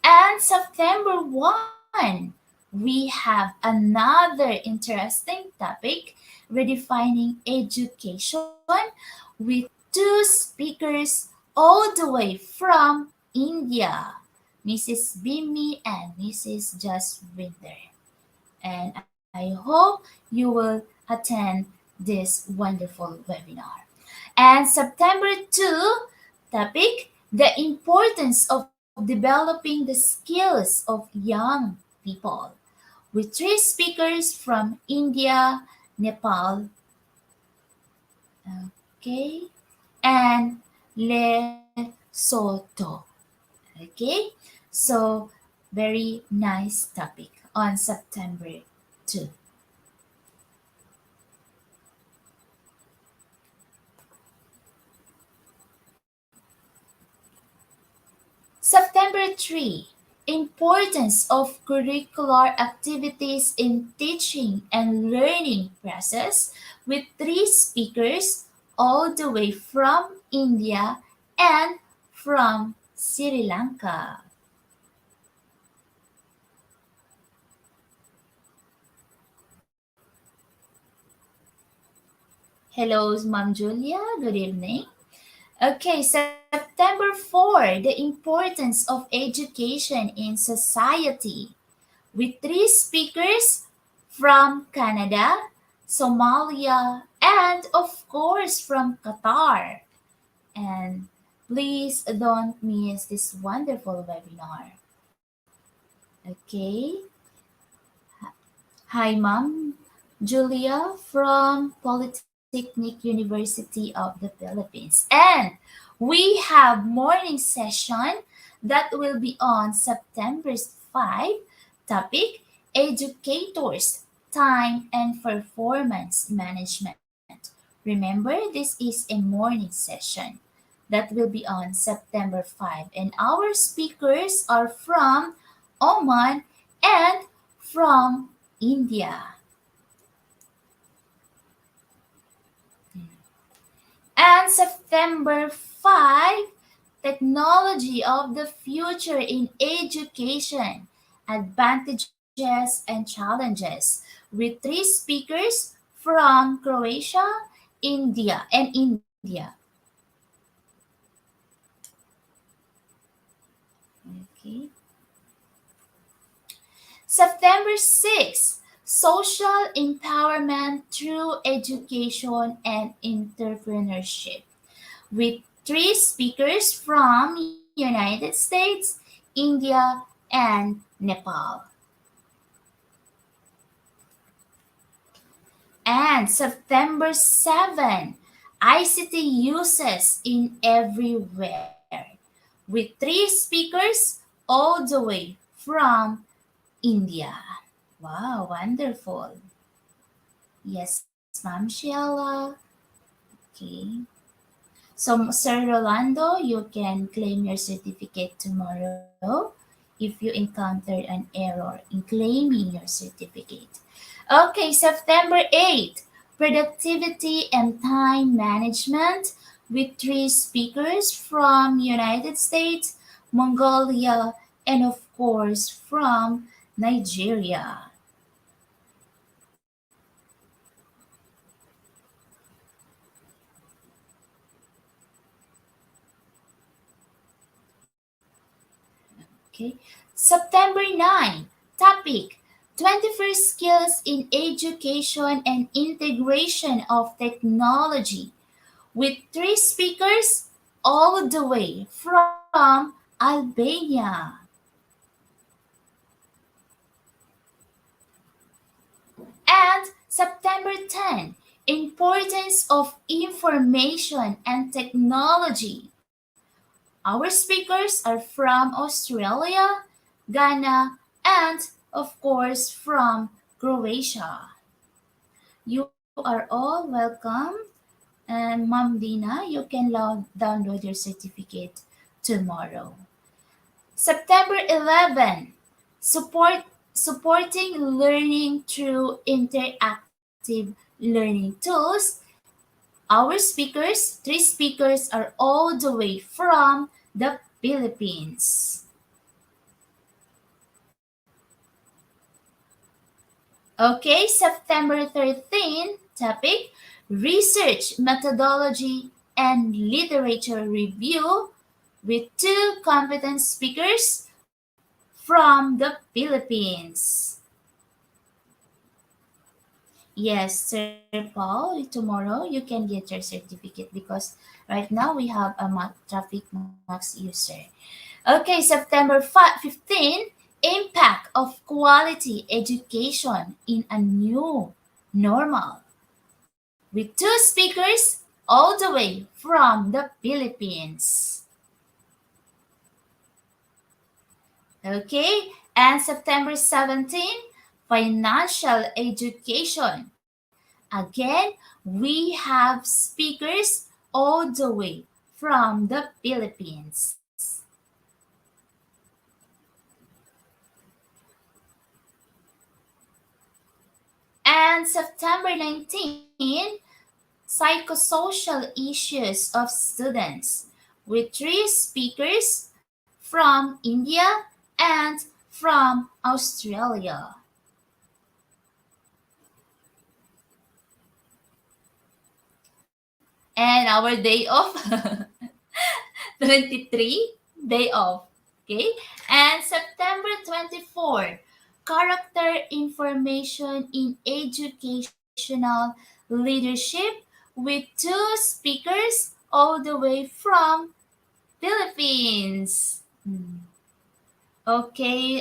And September 1, we have another interesting topic redefining education with two speakers all the way from India, Mrs. Bimi and Mrs. Jaswinder. And I hope you will attend this wonderful webinar. And September 2, topic the importance of developing the skills of young people with three speakers from India, Nepal, okay, and Lesotho. Okay, so very nice topic on September 2. September 3, importance of curricular activities in teaching and learning process with three speakers all the way from India and from Sri Lanka. Hello, Ma'am Julia. Good evening. Okay, September 4, the importance of education in society with three speakers from Canada, Somalia, and of course from Qatar. And please don't miss this wonderful webinar. Okay. Hi, Ma'am Julia from Polytechnic University of the Philippines. And we have morning session that will be on September 5, topic Educators, Time and Performance Management. Remember, this is a morning session that will be on September 5. And our speakers are from Oman and from India. And September 5, Technology of the Future in Education, Advantages and Challenges, with three speakers from Croatia, India, and India. Okay. September 6, Social Empowerment Through Education and Entrepreneurship with three speakers from United States, India, and Nepal. And September 7, ICT uses in everywhere with three speakers all the way from India. Wow, wonderful. Yes, Ma'am Sheila. Okay. So, Sir Rolando, you can claim your certificate tomorrow if you encountered an error in claiming your certificate. Okay, September 8th, productivity and time management with three speakers from United States, Mongolia, and of course from Nigeria. Okay. September 9, topic 21st skills in education and integration of technology with three speakers all the way from Albania. And September 10, importance of information and technology. Our speakers are from Australia, Ghana, and of course from Croatia. You are all welcome. And Ma'am Dina, you can download your certificate tomorrow. September 11, supporting learning through interactive learning tools. Our speakers, three speakers, are all the way from the Philippines. Okay, September 13, topic research methodology and literature review with two competent speakers from the Philippines. Yes, Sir Paul, tomorrow you can get your certificate because right now we have a traffic max user. Okay, September 15, impact of quality education in a new normal with two speakers all the way from the Philippines. Okay, and September 17, financial education. Again, we have speakers all the way from the Philippines. And September 19, psychosocial issues of students with three speakers from India and from Australia. And our day off 23, day off. Okay? And September 24, character information in educational leadership with two speakers all the way from Philippines. Okay,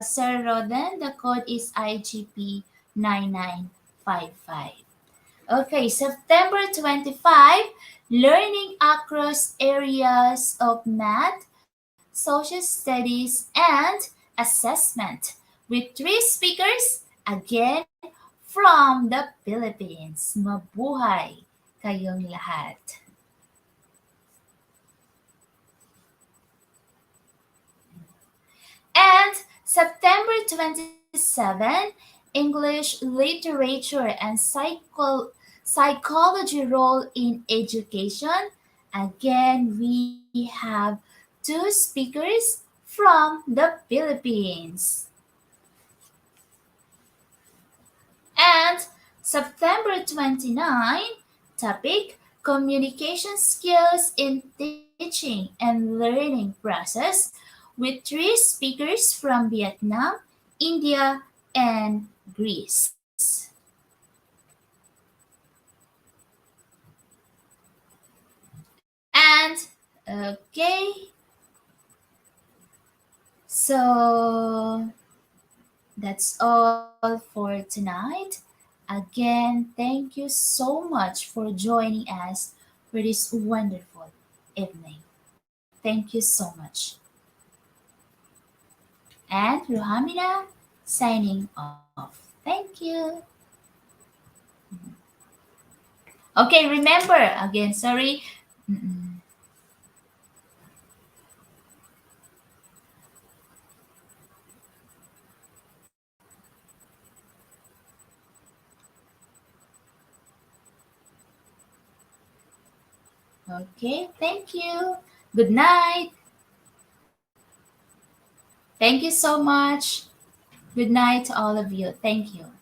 Sir Roden, the code is IGP 9955. Okay, September 25, learning across areas of math, social studies, and assessment with three speakers, again from the Philippines. Mabuhay kayong lahat. And September 27, English literature and psychology role in education. Again, we have two speakers from the Philippines. And September 29, topic communication skills in teaching and learning process with three speakers from Vietnam, India, and Greece. Okay, so that's all for tonight. Again, thank you so much for joining us for this wonderful evening. Thank you so much. And Ruhamina signing off. Thank you. Okay, remember again, sorry. Mm-mm. Okay, thank you. Good night. Thank you so much. Good night to all of you. Thank you.